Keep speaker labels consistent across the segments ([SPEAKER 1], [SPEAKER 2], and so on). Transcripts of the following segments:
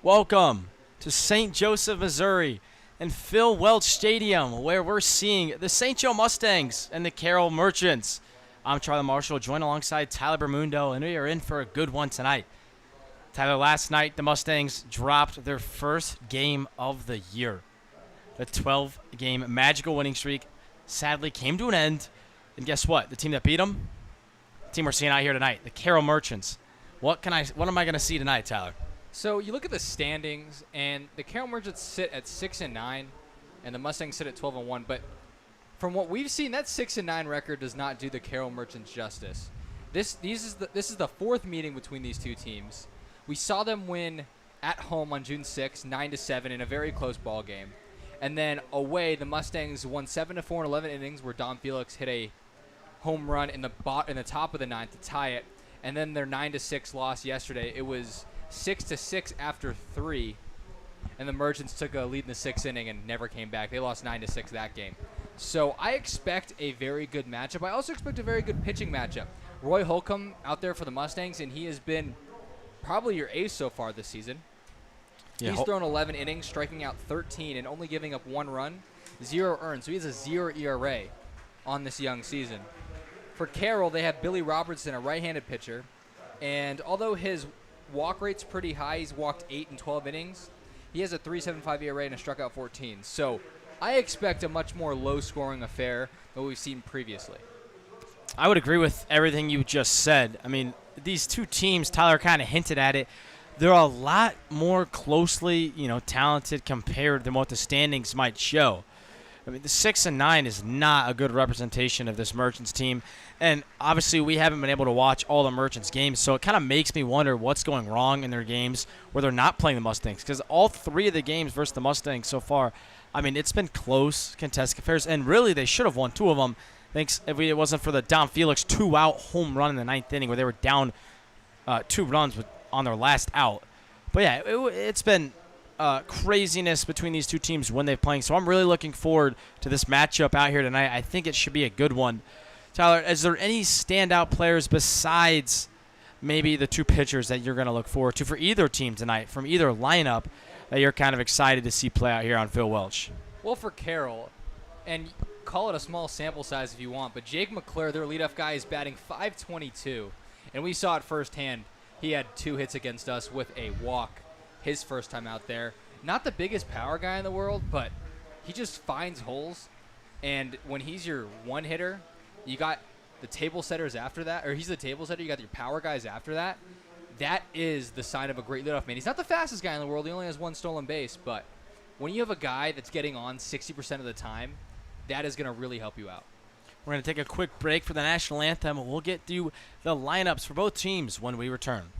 [SPEAKER 1] Welcome to St. Joseph, Missouri, and Phil Welch Stadium, where we're seeing the St. Joe Mustangs and the Carroll Merchants. I'm Charlie Marshall, joined alongside Tyler Bermundo, and we are in for a good one tonight. Tyler, last night the Mustangs dropped their first game of the year. The 12-game magical winning streak sadly came to an end, and guess what? The team that beat them, the team we're seeing out here tonight, the Carroll Merchants. What am I going to see tonight, Tyler?
[SPEAKER 2] So you look at the standings, and the Carroll Merchants sit at 6-9, and the Mustangs sit at 12-1. But from what we've seen, that 6-9 record does not do the Carroll Merchants justice. This is the fourth meeting between these two teams. We saw them win at home on June 6th, 9-7 in a very close ball game, and then away the Mustangs won 7-4 in 11 innings, where Don Felix hit a home run in the top of the ninth to tie it, and then their 9-6 loss yesterday. It was 6-6 after 3, and the Merchants took a lead in the sixth inning and never came back. They lost 9-6 that game. So I expect a very good matchup. I also expect a very good pitching matchup. Roy Holcomb out there for the Mustangs, and he has been probably your ace so far this season. Yeah, he's thrown 11 innings, striking out 13, and only giving up 1 run, 0 earned. So he has a 0 ERA on this young season. For Carroll, they have Billy Robertson, a right-handed pitcher, and although his walk rate's pretty high, he's walked 8 in 12 innings, he has a 3.75 ERA and a struck out 14. So I expect a much more low-scoring affair than we've seen previously.
[SPEAKER 1] I would agree with everything you just said. I mean, these two teams, Tyler kind of hinted at it, they're a lot more closely, talented compared than what the standings might show. I mean, the 6-9 is not a good representation of this Merchants team, and obviously we haven't been able to watch all the Merchants games, so it kind of makes me wonder what's going wrong in their games where they're not playing the Mustangs, because all 3 of the games versus the Mustangs so far, I mean, it's been close, contested affairs, and really they should have won 2 of them. Thanks if it wasn't for the Don Felix 2-out home run in the 9th inning where they were down 2 runs on their last out. But yeah, it's been craziness between these two teams when they're playing. So I'm really looking forward to this matchup out here tonight. I think it should be a good one. Tyler, is there any standout players besides maybe the 2 pitchers that you're going to look forward to for either team tonight, from either lineup, that you're kind of excited to see play out here on Phil Welch?
[SPEAKER 2] Well, for Carroll, and call it a small sample size if you want, but Jake McClure, their leadoff guy, is batting .522, and we saw it firsthand. He had 2 hits against us with a walk his first time out there. Not the biggest power guy in the world, but he just finds holes, and when he's your one hitter, you got the table setters after that, or he's the table setter, you got your power guys after that. That is the sign of a great leadoff man. He's not the fastest guy in the world. He only has 1 stolen base, but when you have a guy that's getting on 60% of the time, that is going to really help you out.
[SPEAKER 1] We're going to take a quick break for the national anthem. We'll get through the lineups for both teams when we return.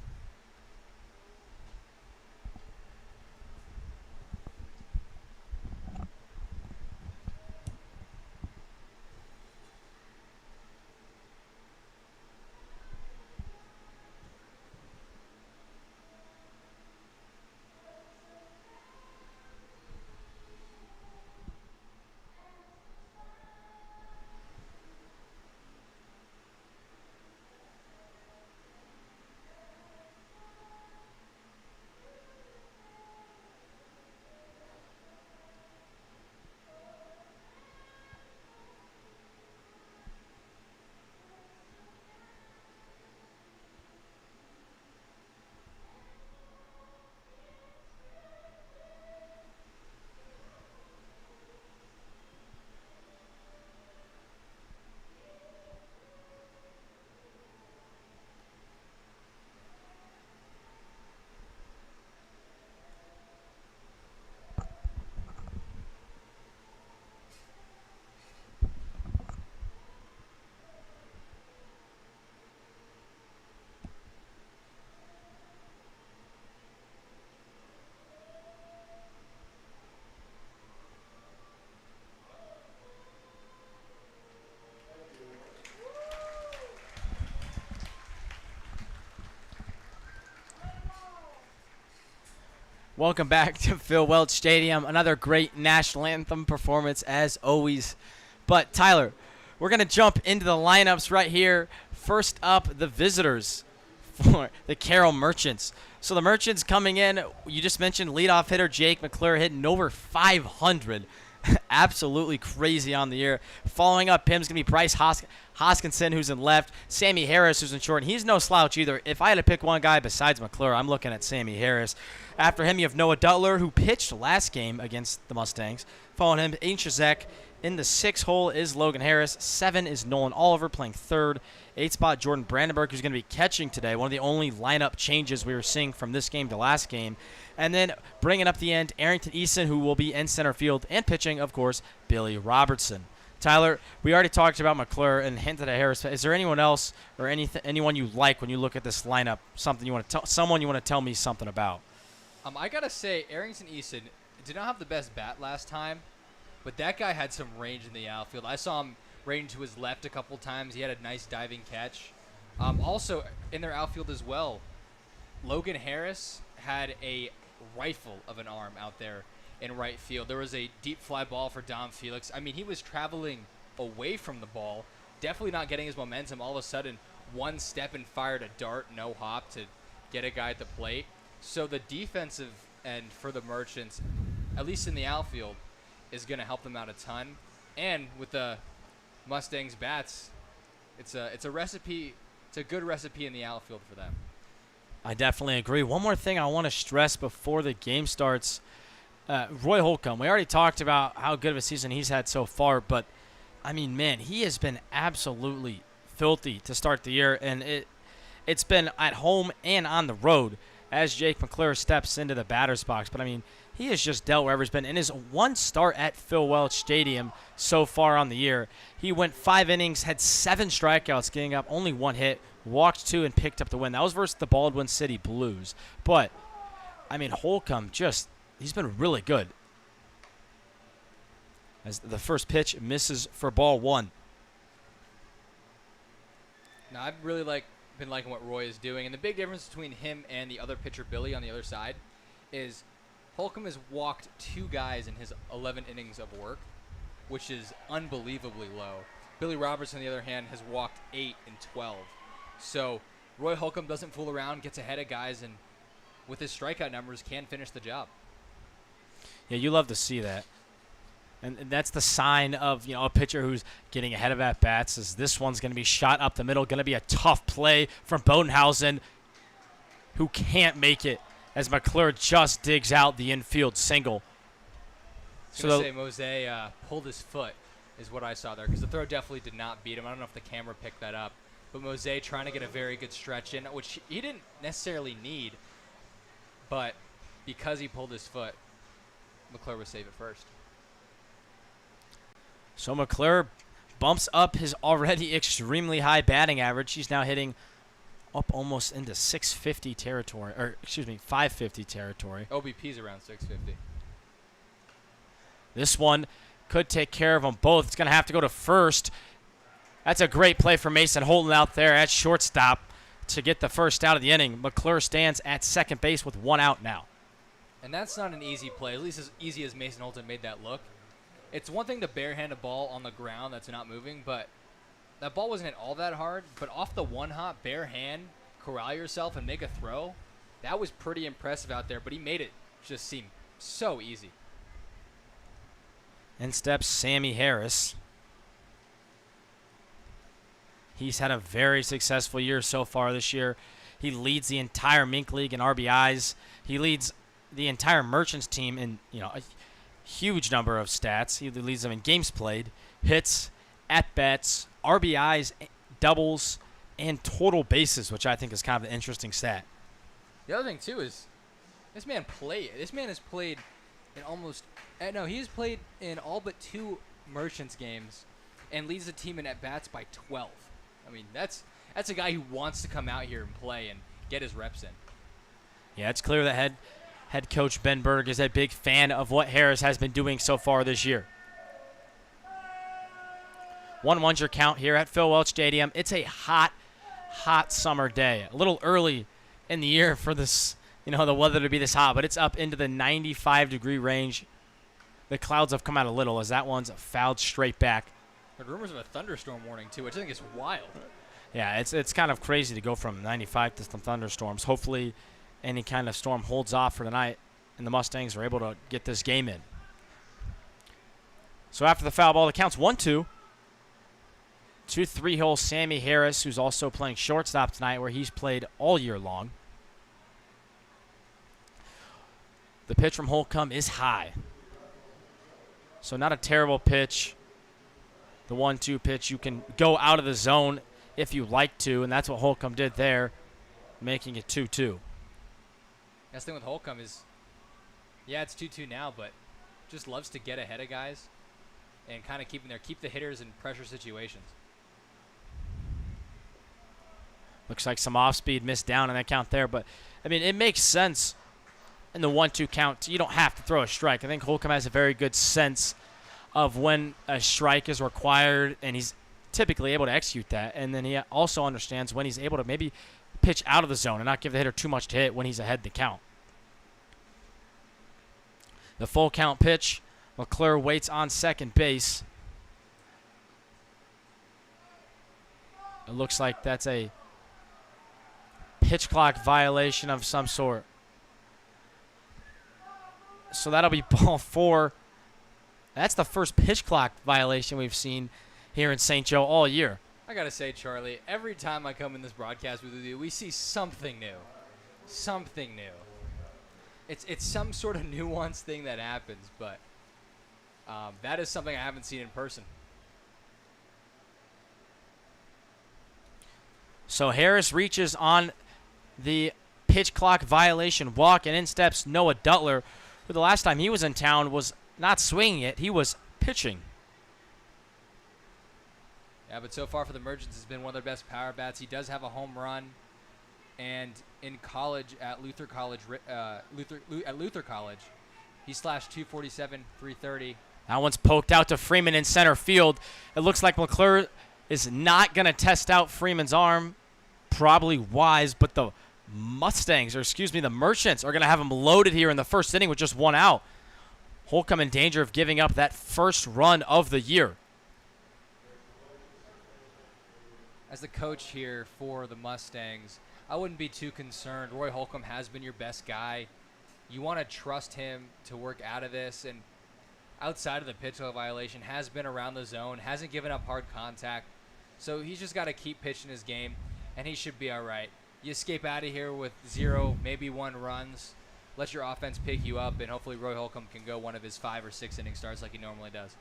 [SPEAKER 1] Welcome back to Phil Welch Stadium. Another great national anthem performance as always. But Tyler, we're going to jump into the lineups right here. First up, the visitors for the Carroll Merchants. So the Merchants coming in, you just mentioned leadoff hitter Jake McClure hitting over 500. Absolutely crazy on the year. Following up him is going to be Bryce Hoskinson, who's in left. Sammy Harris, who's in short. And he's no slouch either. If I had to pick one guy besides McClure, I'm looking at Sammy Harris. After him, you have Noah Dutler, who pitched last game against the Mustangs. Following him, Ain Shazek. In the 6 hole is Logan Harris. 7 is Nolan Oliver playing third. 8 spot Jordan Brandenburg, who's going to be catching today. One of the only lineup changes we were seeing from this game to last game. And then bringing up the end, Arrington Eason, who will be in center field. And pitching, of course, Billy Robertson. Tyler, we already talked about McClure and hinted at Harris. Is there anyone else or anyone you like when you look at this lineup? Someone you want to tell me something about?
[SPEAKER 2] I got to say, Arrington Eason did not have the best bat last time. But that guy had some range in the outfield. I saw him range to his left a couple times. He had a nice diving catch. Also, in their outfield as well, Logan Harris had a rifle of an arm out there in right field. There was a deep fly ball for Dom Felix. I mean, he was traveling away from the ball, definitely not getting his momentum. All of a sudden, one step and fired a dart, no hop to get a guy at the plate. So the defensive end for the Merchants, at least in the outfield, is going to help them out a ton. And with the Mustangs bats, it's a recipe. It's a good recipe in the outfield for them.
[SPEAKER 1] I definitely agree. One more thing I want to stress before the game starts. Roy Holcomb, we already talked about how good of a season he's had so far, but, I mean, man, he has been absolutely filthy to start the year, and it's been at home and on the road as Jake McClure steps into the batter's box. But, I mean, he has just dealt wherever he's been. In his one start at Phil Welch Stadium so far on the year, he went 5 innings, had 7 strikeouts, getting up only 1 hit, walked 2, and picked up the win. That was versus the Baldwin City Blues. But, I mean, Holcomb he's been really good. As the first pitch misses for ball 1.
[SPEAKER 2] Now, I've really been liking what Roy is doing. And the big difference between him and the other pitcher, Billy, on the other side, is Holcomb has walked 2 guys in his 11 innings of work, which is unbelievably low. Billy Robertson, on the other hand, has walked 8 in 12. So Roy Holcomb doesn't fool around, gets ahead of guys, and with his strikeout numbers can finish the job.
[SPEAKER 1] Yeah, you love to see that. And that's the sign of, a pitcher who's getting ahead of at-bats. Is this one's going to be shot up the middle, going to be a tough play from Bodenhausen, who can't make it as McClure just digs out the infield single.
[SPEAKER 2] I was going to say, Mose pulled his foot is what I saw there, because the throw definitely did not beat him. I don't know if the camera picked that up. But Mose trying to get a very good stretch in, which he didn't necessarily need. But because he pulled his foot, McClure would save it first.
[SPEAKER 1] So McClure bumps up his already extremely high batting average. He's now hitting up almost into 650 territory, 550 territory.
[SPEAKER 2] OBP's around 650.
[SPEAKER 1] This one could take care of them both. It's going to have to go to first. That's a great play for Mason Holton out there at shortstop to get the first out of the inning. McClure stands at second base with 1 out now.
[SPEAKER 2] And that's not an easy play, at least as easy as Mason Holton made that look. It's one thing to barehand a ball on the ground that's not moving, but that ball wasn't hit all that hard. But off the one hop, bare hand, corral yourself and make a throw, that was pretty impressive out there. But he made it just seem so easy.
[SPEAKER 1] In steps Sammy Harris. He's had a very successful year so far this year. He leads the entire Mink League in RBIs. He leads the entire Merchants team in a huge number of stats. He leads them in games played, hits, at-bats, RBIs, doubles, and total bases, which I think is kind of an interesting stat.
[SPEAKER 2] The other thing, too, is this man has played in he's played in all but 2 Merchants games and leads the team in at-bats by 12. I mean, that's a guy who wants to come out here and play and get his reps in.
[SPEAKER 1] Yeah, it's clear that head coach Ben Berg is a big fan of what Harris has been doing so far this year. 1-1 your count here at Phil Welch Stadium. It's a hot summer day. A little early in the year for this, the weather to be this hot, but it's up into the 95-degree range. The clouds have come out a little as that one's fouled straight back.
[SPEAKER 2] Heard rumors of a thunderstorm warning, too, which I think is wild.
[SPEAKER 1] Yeah, it's kind of crazy to go from 95 to some thunderstorms. Hopefully any kind of storm holds off for the night, and the Mustangs are able to get this game in. So after the foul ball, it counts 1-2 to 3-hole Sammy Harris, who's also playing shortstop tonight, where he's played all year long. The pitch from Holcomb is high. So not a terrible pitch. The 1-2 pitch, you can go out of the zone if you like to, and that's what Holcomb did there, making it 2-2.
[SPEAKER 2] That's the thing with Holcomb is, yeah, it's 2-2 now, but just loves to get ahead of guys and kind of keep the hitters in pressure situations.
[SPEAKER 1] Looks like some off-speed missed down in that count there, but, I mean, it makes sense in the 1-2 count. You don't have to throw a strike. I think Holcomb has a very good sense of when a strike is required, and he's typically able to execute that. And then he also understands when he's able to maybe pitch out of the zone and not give the hitter too much to hit when he's ahead in the count. The full count pitch. McClure waits on second base. It looks like that's a pitch clock violation of some sort. So that'll be ball 4. That's the first pitch clock violation we've seen here in St. Joe all year.
[SPEAKER 2] I got to say, Charlie, every time I come in this broadcast with you, we see something new. Something new. It's some sort of nuanced thing that happens, but that is something I haven't seen in person.
[SPEAKER 1] So Harris reaches on the pitch clock violation walk, and in steps Noah Dutler, who the last time he was in town was not swinging it, he was pitching.
[SPEAKER 2] Yeah, but so far for the Merchants, it's been one of their best power bats. He does have a home run, and in college at Luther College, he slashed 247, 330.
[SPEAKER 1] That one's poked out to Freeman in center field. It looks like McClure is not going to test out Freeman's arm. Probably wise, but the the Merchants are going to have him loaded here in the first inning with just one out. Holcomb in danger of giving up that first run of the year.
[SPEAKER 2] As the coach here for the Mustangs, I wouldn't be too concerned. Roy Holcomb has been your best guy. You want to trust him to work out of this, and outside of the pitch clock violation, has been around the zone, hasn't given up hard contact. So he's just got to keep pitching his game, and he should be all right. You escape out of here with 0, maybe 1 runs. Let your offense pick you up, and hopefully Roy Holcomb can go one of his 5 or 6 inning starts like he normally does.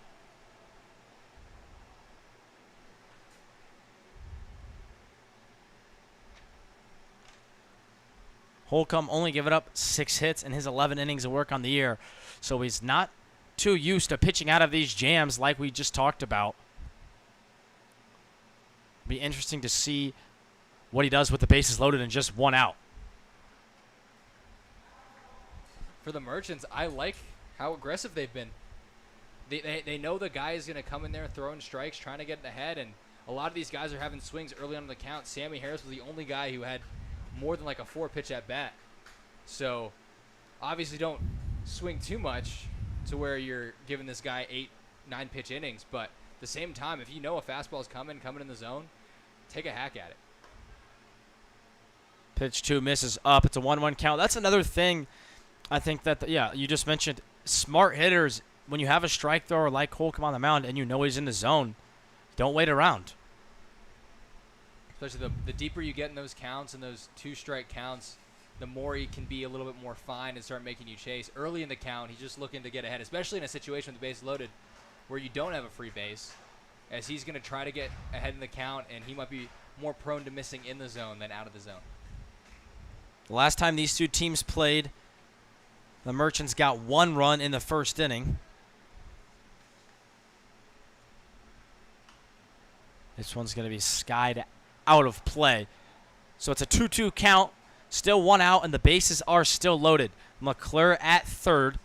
[SPEAKER 1] Holcomb only given up 6 hits in his 11 innings of work on the year, so he's not too used to pitching out of these jams like we just talked about. Be interesting to see what he does with the bases loaded and just 1 out.
[SPEAKER 2] For the Merchants, I like how aggressive they've been. They know the guy is going to come in there throwing strikes, trying to get ahead, and a lot of these guys are having swings early on in the count. Sammy Harris was the only guy who had more than like a 4-pitch at bat. So obviously don't swing too much to where you're giving this guy 8, 9 pitch innings, but at the same time, if you know a fastball is coming in the zone, take a hack at it.
[SPEAKER 1] Pitch 2 misses up. It's a 1-1 count. That's another thing I think that, you just mentioned. Smart hitters, when you have a strike thrower like Holcomb on the mound and you know he's in the zone, don't wait around.
[SPEAKER 2] Especially the deeper you get in those counts and those 2-strike counts, the more he can be a little bit more fine and start making you chase. Early in the count, he's just looking to get ahead, especially in a situation with the base loaded where you don't have a free base, as he's going to try to get ahead in the count, and he might be more prone to missing in the zone than out of the zone.
[SPEAKER 1] The last time these two teams played, the Merchants got 1 run in the first inning. This one's going to be skied out of play. So it's a 2-2 count, still 1 out, and the bases are still loaded. McClure at third.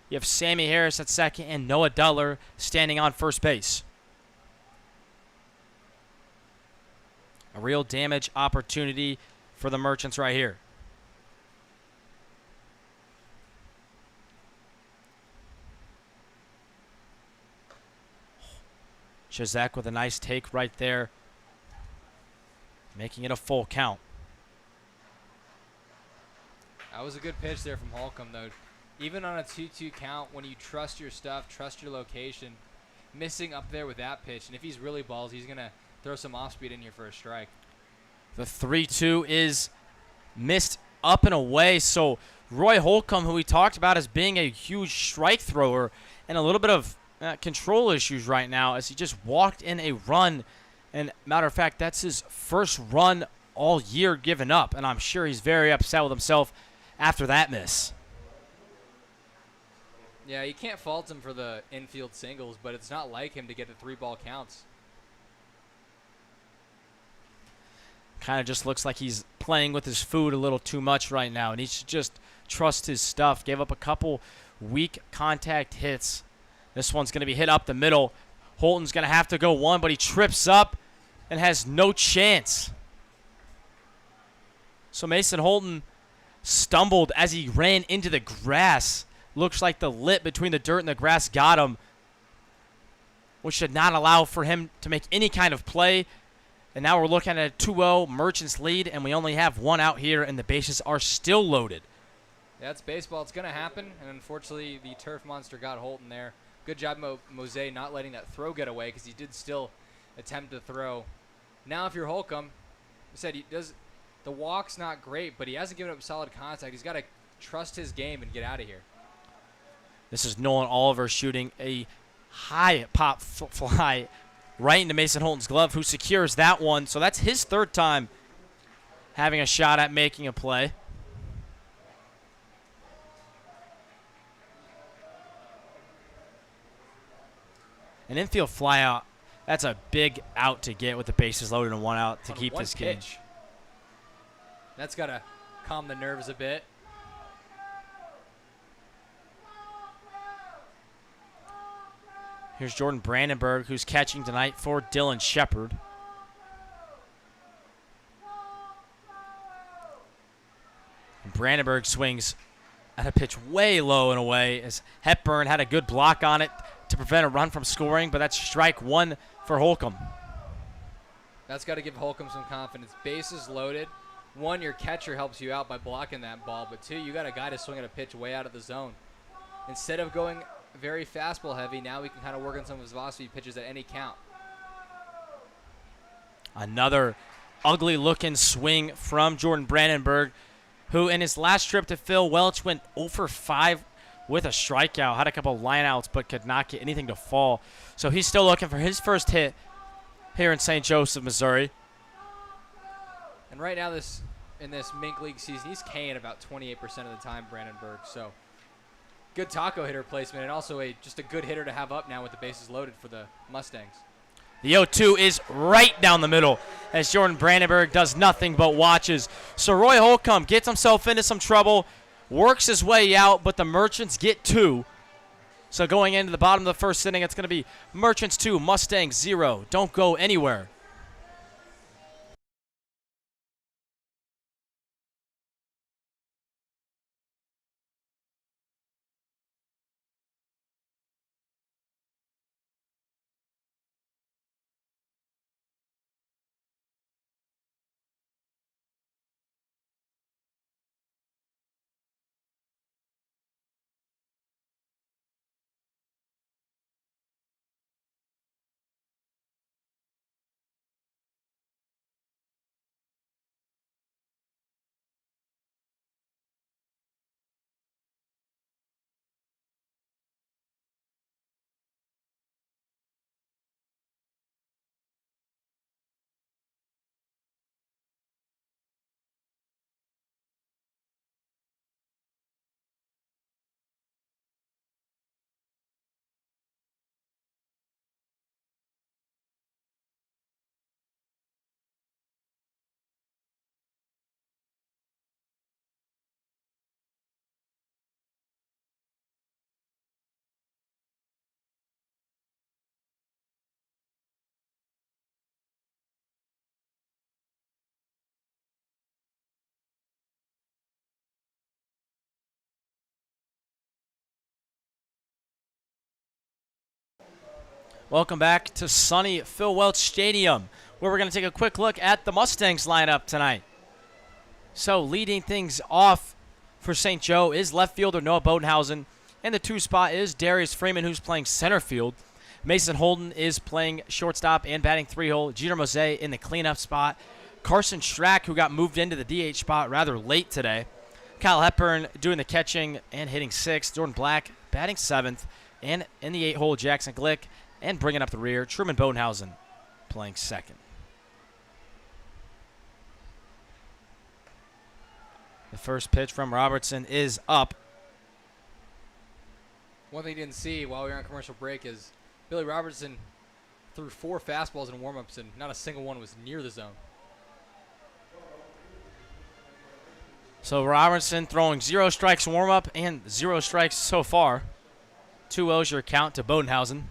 [SPEAKER 1] You have Sammy Harris at second and Noah Dutler standing on first base. A real damage opportunity for the Merchants right here. Chazek with a nice take right there, making it a full count.
[SPEAKER 2] That was a good pitch there from Holcomb, though. Even on a 2-2 count, when you trust your stuff, trust your location, missing up there with that pitch, and if he's really balls, he's going to throw some off-speed in here for a strike.
[SPEAKER 1] The 3-2 is missed up and away, so Roy Holcomb, who we talked about as being a huge strike thrower, and a little bit of control issues right now as he just walked in a run. And matter of fact, that's his first run all year given up, and I'm sure he's very upset with himself after that miss.
[SPEAKER 2] Yeah, you can't fault him for the infield singles, but it's not like him to get the 3-ball counts.
[SPEAKER 1] Kind of just looks like he's playing with his food a little too much right now, and he should just trust his stuff. Gave up a couple weak contact hits. This one's going to be hit up the middle. Holton's going to have to go one, but he trips up and has no chance. So Mason Holton stumbled as he ran into the grass. Looks like the lip between the dirt and the grass got him, which should not allow for him to make any kind of play. And now we're looking at a 2-0 Merchants lead, and we only have one out here, and the bases are still loaded.
[SPEAKER 2] Yeah, it's baseball. It's going to happen, and unfortunately the turf monster got Holton there. Good job, Mose, not letting that throw get away because he did still attempt to throw. Now if you're Holcomb, I said the walk's not great, but he hasn't given up solid contact. He's got to trust his game and get out of here.
[SPEAKER 1] This is Nolan Oliver shooting a high pop fly right into Mason Holton's glove, who secures that one. So that's his third time having a shot at making a play. An infield fly out, that's a big out to get with the bases loaded and one out to keep this game.
[SPEAKER 2] That's got to calm the nerves a bit.
[SPEAKER 1] Here's Jordan Brandenburg, who's catching tonight for Dylan Shepard. And Brandenburg swings at a pitch way low and away as Hepburn had a good block on it to prevent a run from scoring, but that's strike one for Holcomb.
[SPEAKER 2] That's got to give Holcomb some confidence. Bases loaded. One, your catcher helps you out by blocking that ball, but two, you got a guy to swing at a pitch way out of the zone. Instead of going very fastball heavy, now we can kind of work on some of his velocity pitches at any count.
[SPEAKER 1] Another ugly looking swing from Jordan Brandenburg, who in his last trip to Phil Welch went 0 for 5 with a strikeout, had a couple lineouts, but could not get anything to fall. So he's still looking for his first hit here in St. Joseph, Missouri.
[SPEAKER 2] And right now in this Mink League season, he's K'ing about 28% of the time, Brandenburg. So good taco hitter placement, and also just a good hitter to have up now with the bases loaded for the Mustangs.
[SPEAKER 1] The 0-2 is right down the middle as Jordan Brandenburg does nothing but watches. So Roy Holcomb gets himself into some trouble, works his way out, but the Merchants get 2. So going into the bottom of the first inning, it's going to be Merchants 2, Mustangs 0. Don't go anywhere. Welcome back to sunny Phil Welch Stadium, where we're going to take a quick look at the Mustangs lineup tonight. So leading things off for St. Joe is left fielder Noah Bodenhausen, and the 2 spot is Darius Freeman, who's playing center field. Mason Holden is playing shortstop and batting 3-hole. Jeter Mose in the cleanup spot. Carson Strack, who got moved into the DH spot rather late today. Kyle Hepburn doing the catching and hitting 6th. Jordan Black batting 7th. And in the 8-hole, Jackson Glick and bringing up the rear, Truman Bodenhausen playing 2nd. The first pitch from Robertson is up.
[SPEAKER 2] One thing you didn't see while we were on commercial break is Billy Robertson threw 4 fastballs in warm-ups, and not a single one was near the zone.
[SPEAKER 1] So Robertson throwing 0 strikes in warm-up and 0 strikes so far. 2-0's your count to Bodenhausen.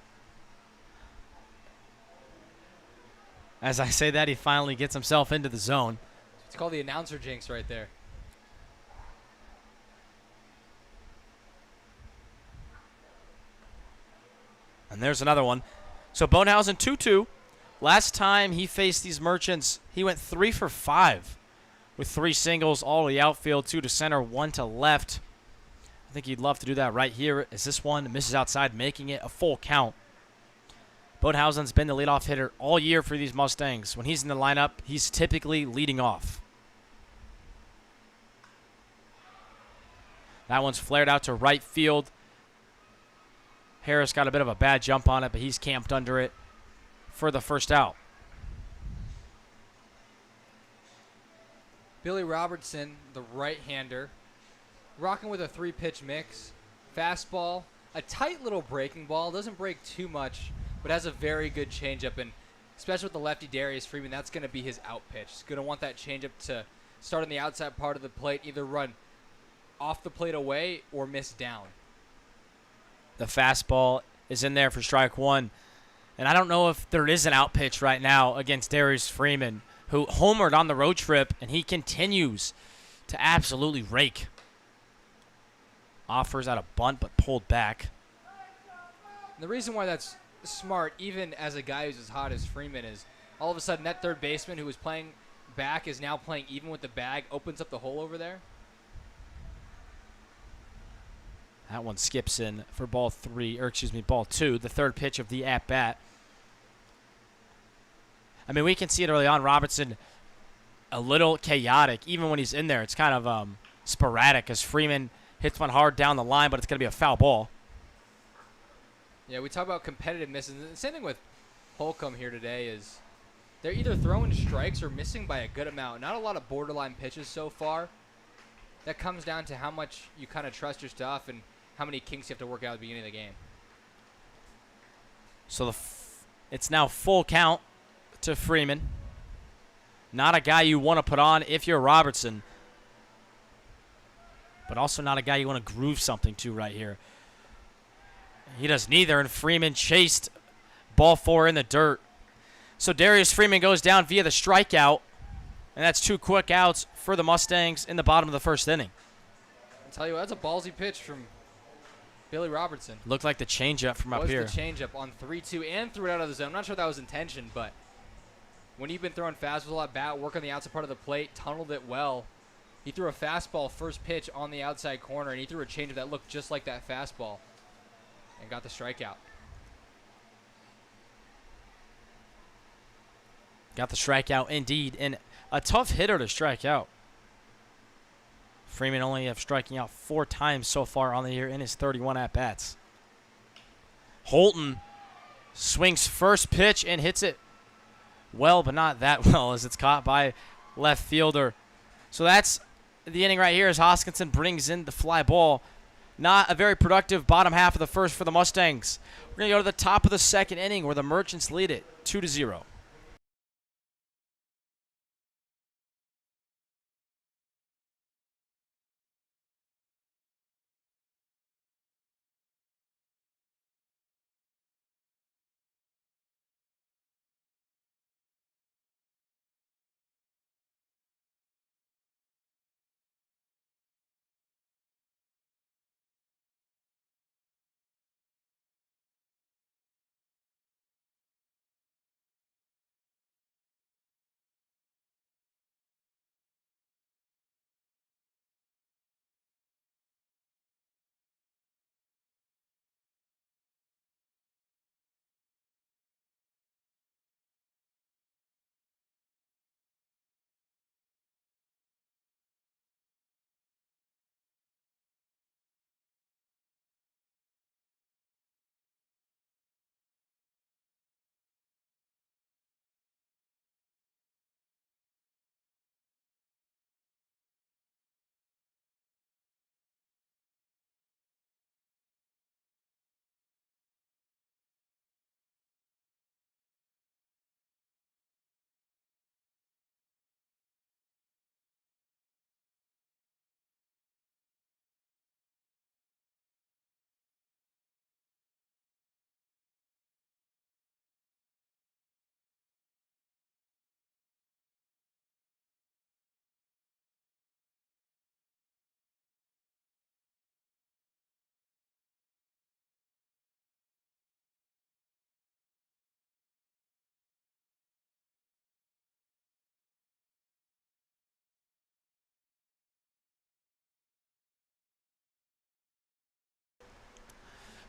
[SPEAKER 1] As I say that, he finally gets himself into the zone.
[SPEAKER 2] It's called the announcer jinx right there.
[SPEAKER 1] And there's another one. So Bodenhausen 2-2. Last time he faced these Merchants, he went 3 for 5 with 3 singles, all to the outfield, 2 to center, 1 to left. I think he'd love to do that right here as this one misses outside, making it a full count. Bodenhausen's been the leadoff hitter all year for these Mustangs. When he's in the lineup, he's typically leading off. That one's flared out to right field. Harris got a bit of a bad jump on it, but he's camped under it for the first out.
[SPEAKER 2] Billy Robertson, the right-hander, rocking with a 3-pitch mix. Fastball, a tight little breaking ball. Doesn't break too much, but has a very good changeup. And especially with the lefty Darius Freeman, that's going to be his out pitch. He's going to want that changeup to start on the outside part of the plate, either run off the plate away or miss down.
[SPEAKER 1] The fastball is in there for strike 1. And I don't know if there is an out pitch right now against Darius Freeman, who homered on the road trip, and he continues to absolutely rake. Offers out a bunt, but pulled back.
[SPEAKER 2] And the reason why that's smart, even as a guy who's as hot as Freeman is, all of a sudden that third baseman who was playing back is now playing even with the bag, opens up the hole over there.
[SPEAKER 1] That one skips in for ball 2, the third pitch of the at-bat. I mean, we can see it early on. Robertson, a little chaotic. Even when he's in there, it's kind of sporadic as Freeman hits one hard down the line, but it's going to be a foul ball.
[SPEAKER 2] Yeah, we talk about competitive misses. The same thing with Holcomb here today is they're either throwing strikes or missing by a good amount. Not a lot of borderline pitches so far. That comes down to how much you kind of trust your stuff and how many kinks you have to work out at the beginning of the game.
[SPEAKER 1] So it's now full count to Freeman. Not a guy you want to put on if you're Robertson, but also not a guy you want to groove something to right here. He does neither, and Freeman chased ball 4 in the dirt. So Darius Freeman goes down via the strikeout, and that's 2 quick outs for the Mustangs in the bottom of the first inning.
[SPEAKER 2] I'll tell you what, that's a ballsy pitch from Billy Robertson.
[SPEAKER 1] Looked like the changeup from up here.
[SPEAKER 2] Was the changeup on 3-2 and threw it out of the zone. I'm not sure that was intention, but when you've been throwing fastballs at bat, work on the outside part of the plate, tunneled it well. He threw a fastball first pitch on the outside corner, and he threw a changeup that looked just like that fastball and got the strikeout.
[SPEAKER 1] Got the strikeout indeed, and a tough hitter to strike out. Freeman only have striking out 4 times so far on the year in his 31 at-bats. Holton swings first pitch and hits it well, but not that well as it's caught by left fielder. So that's the inning right here as Hoskinson brings in the fly ball. Not a very productive bottom half of the first for the Mustangs. We're going to go to the top of the second inning where the Merchants lead it 2-0.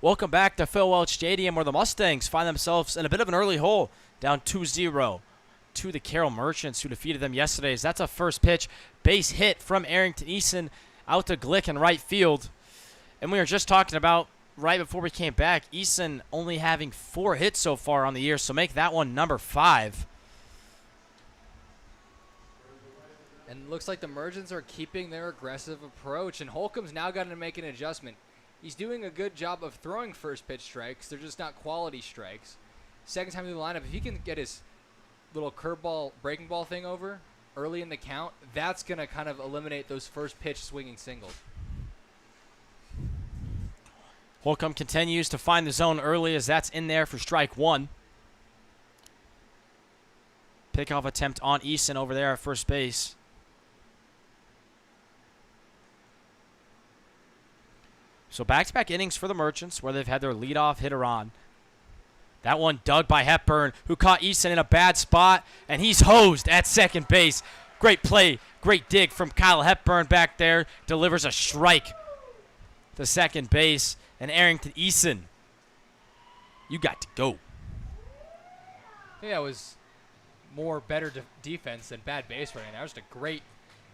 [SPEAKER 1] Welcome back to Phil Welch Stadium, where the Mustangs find themselves in a bit of an early hole, down 2-0 to the Carroll Merchants, who defeated them yesterday. That's a first pitch base hit from Arrington Eason out to Glick in right field. And we were just talking about, right before we came back, Eason only having 4 hits so far on the year, so make that one number 5.
[SPEAKER 2] And it looks like the Merchants are keeping their aggressive approach, and Holcomb's now got to make an adjustment. He's doing a good job of throwing first pitch strikes. They're just not quality strikes. Second time through the lineup, if he can get his little curveball, breaking ball thing over early in the count, that's going to kind of eliminate those first pitch swinging singles.
[SPEAKER 1] Holcomb continues to find the zone early as that's in there for strike 1. Pickoff attempt on Eason over there at first base. So back-to-back innings for the Merchants, where they've had their leadoff hitter on. That one dug by Hepburn, who caught Eason in a bad spot, and he's hosed at second base. Great play, great dig from Kyle Hepburn back there. Delivers a strike to second base, and Arrington Eason, you got to go.
[SPEAKER 2] Yeah, it was more better defense than bad base running. That was just a great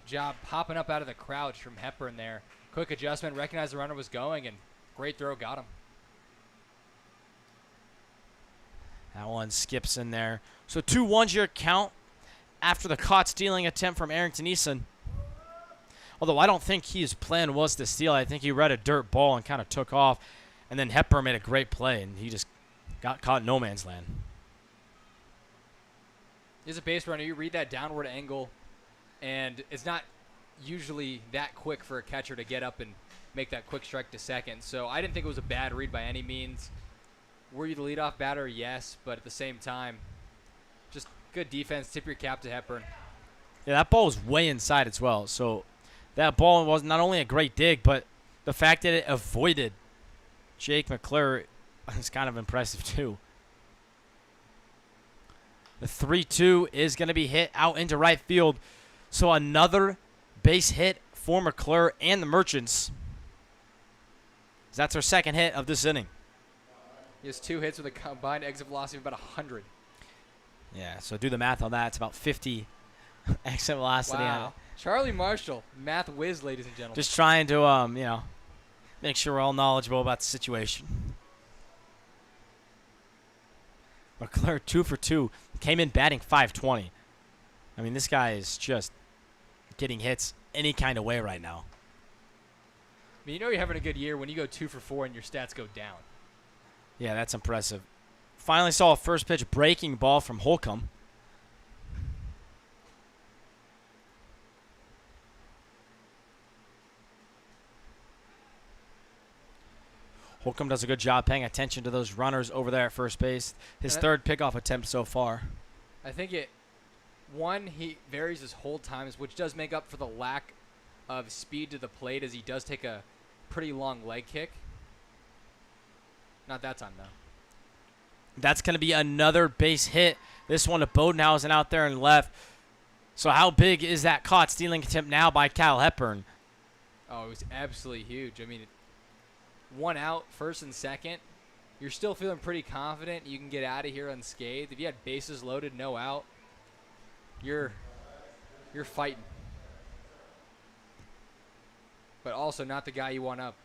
[SPEAKER 2] job popping up out of the crouch from Hepburn there. Quick adjustment, recognized the runner was going, and great throw got him.
[SPEAKER 1] That one skips in there. So 2-1's your count after the caught stealing attempt from Arrington Eason. Although I don't think his plan was to steal. I think he read a dirt ball and kind of took off. And then Hepburn made a great play, and he just got caught in no man's land.
[SPEAKER 2] As a base runner, you read that downward angle, and it's not usually that quick for a catcher to get up and make that quick strike to second. So I didn't think it was a bad read by any means. Were you the leadoff batter? Yes, but at the same time, just good defense. Tip your cap to Hepburn.
[SPEAKER 1] Yeah, that ball was way inside as well. So that ball was not only a great dig, but the fact that it avoided Jake McClure is kind of impressive too. The 3-2 is going to be hit out into right field. So another base hit for McClure and the Merchants. That's their second hit of this inning.
[SPEAKER 2] He has 2 hits with a combined exit velocity of about 100.
[SPEAKER 1] Yeah, so do the math on that. It's about 50 exit velocity on it.
[SPEAKER 2] Wow. Charlie Marshall, math whiz, ladies and gentlemen.
[SPEAKER 1] Just trying to, make sure we're all knowledgeable about the situation. McClure 2 for 2. Came in batting .520. I mean, this guy is just getting hits any kind of way right now.
[SPEAKER 2] I mean, you know you're having a good year when you go 2 for 4 and your stats go down.
[SPEAKER 1] Yeah, that's impressive. Finally saw a first pitch breaking ball from Holcomb. Holcomb does a good job paying attention to those runners over there at first base. His third pickoff attempt so far.
[SPEAKER 2] I think he varies his hold times, which does make up for the lack of speed to the plate, as he does take a pretty long leg kick. Not that time, though.
[SPEAKER 1] That's going to be another base hit. This one to Bodenhausen out there and left. So how big is that caught stealing attempt now by Kyle Hepburn?
[SPEAKER 2] Oh, it was absolutely huge. I mean, 1 out, first and second. You're still feeling pretty confident you can get out of here unscathed. If you had bases loaded, no out, you're fighting. But also not the guy you want up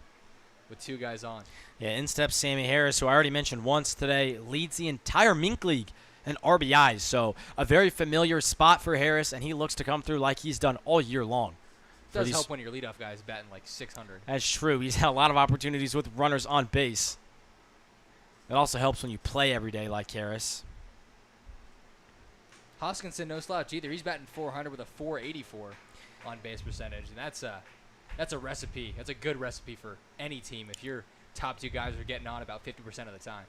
[SPEAKER 2] with 2 guys on.
[SPEAKER 1] Yeah, in steps Sammy Harris, who I already mentioned once today, leads the entire Mink League in RBIs. So a very familiar spot for Harris, and he looks to come through like he's done all year long.
[SPEAKER 2] It does help when your leadoff guy is batting like 600.
[SPEAKER 1] That's true. He's had a lot of opportunities with runners on base. It also helps when you play every day like Harris.
[SPEAKER 2] Hoskinson, no slouch either. He's batting .400 with a .484 on base percentage, and that's a recipe. That's a good recipe for any team if your top 2 guys are getting on about 50% of the time.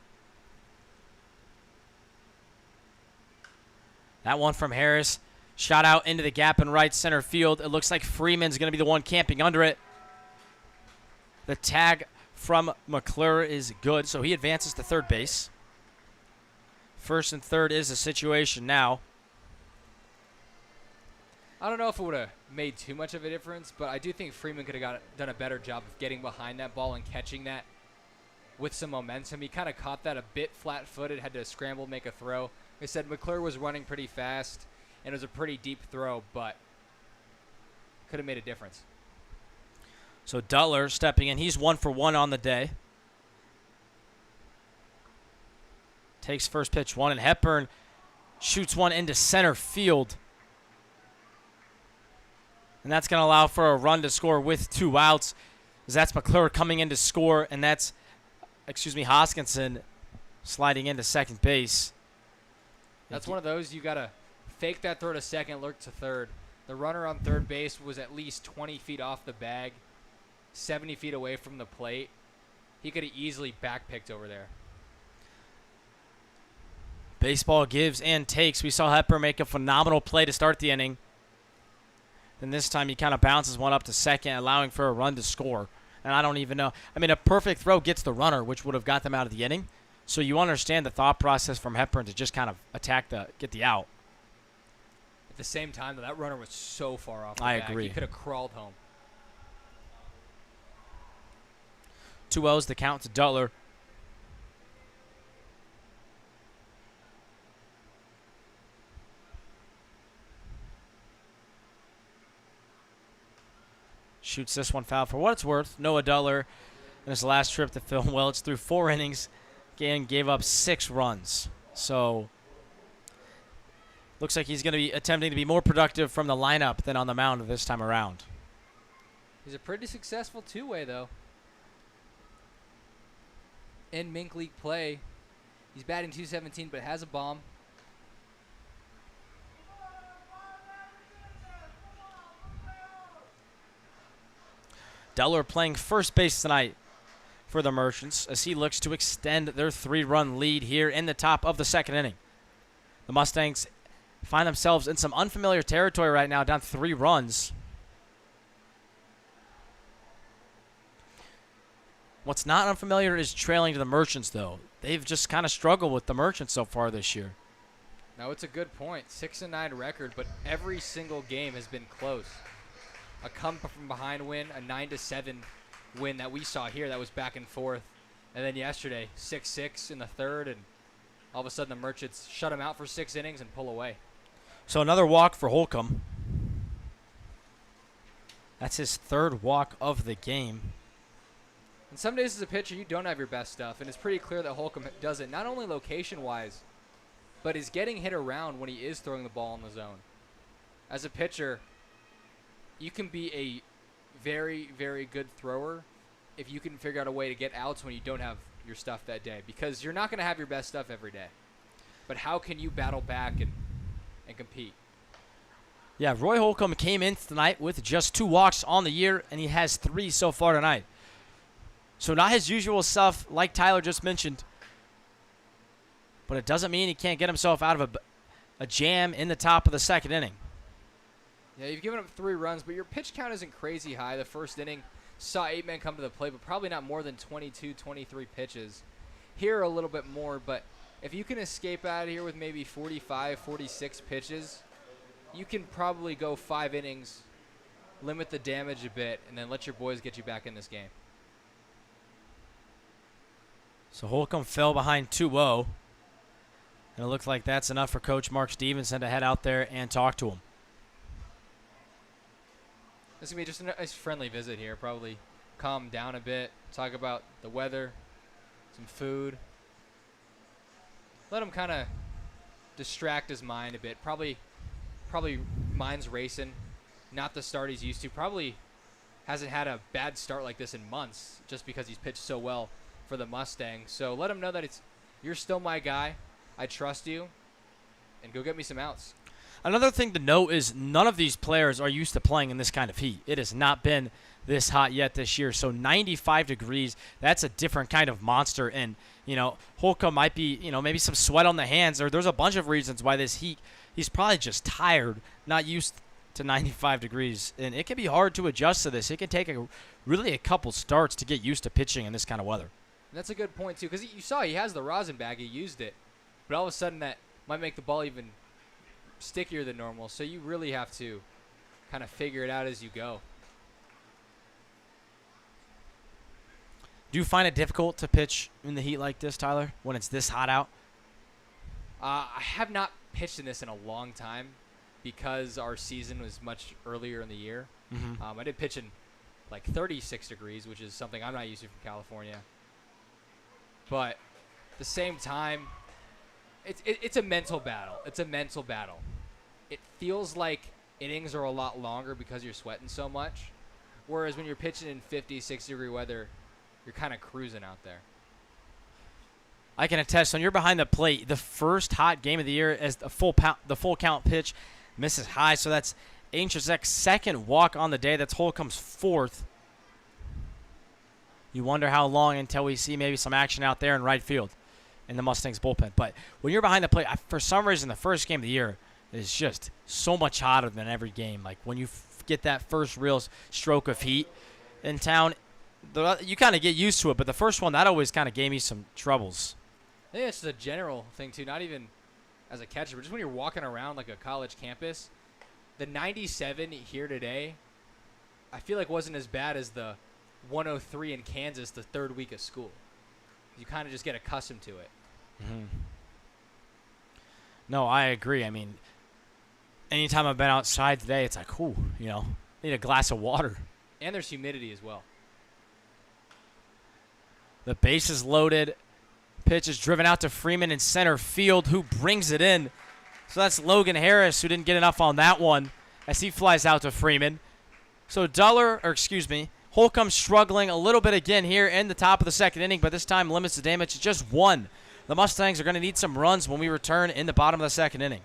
[SPEAKER 1] That one from Harris. Shot out into the gap in right center field. It looks like Freeman's going to be the one camping under it. The tag from McClure is good, so he advances to third base. First and third is the situation now.
[SPEAKER 2] I don't know if it would have made too much of a difference, but I do think Freeman could have done a better job of getting behind that ball and catching that with some momentum. He kind of caught that a bit flat-footed, had to scramble, make a throw. They said McClure was running pretty fast, and it was a pretty deep throw, but could have made a difference.
[SPEAKER 1] So Duttler stepping in. He's 1 for 1 on the day. Takes first pitch one, and Hepburn shoots one into center field. And that's going to allow for a run to score with 2 outs. As that's McClure coming in to score, and that's, Hoskinson sliding into second base.
[SPEAKER 2] That's one of those you got to fake that throw to second, lurk to third. The runner on third base was at least 20 feet off the bag, 70 feet away from the plate. He could have easily backpicked over there.
[SPEAKER 1] Baseball gives and takes. We saw Hepburn make a phenomenal play to start the inning. Then this time he kind of bounces one up to second, allowing for a run to score. And I don't even know. I mean, a perfect throw gets the runner, which would have got them out of the inning. So you understand the thought process from Hepburn to just kind of get the out.
[SPEAKER 2] At the same time, though, that runner was so far off the
[SPEAKER 1] I
[SPEAKER 2] bag.
[SPEAKER 1] agree.
[SPEAKER 2] He could have crawled home.
[SPEAKER 1] 2-0's the count to Duttler. Shoots this one foul. For what it's worth, Noah Duttler in his last trip to Phil Welch threw 4 innings and gave up 6 runs. So looks like he's going to be attempting to be more productive from the lineup than on the mound this time around.
[SPEAKER 2] He's a pretty successful two-way, though. In Mink League play, he's batting .217, but has a bomb.
[SPEAKER 1] Duttler playing first base tonight for the Merchants as he looks to extend their 3-run lead here in the top of the second inning. The Mustangs find themselves in some unfamiliar territory right now, down 3 runs. What's not unfamiliar is trailing to the Merchants, though. They've just kind of struggled with the Merchants so far this year.
[SPEAKER 2] No, it's a good point. 6-9 record, but every single game has been close. A come from behind win, a 9-7 win that we saw here that was back and forth. And then yesterday, 6-6 in the third, and all of a sudden the Merchants shut him out for 6 innings and pull away.
[SPEAKER 1] So another walk for Holcomb. That's his 3rd walk of the game.
[SPEAKER 2] And some days as a pitcher, you don't have your best stuff, and it's pretty clear that Holcomb does it, not only location-wise, but is getting hit around when he is throwing the ball in the zone. As a pitcher, you can be a very, very good thrower if you can figure out a way to get outs when you don't have your stuff that day, because you're not going to have your best stuff every day. But how can you battle back and compete?
[SPEAKER 1] Yeah, Roy Holcomb came in tonight with just 2 walks on the year, and he has 3 so far tonight. So not his usual stuff, like Tyler just mentioned. But it doesn't mean he can't get himself out of a jam in the top of the second inning.
[SPEAKER 2] Yeah, you've given up 3 runs, but your pitch count isn't crazy high. The first inning saw 8 men come to the plate, but probably not more than 22, 23 pitches. Here a little bit more, but if you can escape out of here with maybe 45, 46 pitches, you can probably go 5 innings, limit the damage a bit, and then let your boys get you back in this game.
[SPEAKER 1] So Holcomb fell behind 2-0. And it looks like that's enough for Coach Mark Stevenson to head out there and talk to him.
[SPEAKER 2] This is going to be just a nice friendly visit here. Probably calm down a bit, talk about the weather, some food. Let him kind of distract his mind a bit. Probably mind's racing. Not the start he's used to. Probably hasn't had a bad start like this in months just because he's pitched so well for the Mustangs. So let him know that you're still my guy. I trust you. And go get me some outs.
[SPEAKER 1] Another thing to note is none of these players are used to playing in this kind of heat. It has not been this hot yet this year. So 95 degrees, that's a different kind of monster. And, Holcomb might be, maybe some sweat on the hands, or there's a bunch of reasons why this heat, he's probably just tired, not used to 95 degrees. And it can be hard to adjust to this. It can take really a couple starts to get used to pitching in this kind of weather.
[SPEAKER 2] And that's a good point, too, because you saw he has the rosin bag. He used it. But all of a sudden that might make the ball even stickier than normal, so you really have to kind of figure it out as you go.
[SPEAKER 1] Do you find it difficult to pitch in the heat like this, Tyler, when it's this hot out?
[SPEAKER 2] I have not pitched in this in a long time because our season was much earlier in the year.
[SPEAKER 1] Mm-hmm.
[SPEAKER 2] I did pitch in like 36 degrees, which is something I'm not used to from California. But at the same time, it's a mental battle. It's a mental battle. It feels like innings are a lot longer because you're sweating so much. Whereas when you're pitching in 50, 60-degree weather, you're kind of cruising out there.
[SPEAKER 1] I can attest, when you're behind the plate, the first hot game of the year as the full count pitch misses high. So that's Aintrezek's second walk on the day. That's Holcomb's fourth. You wonder how long until we see maybe some action out there in right field in the Mustangs bullpen. But when you're behind the plate, for some reason, the first game of the year is just so much hotter than every game. Like when you get that first real stroke of heat in town, you kind of get used to it. But the first one, that always kind of gave me some troubles.
[SPEAKER 2] I think it's just a general thing, too, not even as a catcher, but just when you're walking around like a college campus. The 97 here today, I feel like wasn't as bad as the 103 in Kansas the third week of school. You kind of just get accustomed to it.
[SPEAKER 1] Mm-hmm. No, I agree. I mean, anytime I've been outside today, it's like, ooh, need a glass of water.
[SPEAKER 2] And there's humidity as well.
[SPEAKER 1] The base is loaded. Pitch is driven out to Freeman in center field, who brings it in. So that's Logan Harris, who didn't get enough on that one as he flies out to Freeman. So Holcomb struggling a little bit again here in the top of the second inning, but this time limits the damage to just one. The Mustangs are going to need some runs when we return in the bottom of the second inning.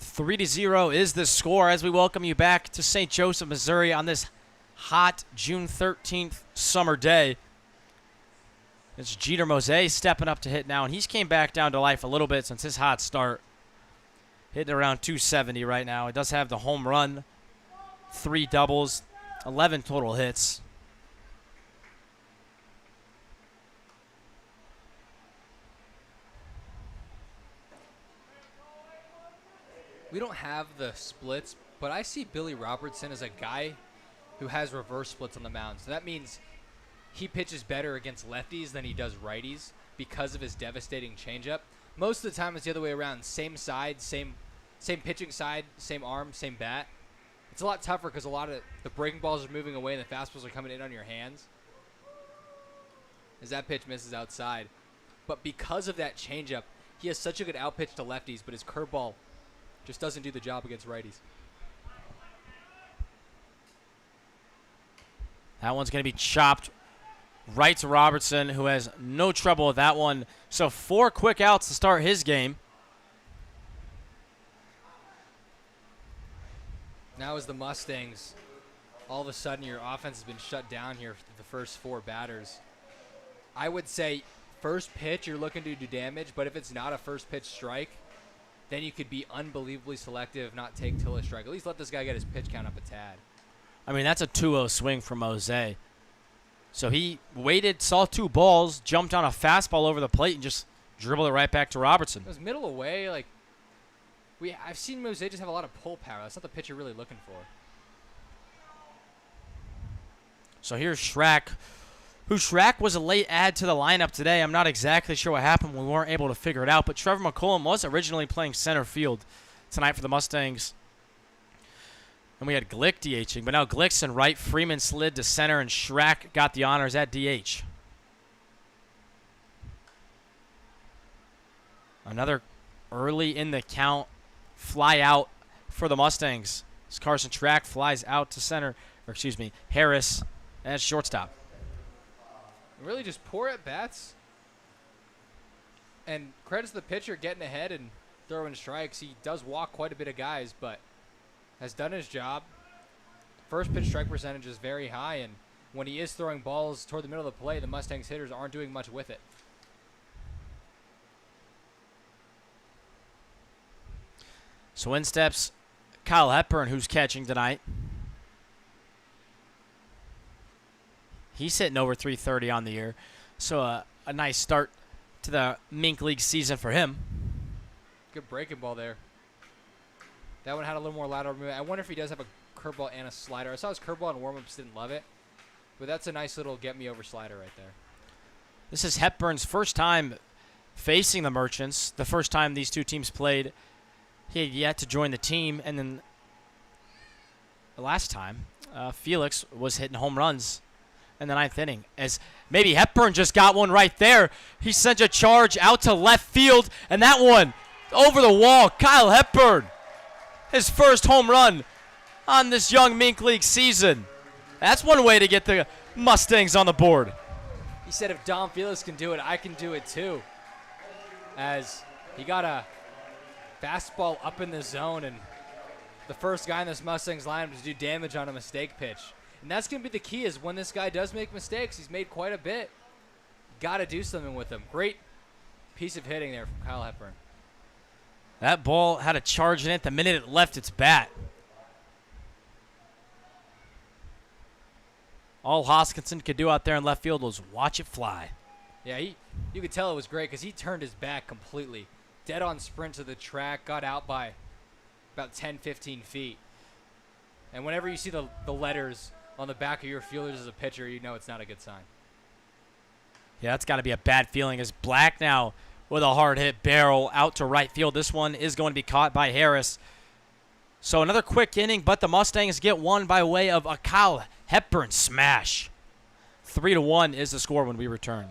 [SPEAKER 1] Three to 0 is the score as we welcome you back to St. Joseph, Missouri on this hot June 13th summer day. It's Jeter Mose stepping up to hit now, and he's came back down to life a little bit since his hot start. Hitting around 270 right now. He does have the home run, 3 doubles, 11 total hits.
[SPEAKER 2] We don't have the splits, but I see Billy Robertson as a guy who has reverse splits on the mound. So that means he pitches better against lefties than he does righties because of his devastating changeup. Most of the time it's the other way around. Same side, same pitching side, same arm, same bat. It's a lot tougher because a lot of the breaking balls are moving away and the fastballs are coming in on your hands as that pitch misses outside. But because of that changeup, he has such a good outpitch to lefties, but his curveball just doesn't do the job against righties.
[SPEAKER 1] That one's going to be chopped right to Robertson, who has no trouble with that one. So 4 quick outs to start his game.
[SPEAKER 2] Now as the Mustangs, all of a sudden your offense has been shut down here for the first 4 batters. I would say first pitch you're looking to do damage, but if it's not a first pitch strike, then you could be unbelievably selective, not take till a strike. At least let this guy get his pitch count up a tad.
[SPEAKER 1] I mean, that's a 2-0 swing from Mose. So he waited, saw 2 balls, jumped on a fastball over the plate, and just dribbled it right back to Robertson.
[SPEAKER 2] It was middle away. Like I've seen Mose just have a lot of pull power. That's not the pitch you're really looking for.
[SPEAKER 1] So here's Schrack, who Schrack was a late add to the lineup today. I'm not exactly sure what happened. We weren't able to figure it out. But Trevor McCollum was originally playing center field tonight for the Mustangs. And we had Glick DHing. But now Glick's in right. Freeman slid to center. And Schrack got the honors at DH. Another early in the count fly out for the Mustangs. As Carson Schrack flies out to center. Or excuse me, Harris at shortstop.
[SPEAKER 2] Really just poor at bats. And credits the pitcher getting ahead and throwing strikes. He does walk quite a bit of guys, but has done his job. First pitch strike percentage is very high, and when he is throwing balls toward the middle of the plate, the Mustangs hitters aren't doing much with it.
[SPEAKER 1] So in steps Kyle Hepburn, who's catching tonight. He's hitting over 330 on the year. So a nice start to the Mink League season for him.
[SPEAKER 2] Good breaking ball there. That one had a little more lateral movement. I wonder if he does have a curveball and a slider. I saw his curveball in warm-ups, didn't love it. But that's a nice little get-me-over slider right there.
[SPEAKER 1] This is Hepburn's first time facing the Merchants. The first time these two teams played, he had yet to join the team. And then the last time, Felix was hitting home runs in the 9th inning. As maybe Hepburn just got one right there. He sent a charge out to left field, and that one over the wall. Kyle Hepburn, his first home run on this young Mink League season. That's one way to get the Mustangs on the board.
[SPEAKER 2] He said if Dom Felix can do it, I can do it too. As he got a fastball up in the zone, and the first guy in this Mustangs lineup to do damage on a mistake pitch. And that's going to be the key, is when this guy does make mistakes, he's made quite a bit. Got to do something with him. Great piece of hitting there from Kyle Hepburn.
[SPEAKER 1] That ball had a charge in it the minute it left its bat. All Hoskinson could do out there in left field was watch it fly.
[SPEAKER 2] Yeah, you could tell it was great because he turned his back completely. Dead on sprint to the track, got out by about 10, 15 feet. And whenever you see the letters on the back of your fielders as a pitcher, you know it's not a good sign.
[SPEAKER 1] Yeah, that's got to be a bad feeling. As Black now with a hard hit barrel out to right field. This one is going to be caught by Harris. So another quick inning, but the Mustangs get one by way of a Kyle Hepburn smash. 3-1 is the score when we return.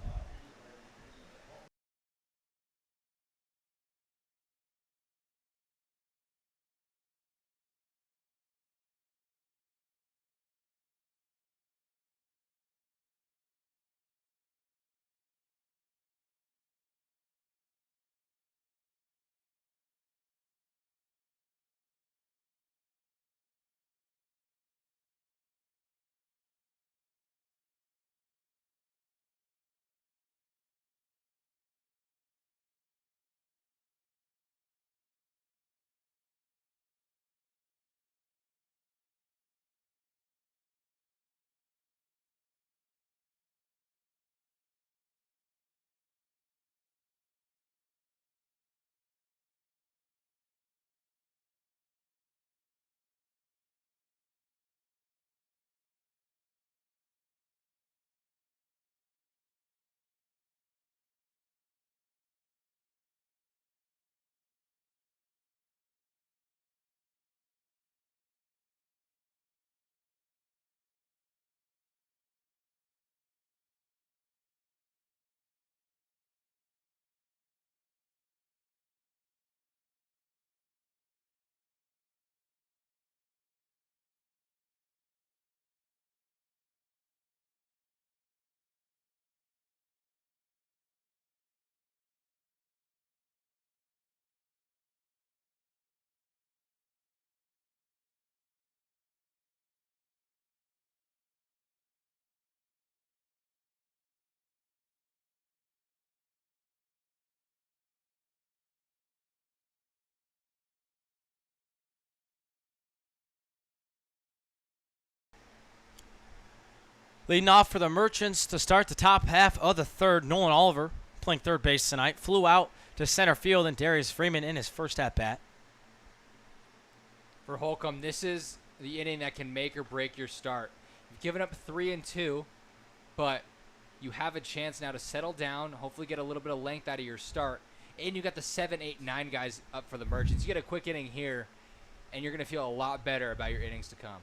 [SPEAKER 1] Leading off for the Merchants to start the top half of the third, Nolan Oliver, playing third base tonight, flew out to center field, and Darius Freeman in his first at-bat.
[SPEAKER 2] For Holcomb, this is the inning that can make or break your start. You've given up 3 and 2, but you have a chance now to settle down, hopefully get a little bit of length out of your start, and you got the 7, 8, 9 guys up for the Merchants. You get a quick inning here, and you're going to feel a lot better about your innings to come.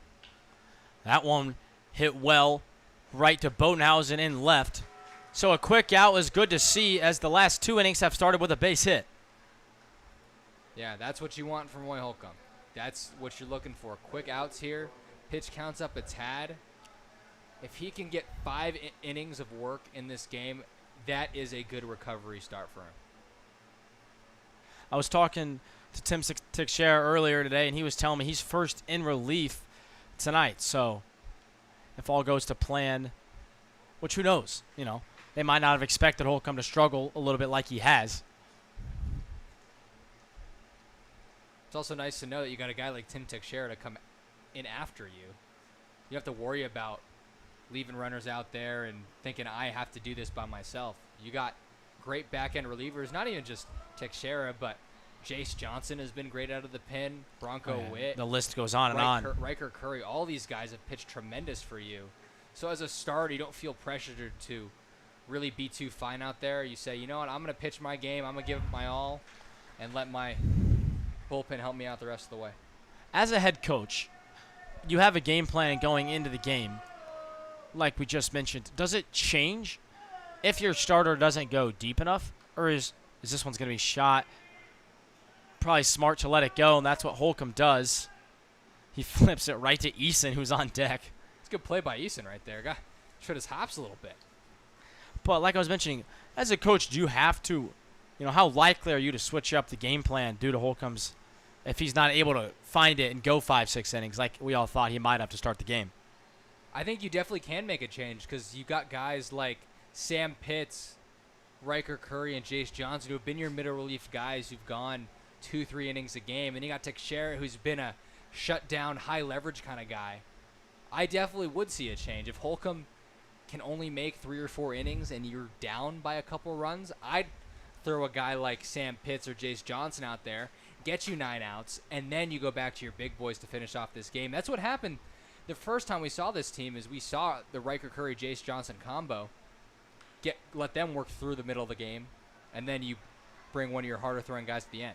[SPEAKER 1] That one hit well right to Bodenhausen in left. So a quick out is good to see as the last 2 innings have started with a base hit.
[SPEAKER 2] Yeah, that's what you want from Roy Holcomb. That's what you're looking for. Quick outs here. Pitch counts up a tad. If he can get 5 innings of work in this game, that is a good recovery start for him.
[SPEAKER 1] I was talking to Tim Teixeira earlier today, and he was telling me he's first in relief tonight. So if all goes to plan, which who knows, you know, they might not have expected Holcomb to struggle a little bit like he has.
[SPEAKER 2] It's also nice to know that you got a guy like Tim Teixeira to come in after you. You have to worry about leaving runners out there and thinking, I have to do this by myself. You got great back-end relievers, not even just Teixeira, but Jace Johnson has been great out of the pen. Bronco Witt.
[SPEAKER 1] The list goes on and on.
[SPEAKER 2] Riker Curry. All these guys have pitched tremendous for you. So as a starter, you don't feel pressured to really be too fine out there. You say, you know what, I'm going to pitch my game. I'm going to give it my all and let my bullpen help me out the rest of the way.
[SPEAKER 1] As a head coach, you have a game plan going into the game. Like we just mentioned, does it change if your starter doesn't go deep enough? Or is this one's going to be shot? Probably smart to let it go, and that's what Holcomb does. He flips it right to Eason, who's on deck.
[SPEAKER 2] It's a good play by Eason right there. Guy showed his hops a little bit.
[SPEAKER 1] But like I was mentioning, as a coach, do you have to, you know, how likely are you to switch up the game plan due to Holcomb's, if he's not able to find it and go 5-6 innings like we all thought he might have to start the game?
[SPEAKER 2] I think you definitely can make a change because you got guys like Sam Pitts, Riker Curry, and Jace Johnson who have been your middle relief guys who've gone 2-3 innings a game. And you got Teixeira, who's been a shut-down, high-leverage kind of guy. I definitely would see a change. If Holcomb can only make 3 or 4 innings and you're down by a couple runs, I'd throw a guy like Sam Pitts or Jace Johnson out there, get you 9 outs, and then you go back to your big boys to finish off this game. That's what happened the first time we saw this team is we saw the Riker Curry Jace Johnson combo let them work through the middle of the game, and then you bring one of your harder throwing guys at the end.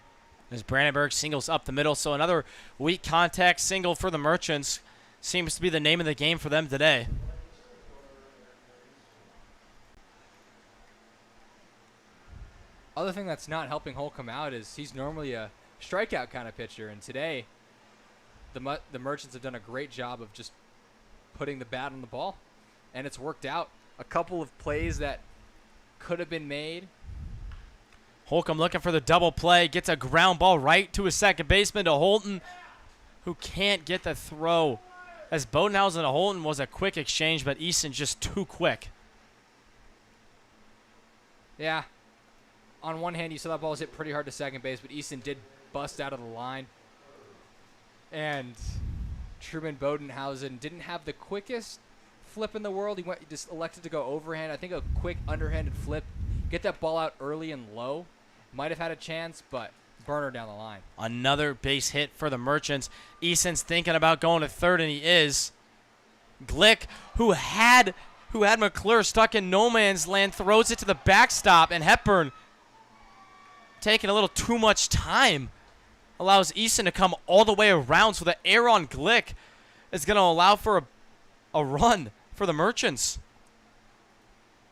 [SPEAKER 1] As Brandenburg singles up the middle, so another weak contact single for the Merchants seems to be the name of the game for them today.
[SPEAKER 2] Other thing that's not helping Holcomb out is he's normally a strikeout kind of pitcher, and today the Merchants have done a great job of just putting the bat on the ball, and it's worked out. A couple of plays that could have been made.
[SPEAKER 1] Holcomb looking for the double play, gets a ground ball right to his second baseman, to Holton, who can't get the throw. As Bodenhausen and Holton was a quick exchange, but Eason just too quick.
[SPEAKER 2] Yeah. On one hand, you saw that ball was hit pretty hard to second base, but Eason did bust out of the line. And Truman Bodenhausen didn't have the quickest flip in the world. He just elected to go overhand. I think a quick underhanded flip, get that ball out early and low, might have had a chance, but burner down the line.
[SPEAKER 1] Another base hit for the Merchants. Eason's thinking about going to third, and he is. Glick, who had McClure stuck in no man's land, throws it to the backstop, and Hepburn, taking a little too much time, allows Eason to come all the way around. So the air on Glick is going to allow for a run for the Merchants.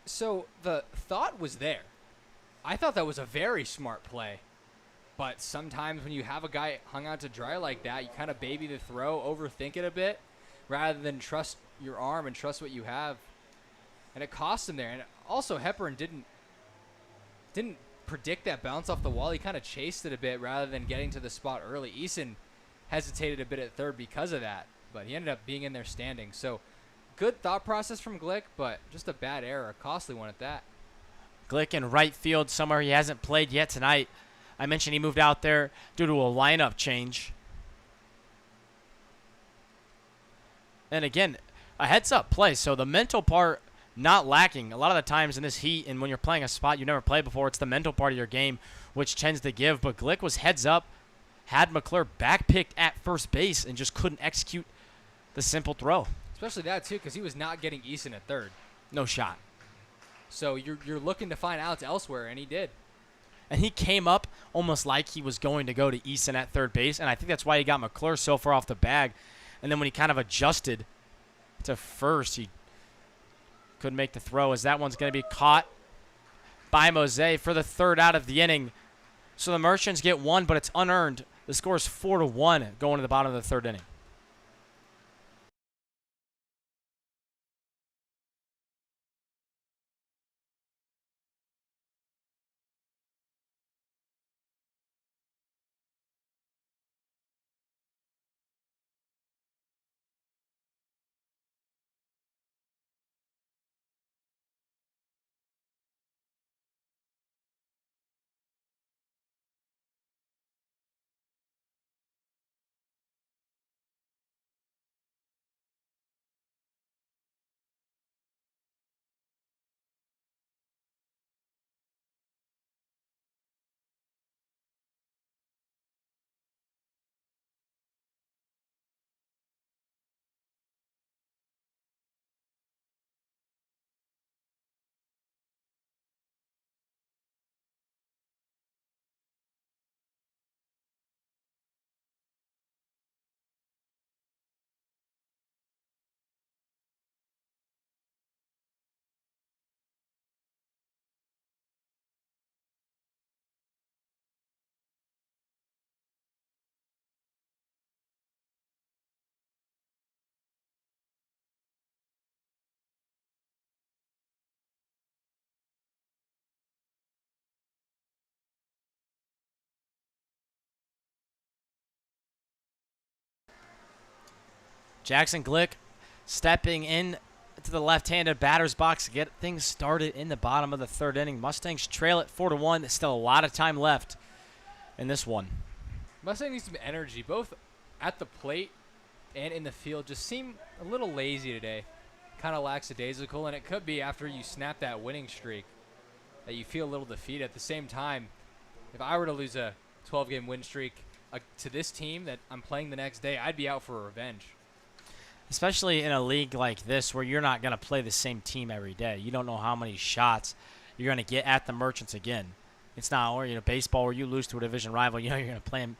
[SPEAKER 2] So the thought was there. I thought that was a very smart play. But sometimes when you have a guy hung out to dry like that, you kind of baby the throw, overthink it a bit, rather than trust your arm and trust what you have. And it cost him there. And also Hepburn didn't predict that bounce off the wall. He kind of chased it a bit rather than getting to the spot early. Eason hesitated a bit at third because of that, but he ended up being in there standing. So good thought process from Glick, but just a bad error, a costly one at that.
[SPEAKER 1] Glick in right field, somewhere he hasn't played yet tonight. I mentioned he moved out there due to a lineup change. And again, a heads-up play. So the mental part not lacking. A lot of the times in this heat and when you're playing a spot you never played before, it's the mental part of your game which tends to give. But Glick was heads up, had McClure backpicked at first base, and just couldn't execute the simple throw.
[SPEAKER 2] Especially that, too, because he was not getting Eason at third.
[SPEAKER 1] No shot.
[SPEAKER 2] So you're looking to find outs elsewhere, and he did.
[SPEAKER 1] And he came up almost like he was going to go to Eason at third base, and I think that's why he got McClure so far off the bag. And then when he kind of adjusted to first, he couldn't make the throw, as that one's going to be caught by Mose for the third out of the inning. So the Merchants get one, but it's unearned. The score is 4-1 going to the bottom of the third inning. Jackson Glick stepping in to the left-handed batter's box to get things started in the bottom of the third inning. Mustangs trail it 4-1. There's still a lot of time left in this one.
[SPEAKER 2] Mustangs need some energy, both at the plate and in the field. Just seem a little lazy today, kind of lackadaisical, and it could be after you snap that winning streak that you feel a little defeated. At the same time, if I were to lose a 12-game win streak to this team that I'm playing the next day, I'd be out for revenge.
[SPEAKER 1] Especially in a league like this where you're not going to play the same team every day. You don't know how many shots you're going to get at the Merchants again. It's not, or baseball where you lose to a division rival, you're going to play them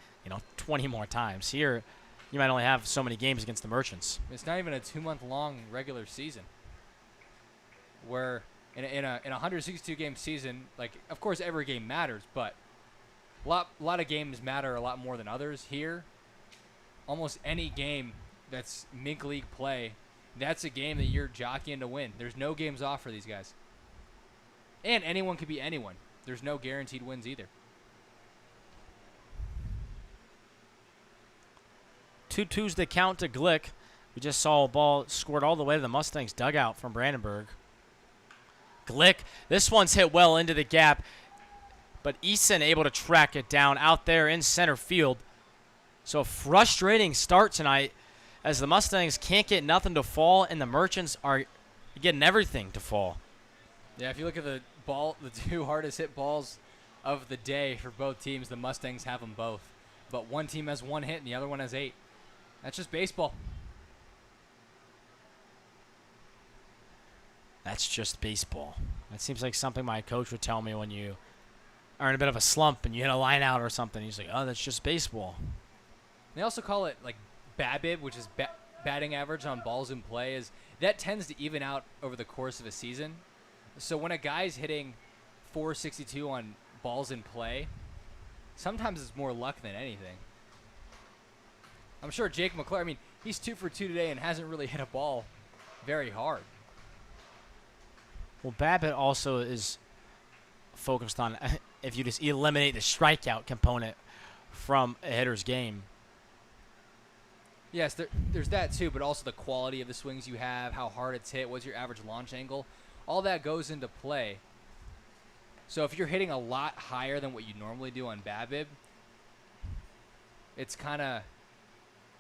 [SPEAKER 1] 20 more times. Here, you might only have so many games against the Merchants.
[SPEAKER 2] It's not even a 2-month-long regular season. Where in a 162-game season, of course every game matters, but a lot of games matter a lot more than others. Here, almost any game that's Mink League play, that's a game that you're jockeying to win. There's no games off for these guys. And anyone could be anyone. There's no guaranteed wins either.
[SPEAKER 1] 2-2's the count to Glick. We just saw a ball scored all the way to the Mustangs dugout from Brandenburg. Glick, this one's hit well into the gap, but Eason able to track it down out there in center field. So a frustrating start tonight, as the Mustangs can't get nothing to fall, and the Merchants are getting everything to fall.
[SPEAKER 2] Yeah, if you look at the two hardest hit balls of the day for both teams, the Mustangs have them both. But one team has 1 hit and the other one has 8. That's just baseball.
[SPEAKER 1] That's just baseball. That seems like something my coach would tell me when you are in a bit of a slump and you hit a line out or something. He's like, oh, that's just baseball.
[SPEAKER 2] They also call it BABIP, which is batting average on balls in play. Is that tends to even out over the course of a season. So when a guy's hitting 462 on balls in play, sometimes it's more luck than anything. I'm sure Jake McClure, he's 2 for 2 today and hasn't really hit a ball very hard.
[SPEAKER 1] Well, BABIP also is focused on if you just eliminate the strikeout component from a hitter's game.
[SPEAKER 2] Yes, there's that too, but also the quality of the swings you have, how hard it's hit, what's your average launch angle. All that goes into play. So if you're hitting a lot higher than what you normally do on BABIP, it's kind of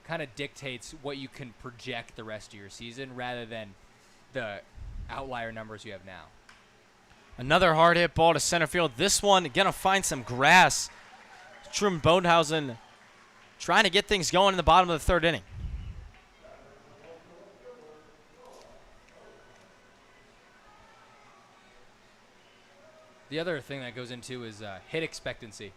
[SPEAKER 2] kind of dictates what you can project the rest of your season rather than the outlier numbers you have now.
[SPEAKER 1] Another hard hit ball to center field. This one going to find some grass. Truman Bodenhausen trying to get things going in the bottom of the third inning.
[SPEAKER 2] The other thing that goes into is hit expectancy.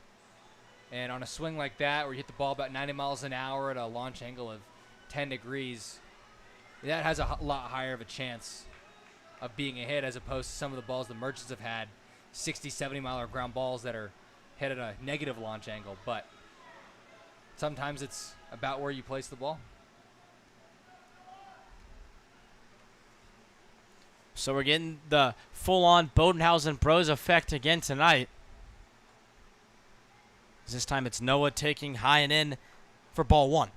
[SPEAKER 2] And on a swing like that, where you hit the ball about 90 miles an hour at a launch angle of 10 degrees, that has a lot higher of a chance of being a hit as opposed to some of the balls the Merchants have had, 60, 70-mile ground balls that are hit at a negative launch angle. But sometimes it's about where you place the ball.
[SPEAKER 1] So we're getting the full-on Bodenhausen Bros effect again tonight. This time it's Noah taking high and in for ball one.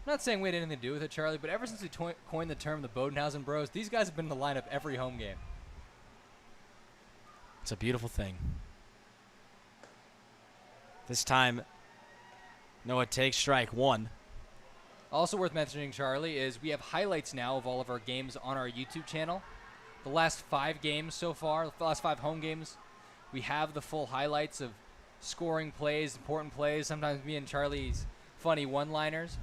[SPEAKER 2] I'm not saying we had anything to do with it, Charlie, but ever since we coined the term the Bodenhausen Bros, these guys have been in the lineup every home game.
[SPEAKER 1] It's a beautiful thing. This time, Noah takes strike one.
[SPEAKER 2] Also worth mentioning, Charlie, is we have highlights now of all of our games on our YouTube channel. The last 5 games so far, the last 5 home games, we have the full highlights of scoring plays, important plays, sometimes me and Charlie's funny one-liners.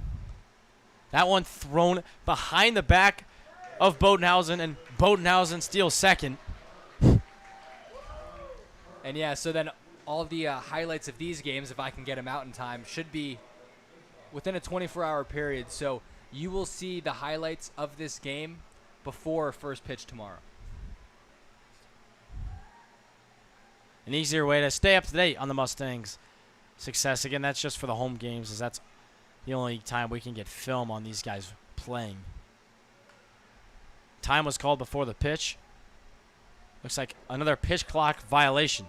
[SPEAKER 1] That one thrown behind the back of Bodenhausen, and Bodenhausen steals second.
[SPEAKER 2] And yeah, so then all of the highlights of these games, if I can get them out in time, should be within a 24-hour period. So you will see the highlights of this game before first pitch tomorrow.
[SPEAKER 1] An easier way to stay up to date on the Mustangs' success. Again, that's just for the home games, as that's the only time we can get film on these guys playing. Time was called before the pitch. Looks like another pitch clock violation.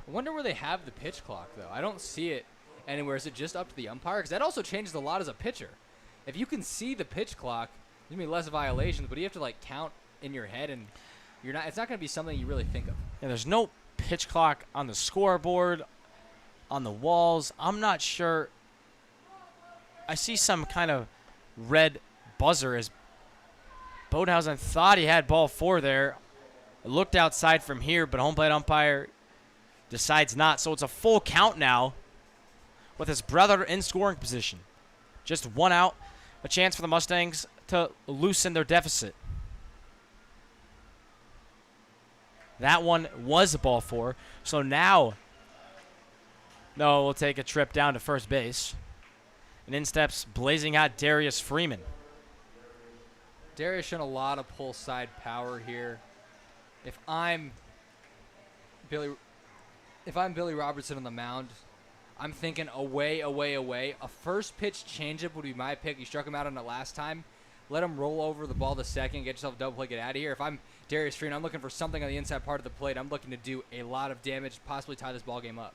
[SPEAKER 2] I wonder where they have the pitch clock, though. I don't see it anywhere. Is it just up to the umpire? Because that also changes a lot as a pitcher. If you can see the pitch clock, there's going to be less violations, but you have to, like, count in your head, and it's not going to be something you really think of.
[SPEAKER 1] Yeah, there's no pitch clock on the scoreboard, on the walls. I'm not sure. I see some kind of red buzzer as Bodenhausen thought he had ball 4 there. It looked outside from here, but home plate umpire decides not. So it's a full count now with his brother in scoring position. Just 1 out, a chance for the Mustangs to loosen their deficit. That one was a ball 4. So now Noah will take a trip down to first base. And in steps blazing hot Darius Freeman.
[SPEAKER 2] Darius showing a lot of pull side power here. If I'm Billy Robertson on the mound, I'm thinking away. A first pitch changeup would be my pick. You struck him out on it last time. Let him roll over the ball to second, get yourself a double play, get out of here. If I'm Darius Freeman, I'm looking for something on the inside part of the plate. I'm looking to do a lot of damage, possibly tie this ball game up.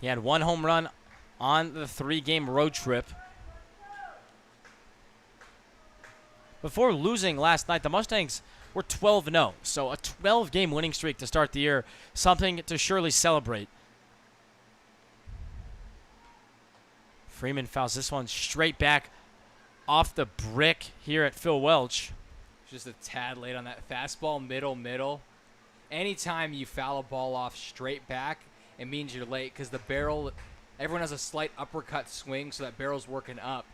[SPEAKER 1] He had 1 home run on the 3-game road trip. Before losing last night, the Mustangs were 12-0, so a 12-game winning streak to start the year, something to surely celebrate. Freeman fouls this one straight back off the brick here at Phil Welch.
[SPEAKER 2] Just a tad late on that fastball, middle. Anytime you foul a ball off straight back, it means you're late because the barrel, everyone has a slight uppercut swing, so that barrel's working up.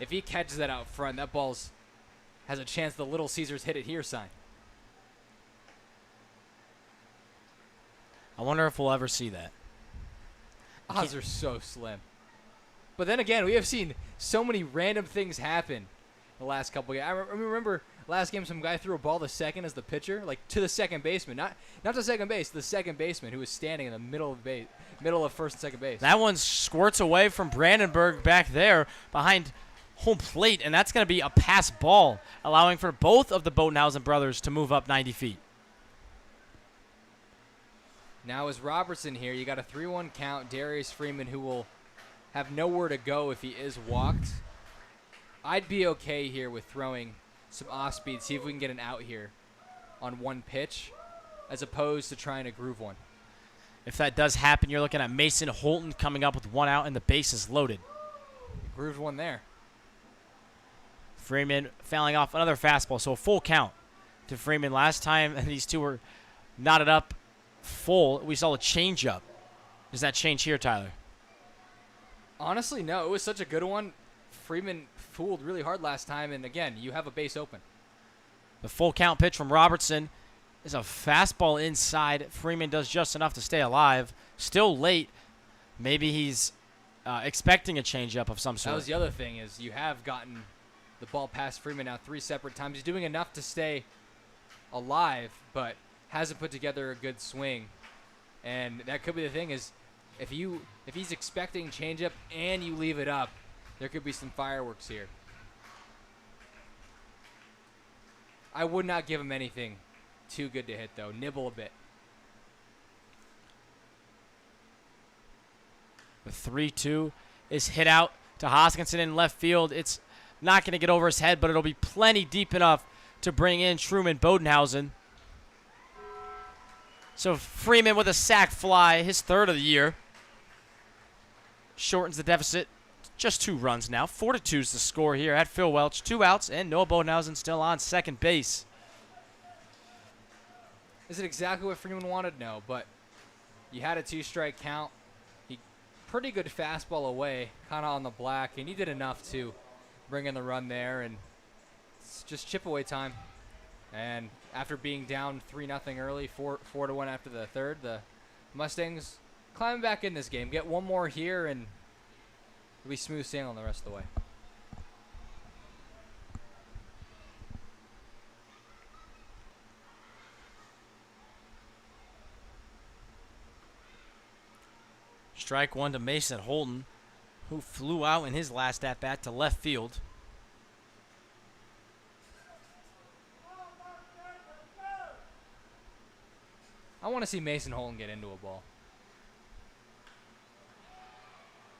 [SPEAKER 2] If he catches that out front, that ball's has a chance the Little Caesars hit it here sign.
[SPEAKER 1] I wonder if we'll ever see that.
[SPEAKER 2] Odds are so slim. But then again, we have seen so many random things happen the last couple of games. I remember last game some guy threw a ball to second as the pitcher, like to the second baseman, not to second base, the second baseman who was standing in the middle of first and second base.
[SPEAKER 1] That one squirts away from Brandenburg back there behind home plate, and that's going to be a pass ball, allowing for both of the Bodenhausen brothers to move up 90 feet.
[SPEAKER 2] Now is Robertson here. You got a 3-1 count. Darius Freeman, who will have nowhere to go if he is walked. I'd be okay here with throwing some off speed, see if we can get an out here on one pitch, as opposed to trying to groove one.
[SPEAKER 1] If that does happen, you're looking at Mason Holton coming up with 1 out and the bases loaded.
[SPEAKER 2] Grooved one there.
[SPEAKER 1] Freeman fouling off another fastball, so a full count to Freeman. Last time these two were knotted up full, we saw a changeup. Does that change here, Tyler?
[SPEAKER 2] Honestly, no. It was such a good one. Freeman fooled really hard last time, and again, you have a base open.
[SPEAKER 1] The full count pitch from Robertson is a fastball inside. Freeman does just enough to stay alive. Still late. Maybe he's expecting a changeup of some sort.
[SPEAKER 2] That was the other thing, is you have gotten the ball past Freeman now 3 separate times. He's doing enough to stay alive, but hasn't put together a good swing. And that could be the thing, is if he's expecting changeup and you leave it up, there could be some fireworks here. I would not give him anything too good to hit, though. Nibble a bit.
[SPEAKER 1] The 3-2 is hit out to Hoskinson in left field. It's not going to get over his head, but it'll be plenty deep enough to bring in Truman Bodenhausen. So Freeman with a sac fly, his 3rd of the year. Shortens the deficit. Just 2 runs now. 4-2 is the score here at Phil Welch. 2 outs, and Noah Bodenhausen still on second base.
[SPEAKER 2] Is it exactly what Freeman wanted? No, but you had a 2-strike count. He pretty good fastball away, kind of on the black, and he did enough to bring in the run there, and it's just chip away time. And after being down 3-0 early, 4-1 after the 3rd, the Mustangs climbing back in this game. Get one more here, and it'll be smooth sailing the rest of the way.
[SPEAKER 1] Strike 1 to Mason Holton, who flew out in his last at-bat to left field.
[SPEAKER 2] I want to see Mason Holton get into a ball.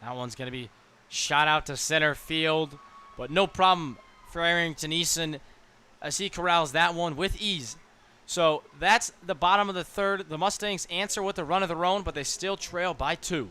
[SPEAKER 1] That one's going to be shot out to center field, but no problem for Arrington Eason as he corrals that one with ease. So that's the bottom of the 3rd. The Mustangs answer with a run of their own, but they still trail by 2.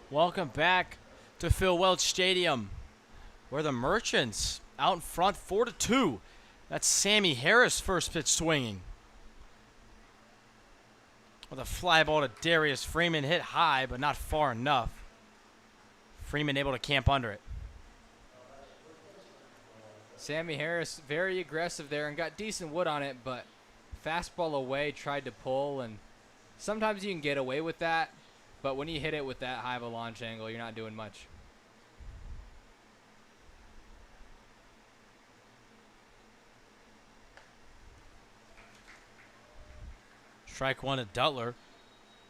[SPEAKER 1] Welcome back to Phil Welch Stadium, where the Merchants out in front 4-2. That's Sammy Harris first pitch swinging. With a fly ball to Darius Freeman, hit high but not far enough. Freeman able to camp under it.
[SPEAKER 2] Sammy Harris very aggressive there and got decent wood on it, but fastball away, tried to pull, and sometimes you can get away with that, but when you hit it with that high of a launch angle, you're not doing much.
[SPEAKER 1] Strike one to Dutler,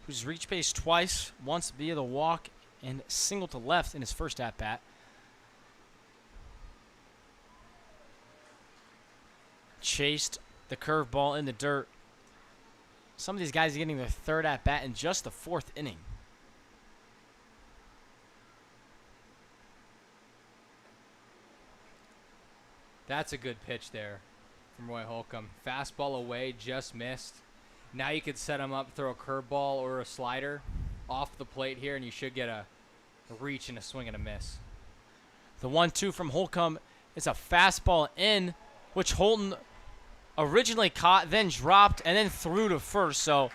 [SPEAKER 1] who's reached base twice, once via the walk and single to left in his first at-bat. Chased the curveball in the dirt. Some of these guys are getting their third at-bat in just the fourth inning.
[SPEAKER 2] That's a good pitch there from Roy Holcomb. Fastball away, just missed. Now you could set him up, throw a curveball or a slider off the plate here, and you should get a reach and a swing and a miss.
[SPEAKER 1] The 1-2 from Holcomb is a fastball in, which Holton originally caught, then dropped, and then threw to first. So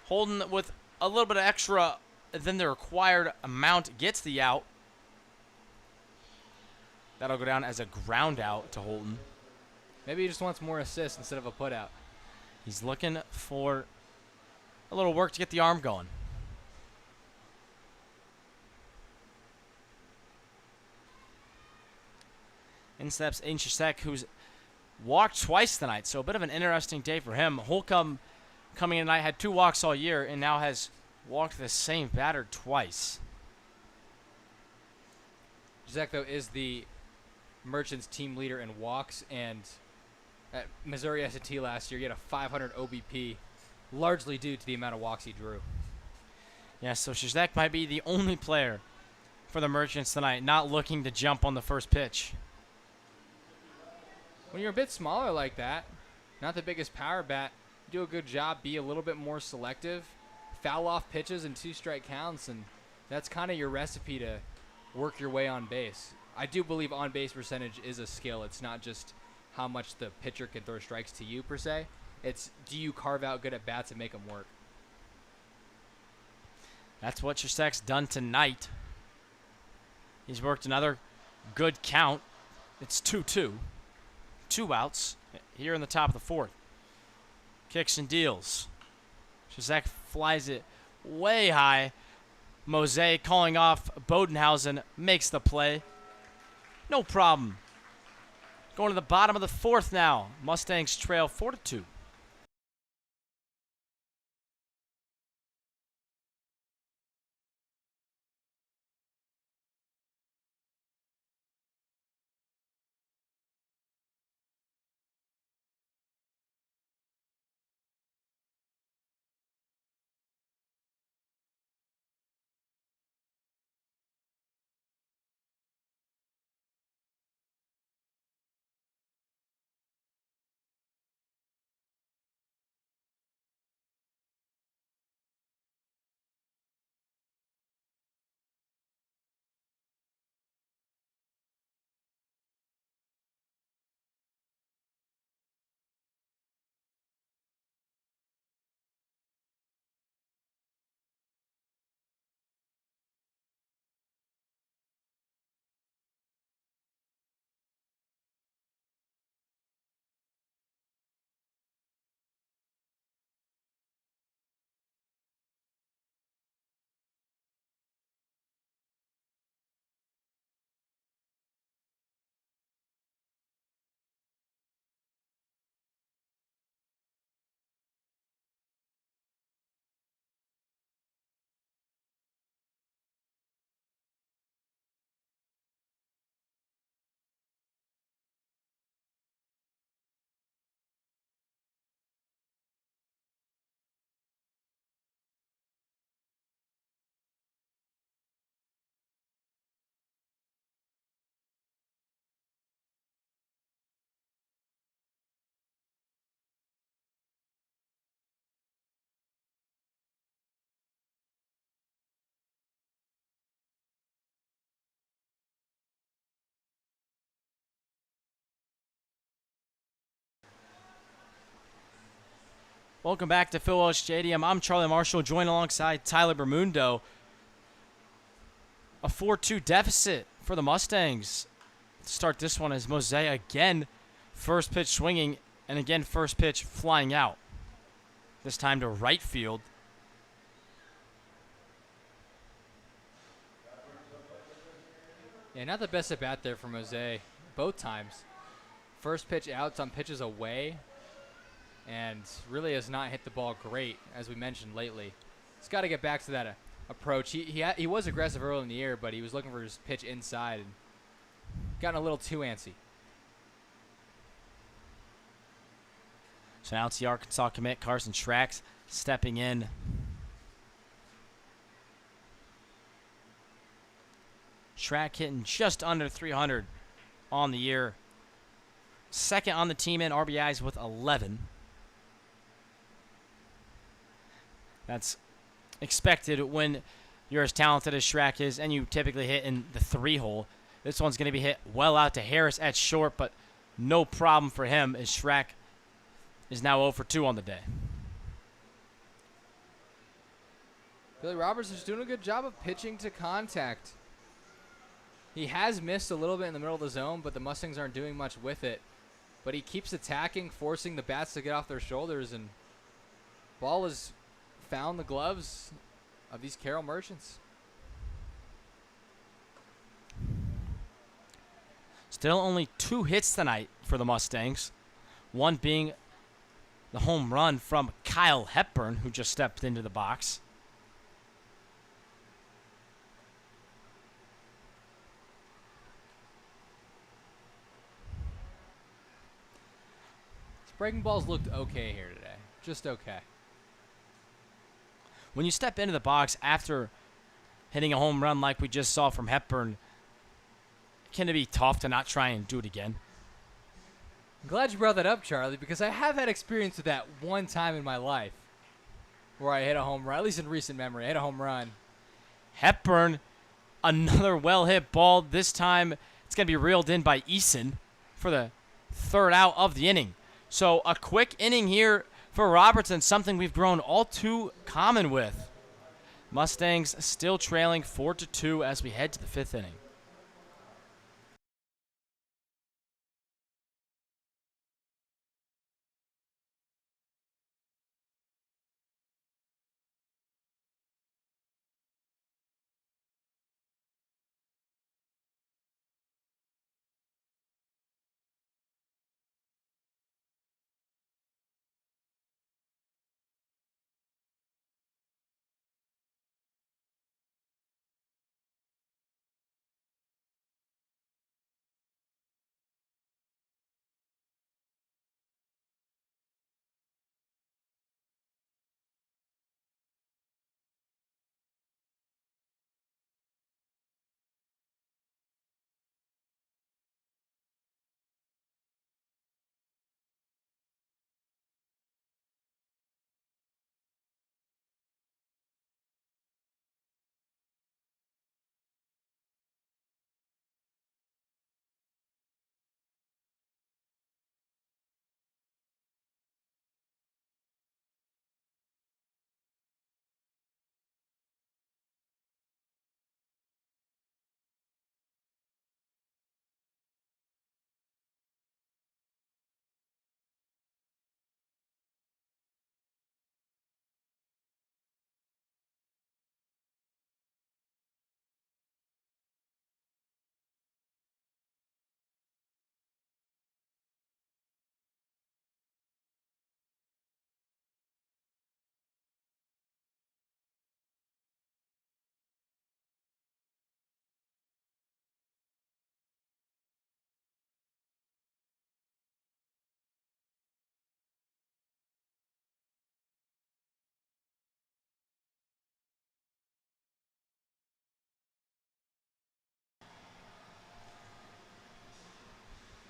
[SPEAKER 1] Holton, with a little bit of extra than the required amount, gets the out. That'll go down as a ground out to Holton.
[SPEAKER 2] Maybe he just wants more assists instead of a put out.
[SPEAKER 1] He's looking for a little work to get the arm going. In steps Aiden Shasek, who's walked twice tonight, so a bit of an interesting day for him. Holcomb coming in tonight had 2 walks all year and now has walked the same batter twice.
[SPEAKER 2] Shasek, though, is the Merchants team leader in walks, and at Missouri S&T last year, he had a 500 OBP, largely due to the amount of walks he drew.
[SPEAKER 1] Yeah, so Shasek might be the only player for the Merchants tonight not looking to jump on the first pitch.
[SPEAKER 2] When you're a bit smaller like that, not the biggest power bat, do a good job, be a little bit more selective, foul off pitches and 2-strike counts, and that's kind of your recipe to work your way on base. I do believe on-base percentage is a skill. It's not just how much the pitcher can throw strikes to you, per se. It's, do you carve out good at-bats and make them work?
[SPEAKER 1] That's what Shasek's done tonight. He's worked another good count. It's 2-2. 2 outs here in the top of the 4th. Kicks and deals. Shasek flies it way high. Mose calling off Bodenhausen makes the play. No problem. Going to the bottom of the 4th now. Mustangs trail 4-2. Welcome back to Phil Welch Stadium. I'm Charlie Marshall, joined alongside Tyler Bermundo. A 4-2 deficit for the Mustangs start this one is Mose again. First pitch swinging, and again first pitch flying out. This time to right field.
[SPEAKER 2] Yeah, not the best at bat there for Mose both times. First pitch out, some pitches away, and really has not hit the ball great, as we mentioned lately. He's got to get back to that approach. He was aggressive early in the year, but he was looking for his pitch inside and gotten a little too antsy.
[SPEAKER 1] So now it's the Arkansas commit, Carson Schrax, stepping in. Schrack hitting just under 300 on the year. Second on the team in RBIs with 11. That's expected when you're as talented as Schrack is and you typically hit in the 3-hole. This one's going to be hit well out to Harris at short, but no problem for him as Schrack is now 0 for 2 on the day.
[SPEAKER 2] Billy Roberts is doing a good job of pitching to contact. He has missed a little bit in the middle of the zone, but the Mustangs aren't doing much with it. But he keeps attacking, forcing the bats to get off their shoulders, and ball has found the gloves of these Carroll Merchants.
[SPEAKER 1] Still only 2 hits tonight for the Mustangs. One being the home run from Kyle Hepburn, who just stepped into the box.
[SPEAKER 2] Breaking balls looked okay here today. Just okay.
[SPEAKER 1] When you step into the box after hitting a home run like we just saw from Hepburn, can it be tough to not try and do it again?
[SPEAKER 2] I'm glad you brought that up, Charlie, because I have had experience with that one time in my life where I hit a home run, at least in recent memory. I hit a home run.
[SPEAKER 1] Hepburn, another well-hit ball. This time it's going to be reeled in by Eason for the 3rd out of the inning. So a quick inning here for Robertson, something we've grown all too common with. Mustangs still trailing 4-2 as we head to the 5th inning.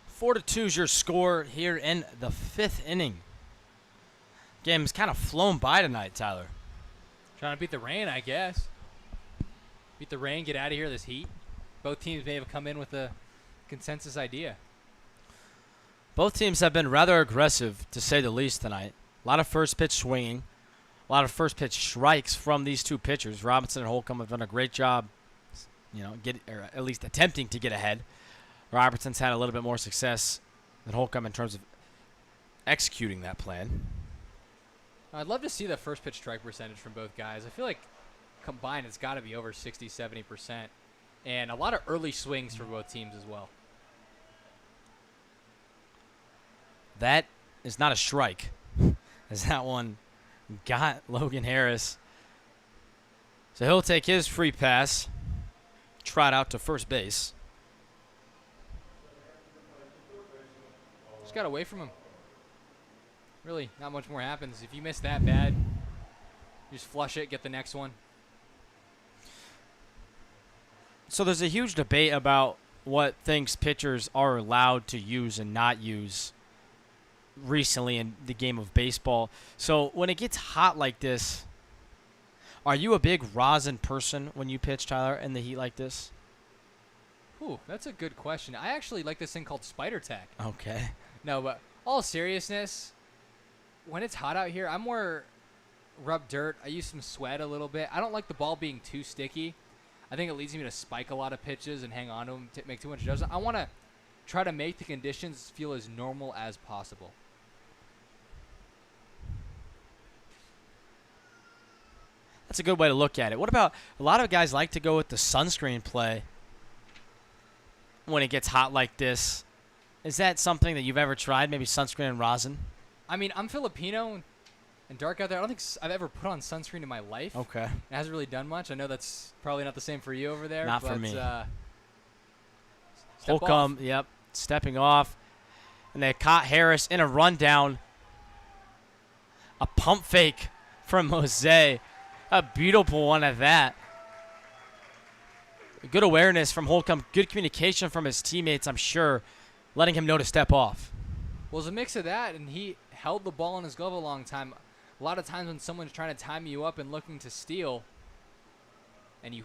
[SPEAKER 1] Four to 2 is your score here in the 5th inning. Game's kind of flown by tonight, Tyler.
[SPEAKER 2] Trying to beat the rain, I guess. Beat the rain, get out of here, this heat. Both teams may have come in with a consensus idea.
[SPEAKER 1] Both teams have been rather aggressive, to say the least, tonight. A lot of first pitch swinging. A lot of first pitch strikes from these two pitchers. Robinson and Holcomb have done a great job, or at least attempting to get ahead. Robertson's had a little bit more success than Holcomb in terms of executing that plan.
[SPEAKER 2] I'd love to see the first pitch strike percentage from both guys. I feel like combined it's got to be over 60, 70%. And a lot of early swings for both teams as well.
[SPEAKER 1] That is not a strike, as that one got Logan Harris. So he'll take his free pass, trot out to first base.
[SPEAKER 2] Just got away from him. Really, not much more happens. If you miss that bad, you just flush it, get the next one.
[SPEAKER 1] So there's a huge debate about what things pitchers are allowed to use and not use recently in the game of baseball. So when it gets hot like this, are you a big rosin person when you pitch, Tyler, in the heat like this?
[SPEAKER 2] Ooh, that's a good question. I actually like this thing called spider tack.
[SPEAKER 1] Okay.
[SPEAKER 2] No, but all seriousness, when it's hot out here, I'm more rub dirt. I use some sweat a little bit. I don't like the ball being too sticky. I think it leads me to spike a lot of pitches and hang on to them, make too much adjustment. I want to try to make the conditions feel as normal as possible.
[SPEAKER 1] That's a good way to look at it. What about a lot of guys like to go with the sunscreen play when it gets hot like this? Is that something that you've ever tried, maybe sunscreen and rosin?
[SPEAKER 2] I mean, I'm Filipino and dark out there. I don't think I've ever put on sunscreen in my life.
[SPEAKER 1] Okay.
[SPEAKER 2] It hasn't really done much. I know that's probably not the same for you over there.
[SPEAKER 1] Not for me.
[SPEAKER 2] Holcomb,
[SPEAKER 1] yep, stepping off. And they caught Harris in a rundown. A pump fake from Jose. A beautiful one at that. Good awareness from Holcomb. Good communication from his teammates, I'm sure, letting him know to step off.
[SPEAKER 2] Well, it was a mix of that, and he held the ball in his glove a long time. A lot of times when someone's trying to time you up and looking to steal, and you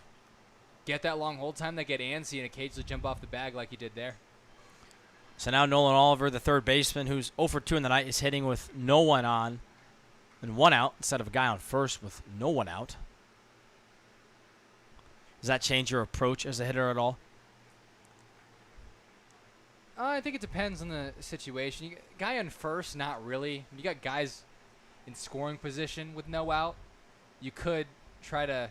[SPEAKER 2] get that long hold time, they get antsy and occasionally jump off the bag like he did there.
[SPEAKER 1] So now Nolan Oliver, the third baseman, who's 0 for 2 in the night, is hitting with no one on and one out instead of a guy on first with no one out. Does that change your approach as a hitter at all?
[SPEAKER 2] I think it depends on the situation. You got guy on first, not really. You got guys in scoring position with no out. You could try to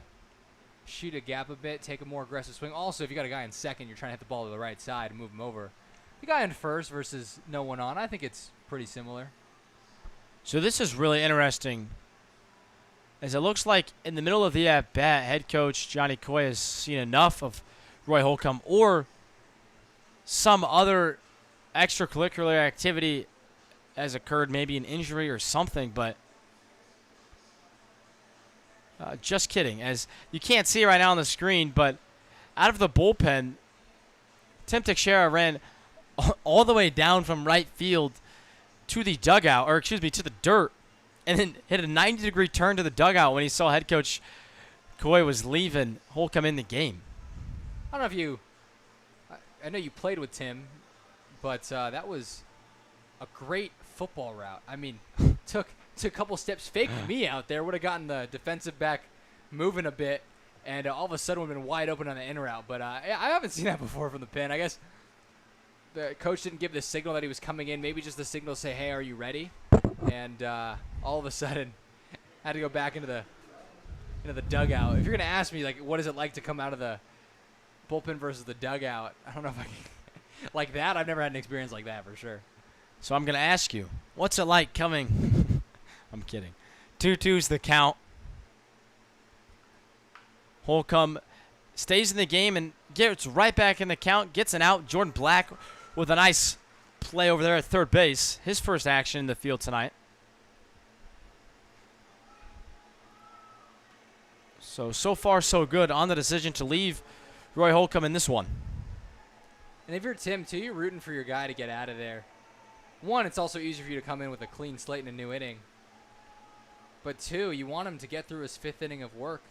[SPEAKER 2] shoot a gap a bit, take a more aggressive swing. Also, if you got a guy in second, you're trying to hit the ball to the right side and move him over. The guy in first versus no one on, I think it's pretty similar.
[SPEAKER 1] So this is really interesting, as it looks like in the middle of the at-bat, head coach Johnny Coy has seen enough of Roy Holcomb or some other extracurricular activity has occurred, maybe an injury or something, but just kidding. As you can't see right now on the screen, but out of the bullpen, Tim Teixeira ran all the way down from right field to the dugout, or excuse me, to the dirt, and then hit a 90-degree turn to the dugout when he saw head coach Coy was leaving Holcomb in the game.
[SPEAKER 2] I don't know if you, I know you played with Tim, but that was a great football route. I mean, took a couple steps, faked me out there, would have gotten the defensive back moving a bit, and all of a sudden would have been wide open on the in route. But I haven't seen that before from the pen. I guess the coach didn't give the signal that he was coming in, maybe just the signal to say, hey, are you ready? And all of a sudden had to go back into the dugout. If you're going to ask me, like, what is it like to come out of the bullpen versus the dugout, I don't know if I can. Like that, I've never had an experience like that for sure.
[SPEAKER 1] So I'm going to ask you, what's it like coming? I'm kidding. 2-2's the count. Holcomb stays in the game and gets right back in the count, gets an out. Jordan Black with a nice play over there at third base. His first action in the field tonight. So far, so good on the decision to leave Roy Holcomb in this one.
[SPEAKER 2] And if you're Tim, too, you're rooting for your guy to get out of there. One, it's also easier for you to come in with a clean slate in a new inning. But two, you want him to get through his fifth inning of work.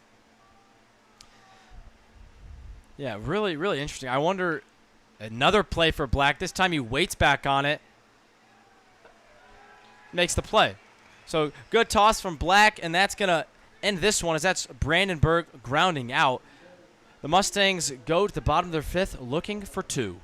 [SPEAKER 1] Yeah, really, really interesting. I wonder, another play for Black. This time he waits back on it. Makes the play. So good toss from Black, and that's going to end this one as that's Brandenburg grounding out. The Mustangs go to the bottom of their fifth looking for two.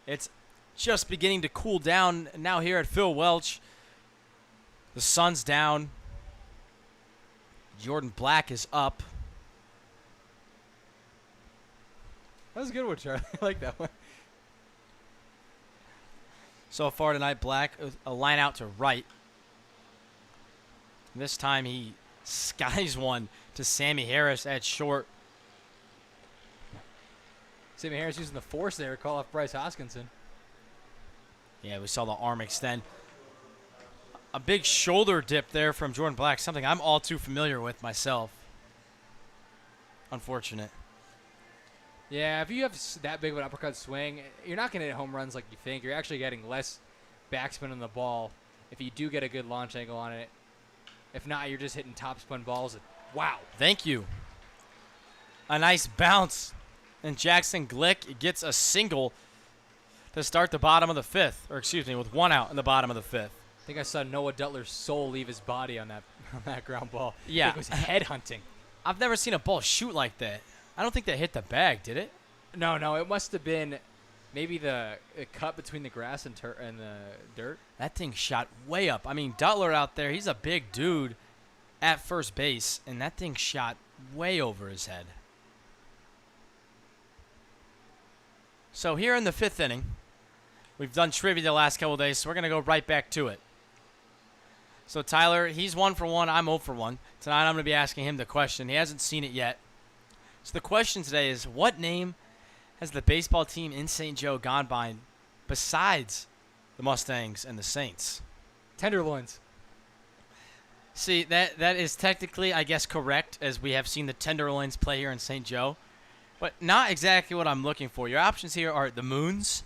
[SPEAKER 1] It's just beginning to cool down now here at Phil Welch. The sun's down. Jordan Black is up.
[SPEAKER 2] That was a good one, Charlie. I like that one.
[SPEAKER 1] So far tonight, Black, a line out to right. This time he skies one to Sammy Harris at short.
[SPEAKER 2] Sammy Harris using the force there to call off Bryce Hoskinson.
[SPEAKER 1] Yeah, we saw the arm extend. A big shoulder dip there from Jordan Black, something I'm all too familiar with myself. Unfortunate.
[SPEAKER 2] Yeah, if you have that big of an uppercut swing, you're not going to hit home runs like you think. You're actually getting less backspin on the ball if you do get a good launch angle on it. If not, you're just hitting topspin balls. Wow.
[SPEAKER 1] Thank you. A nice bounce. And Jackson Glick gets a single to start the bottom of the fifth. Or excuse me, with one out in the bottom of the fifth.
[SPEAKER 2] I think I saw Noah Dutler's soul leave his body on that ground ball.
[SPEAKER 1] Yeah.
[SPEAKER 2] It was head hunting.
[SPEAKER 1] I've never seen a ball shoot like that. I don't think that hit the bag, did it?
[SPEAKER 2] No, it must have been maybe the cut between the grass and the dirt.
[SPEAKER 1] That thing shot way up. I mean, Dutler out there, he's a big dude at first base, and that thing shot way over his head. So here in the fifth inning, we've done trivia the last couple of days, so we're going to go right back to it. So Tyler, he's 1 for 1. I'm 0 for 1. Tonight I'm going to be asking him the question. He hasn't seen it yet. So the question today is, what name has the baseball team in St. Joe gone by besides the Mustangs and the Saints?
[SPEAKER 2] Tenderloins.
[SPEAKER 1] See, that is technically, I guess, correct, as we have seen the Tenderloins play here in St. Joe. But not exactly what I'm looking for. Your options here are the Moons,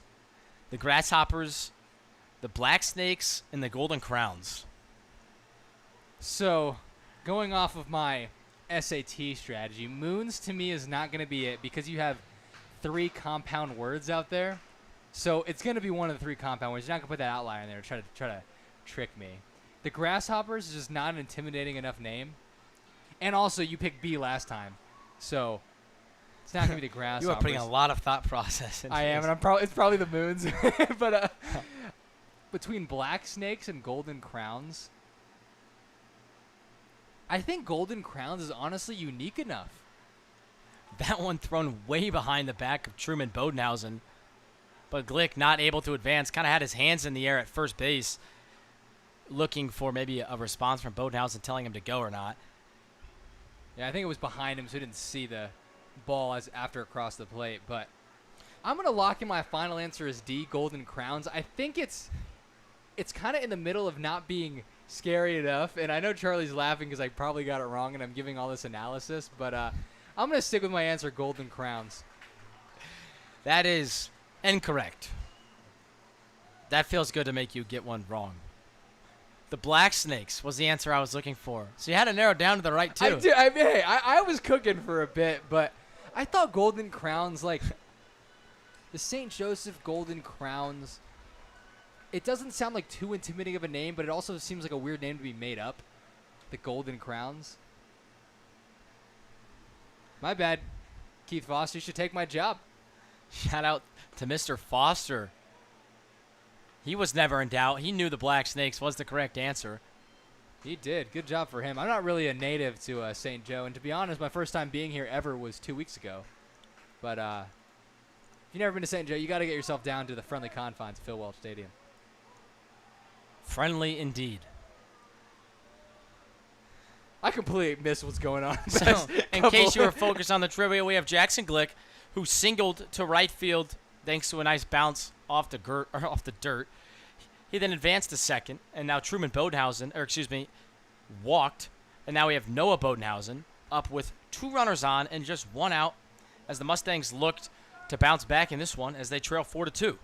[SPEAKER 1] the Grasshoppers, the Black Snakes, and the Golden Crowns.
[SPEAKER 2] So, going off of my SAT strategy, Moons to me is not going to be it because you have 3 compound words out there. So it's going to be one of the 3 compound words. You're not going to put that outlier in there to try to trick me. The Grasshoppers is just not an intimidating enough name. And also, you picked B last time. So it's not going to be the Grasshoppers.
[SPEAKER 1] You are putting a lot of thought process into
[SPEAKER 2] I am,
[SPEAKER 1] this.
[SPEAKER 2] and it's probably the Moons. But between Black Snakes and Golden Crowns, I think Golden Crowns is honestly unique enough.
[SPEAKER 1] That one thrown way behind the back of Truman Bodenhausen. But Glick not able to advance. Kind of had his hands in the air at first base, looking for maybe a response from Bodenhausen telling him to go or not.
[SPEAKER 2] Yeah, I think it was behind him, so he didn't see the ball as after across the plate. But I'm going to lock in my final answer as D, Golden Crowns. I think it's kind of in the middle of not being scary enough. And I know Charlie's laughing because I probably got it wrong and I'm giving all this analysis. But I'm going to stick with my answer, Golden Crowns.
[SPEAKER 1] That is incorrect. That feels good to make you get one wrong. The Black Snakes was the answer I was looking for. So you had to narrow it down to the right, too.
[SPEAKER 2] I was cooking for a bit, but I thought Golden Crowns, like the St. Joseph Golden Crowns, it doesn't sound like too intimidating of a name, but it also seems like a weird name to be made up. The Golden Crowns. My bad. Keith Foster, you should take my job.
[SPEAKER 1] Shout out to Mr. Foster. He was never in doubt. He knew the Black Snakes was the correct answer.
[SPEAKER 2] He did. Good job for him. I'm not really a native to St. Joe, and to be honest, my first time being here ever was 2 weeks ago. But if you've never been to St. Joe, you got to get yourself down to the friendly confines of Phil Welch Stadium.
[SPEAKER 1] Friendly indeed.
[SPEAKER 2] I completely missed what's going on.
[SPEAKER 1] So, in case you were focused on the trivia, we have Jackson Glick, who singled to right field thanks to a nice bounce off the dirt. He then advanced to second, and now Truman Bodenhausen, walked, and now we have Noah Bodenhausen up with 2 runners on and just 1 out as the Mustangs looked to bounce back in this one as they trail 4-2. Did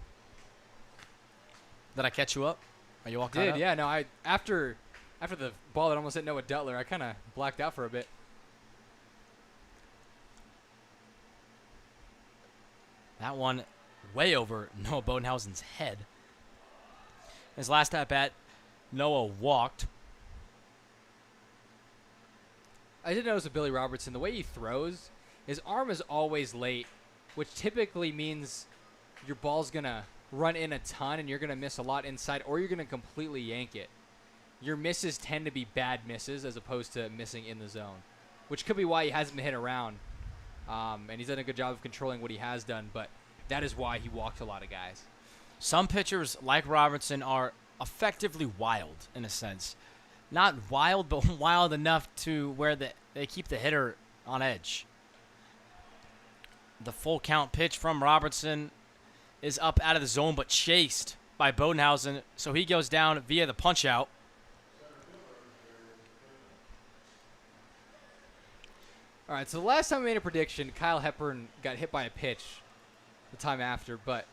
[SPEAKER 1] I catch you up? Are you all caught up?
[SPEAKER 2] Yeah. No, after the ball that almost hit Noah Dutler, I kind of blacked out for a bit.
[SPEAKER 1] That one way over Noah Bodenhausen's head. His last at bat, Noah walked.
[SPEAKER 2] I did notice with Billy Robertson, the way he throws, his arm is always late, which typically means your ball's going to run in a ton and you're going to miss a lot inside, or you're going to completely yank it. Your misses tend to be bad misses as opposed to missing in the zone, which could be why he hasn't been hit around. And he's done a good job of controlling what he has done, but that is why he walked a lot of guys.
[SPEAKER 1] Some pitchers, like Robertson, are effectively wild in a sense. Not wild, but wild enough to where they keep the hitter on edge. The full count pitch from Robertson is up out of the zone, but chased by Bodenhausen, so he goes down via the punch out.
[SPEAKER 2] All right, so the last time I made a prediction, Kyle Hepburn got hit by a pitch the time after, but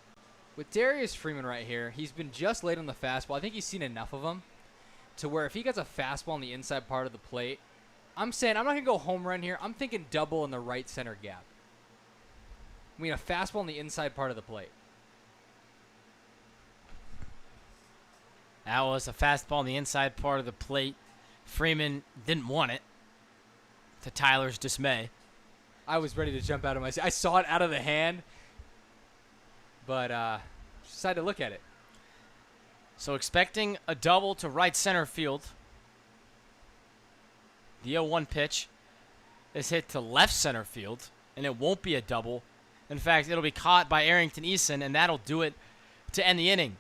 [SPEAKER 2] with Darius Freeman right here, he's been just late on the fastball. I think he's seen enough of them to where if he gets a fastball on the inside part of the plate, I'm saying I'm not going to go home run here. I'm thinking double in the right center gap. I mean, a fastball on the inside part of the plate.
[SPEAKER 1] That was a fastball on the inside part of the plate. Freeman didn't want it, to Tyler's dismay.
[SPEAKER 2] I was ready to jump out of my seat. I saw it out of the hand, but decided to look at it.
[SPEAKER 1] So expecting a double to right center field. The 0-1 pitch is hit to left center field, and it won't be a double. In fact, it'll be caught by Arrington Eason, and that'll do it to end the inning.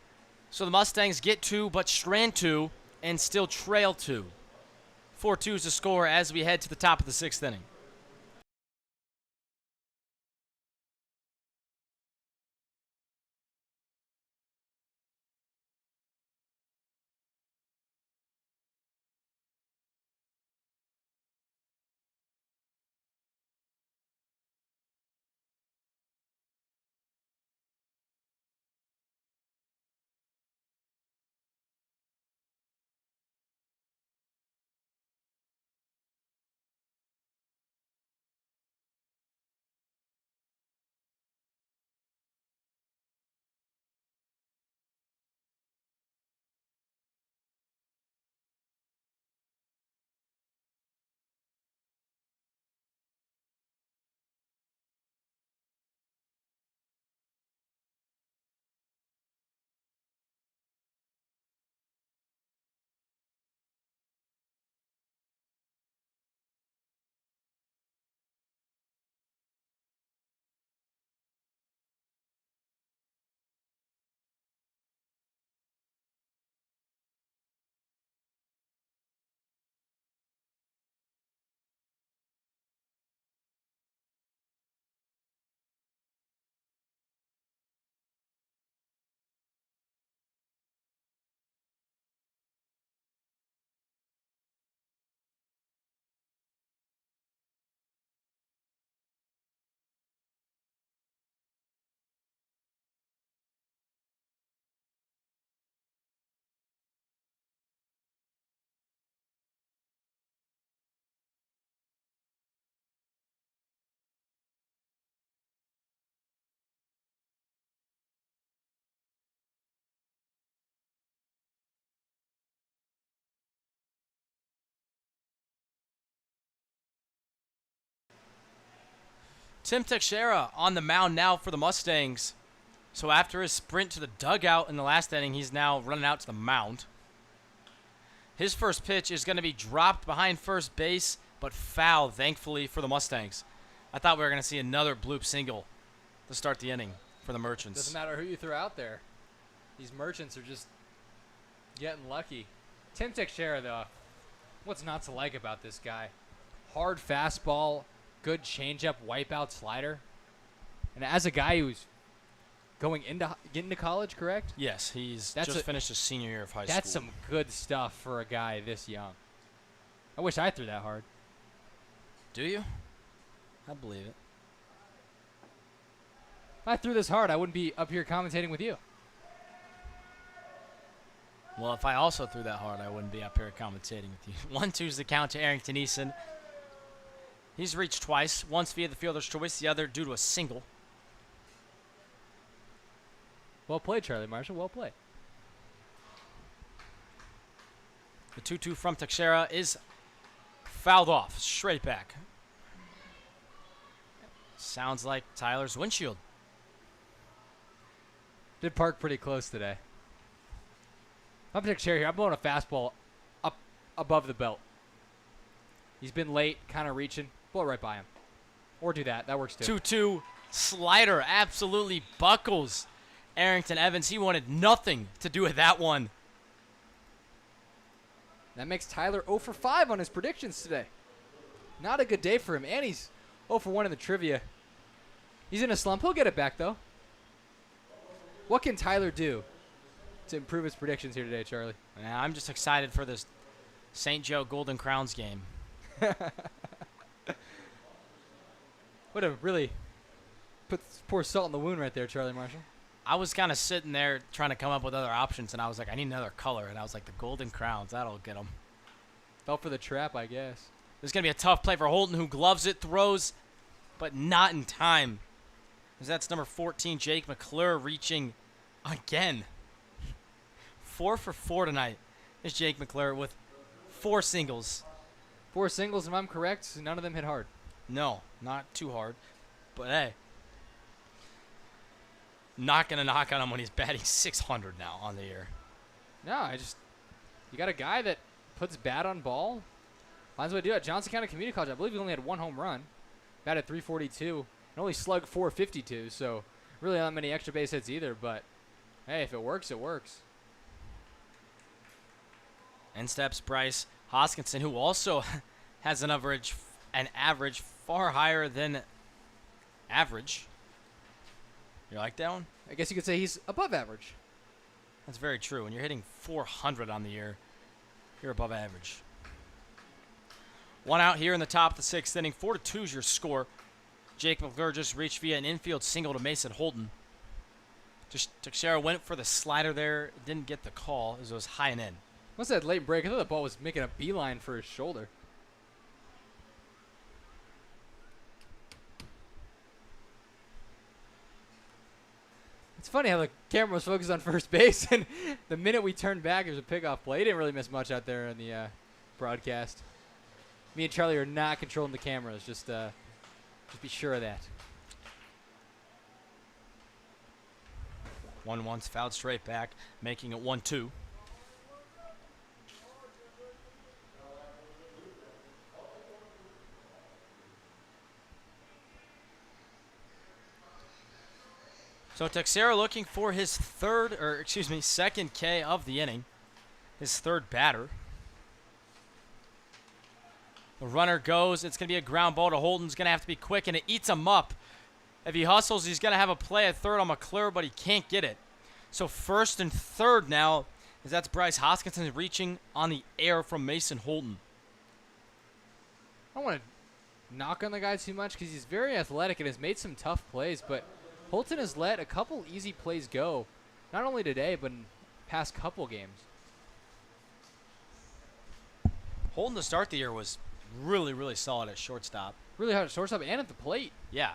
[SPEAKER 1] So the Mustangs get 2, but strand 2, and still trail 2. 4-2 is the score as we head to the top of the 6th inning. Tim Teixeira on the mound now for the Mustangs. So after his sprint to the dugout in the last inning, he's now running out to the mound. His first pitch is going to be dropped behind first base, but foul, thankfully, for the Mustangs. I thought we were going to see another bloop single to start the inning for the Merchants.
[SPEAKER 2] Doesn't matter who you throw out there. These Merchants are just getting lucky. Tim Teixeira, though, what's not to like about this guy? Hard fastball, good changeup, wipeout slider. And as a guy who's getting into college, correct?
[SPEAKER 1] Yes, he's just finished his senior year of high school.
[SPEAKER 2] That's some good stuff for a guy this young. I wish I threw that hard.
[SPEAKER 1] Do you? I believe it.
[SPEAKER 2] If I threw this hard, I wouldn't be up here commentating with you.
[SPEAKER 1] Well, if I also threw that hard, I wouldn't be up here commentating with you. 1-2's the count to Arrington Eason. He's reached twice, once via the fielder's choice, the other due to a single.
[SPEAKER 2] Well played, Charlie Marshall. Well played.
[SPEAKER 1] The 2-2 from Teixeira is fouled off, straight back. Sounds like Tyler's windshield.
[SPEAKER 2] Did park pretty close today. I'm Teixeira here. I'm blowing a fastball up above the belt. He's been late, kind of reaching. Blow it right by him. Or do that. That works too.
[SPEAKER 1] 2-2 slider absolutely buckles Arrington Evans. He wanted nothing to do with that one.
[SPEAKER 2] That makes Tyler 0 for 5 on his predictions today. Not a good day for him. And he's 0 for 1 in the trivia. He's in a slump. He'll get it back, though. What can Tyler do to improve his predictions here today, Charlie?
[SPEAKER 1] I'm just excited for this St. Joe Golden Crowns game.
[SPEAKER 2] Would have really put pour salt in the wound right there, Charlie Marshall.
[SPEAKER 1] I was kind of sitting there trying to come up with other options, and I was like, I need another color. And I was like, the Golden Crowns, that'll get them.
[SPEAKER 2] Fell for the trap, I guess.
[SPEAKER 1] This is going to be a tough play for Holton, who gloves it, throws, but not in time. As that's number 14, Jake McClure, reaching again. 4 for 4 tonight is Jake McClure with 4 singles.
[SPEAKER 2] 4 singles, if I'm correct. None of them hit hard.
[SPEAKER 1] No, not too hard. But, hey, not going to knock on him when he's batting 600 now on the year.
[SPEAKER 2] No, you got a guy that puts bat on ball. Finds a way to do it. Johnson County Community College, I believe he only had 1 home run. Batted .342 and only slugged .452, so really not many extra base hits either. But, hey, if it works, it works.
[SPEAKER 1] In steps Bryce Hoskinson, who also has an average far higher than average. You like that one?
[SPEAKER 2] I guess you could say he's above average.
[SPEAKER 1] That's very true. When you're hitting 400 on the year, you're above average. 1 out here in the top of the 6th inning. 4-2 is your score. Jake McClure just reached via an infield single to Mason Holton. Teixeira went for the slider there. Didn't get the call as it was high and in.
[SPEAKER 2] Must have had late break. I thought the ball was making a beeline for his shoulder. It's funny how the camera was focused on first base, and the minute we turned back, there's a pickoff play. He didn't really miss much out there in the broadcast. Me and Charlie are not controlling the cameras. Just be sure of that.
[SPEAKER 1] 1-1's fouled straight back, making it 1-2. So Teixeira looking for his second K of the inning. His third batter. The runner goes. It's going to be a ground ball to Holton. He's going to have to be quick, and it eats him up. If he hustles, he's going to have a play at third on McClure, but he can't get it. So first and third now, as that's Bryce Hoskinson reaching on the air from Mason Holton.
[SPEAKER 2] I don't want to knock on the guy too much because he's very athletic and has made some tough plays, but Holton has let a couple easy plays go, not only today, but in past couple games.
[SPEAKER 1] Holton to start the year was really, really solid at shortstop.
[SPEAKER 2] Really hard at shortstop and at the plate.
[SPEAKER 1] Yeah.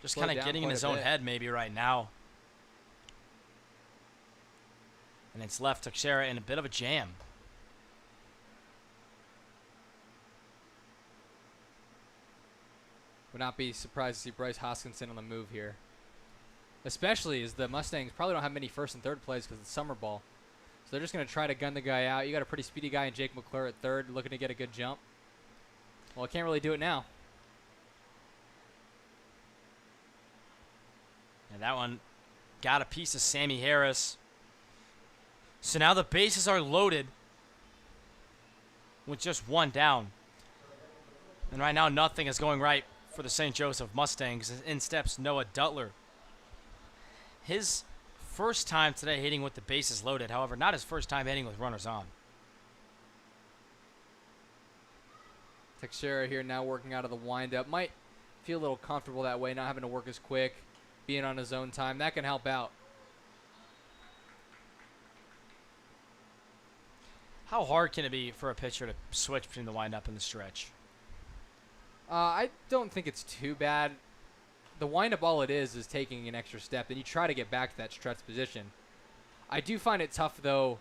[SPEAKER 1] Just
[SPEAKER 2] Slowed
[SPEAKER 1] kind of
[SPEAKER 2] down
[SPEAKER 1] getting in
[SPEAKER 2] quite
[SPEAKER 1] his
[SPEAKER 2] a
[SPEAKER 1] own
[SPEAKER 2] bit.
[SPEAKER 1] head maybe right now. And it's left Teixeira in a bit of a jam.
[SPEAKER 2] Would not be surprised to see Bryce Hoskinson on the move here. Especially as the Mustangs probably don't have many first and third plays because it's summer ball. So they're just going to try to gun the guy out. You got a pretty speedy guy in Jake McClure at third looking to get a good jump. Well, I can't really do it now.
[SPEAKER 1] And that one got a piece of Sammy Harris. So now the bases are loaded with just 1 down. And right now nothing is going right for the St. Joseph Mustangs. In steps Noah Dutler. His first time today hitting with the bases loaded. However, not his first time hitting with runners on.
[SPEAKER 2] Teixeira here now working out of the windup. Might feel a little comfortable that way, not having to work as quick, being on his own time. That can help out.
[SPEAKER 1] How hard can it be for a pitcher to switch between the windup and the stretch?
[SPEAKER 2] I don't think it's too bad. The windup, all it is taking an extra step, and you try to get back to that stretch position. I do find it tough, though,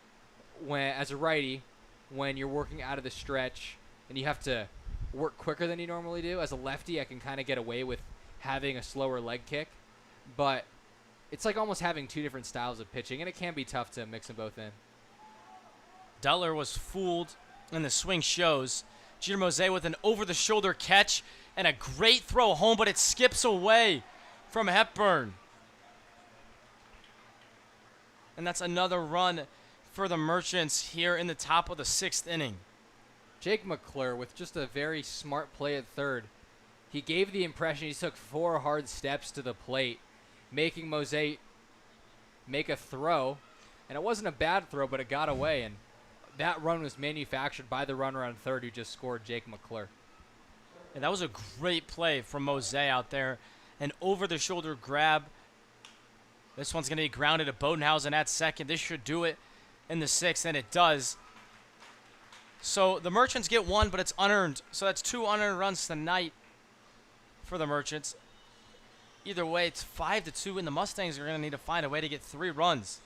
[SPEAKER 2] when as a righty, when you're working out of the stretch and you have to work quicker than you normally do. As a lefty, I can kind of get away with having a slower leg kick. But it's like almost having two different styles of pitching, and it can be tough to mix them both in.
[SPEAKER 1] Dutler was fooled, and the swing shows. Jeter Mose with an over-the-shoulder catch and a great throw home, but it skips away from Hepburn. And that's another run for the Merchants here in the top of the 6th inning.
[SPEAKER 2] Jake McClure with just a very smart play at third. He gave the impression he took 4 hard steps to the plate, making Mose make a throw. And it wasn't a bad throw, but it got away. And that run was manufactured by the runner on third who just scored, Jake McClure.
[SPEAKER 1] And that was a great play from Mose out there. An over-the-shoulder grab. This one's going to be grounded to Bodenhausen at second. This should do it in the 6th, and it does. So the Merchants get 1, but it's unearned. So that's 2 unearned runs tonight for the Merchants. Either way, it's 5-2, and the Mustangs are going to need to find a way to get 3 runs.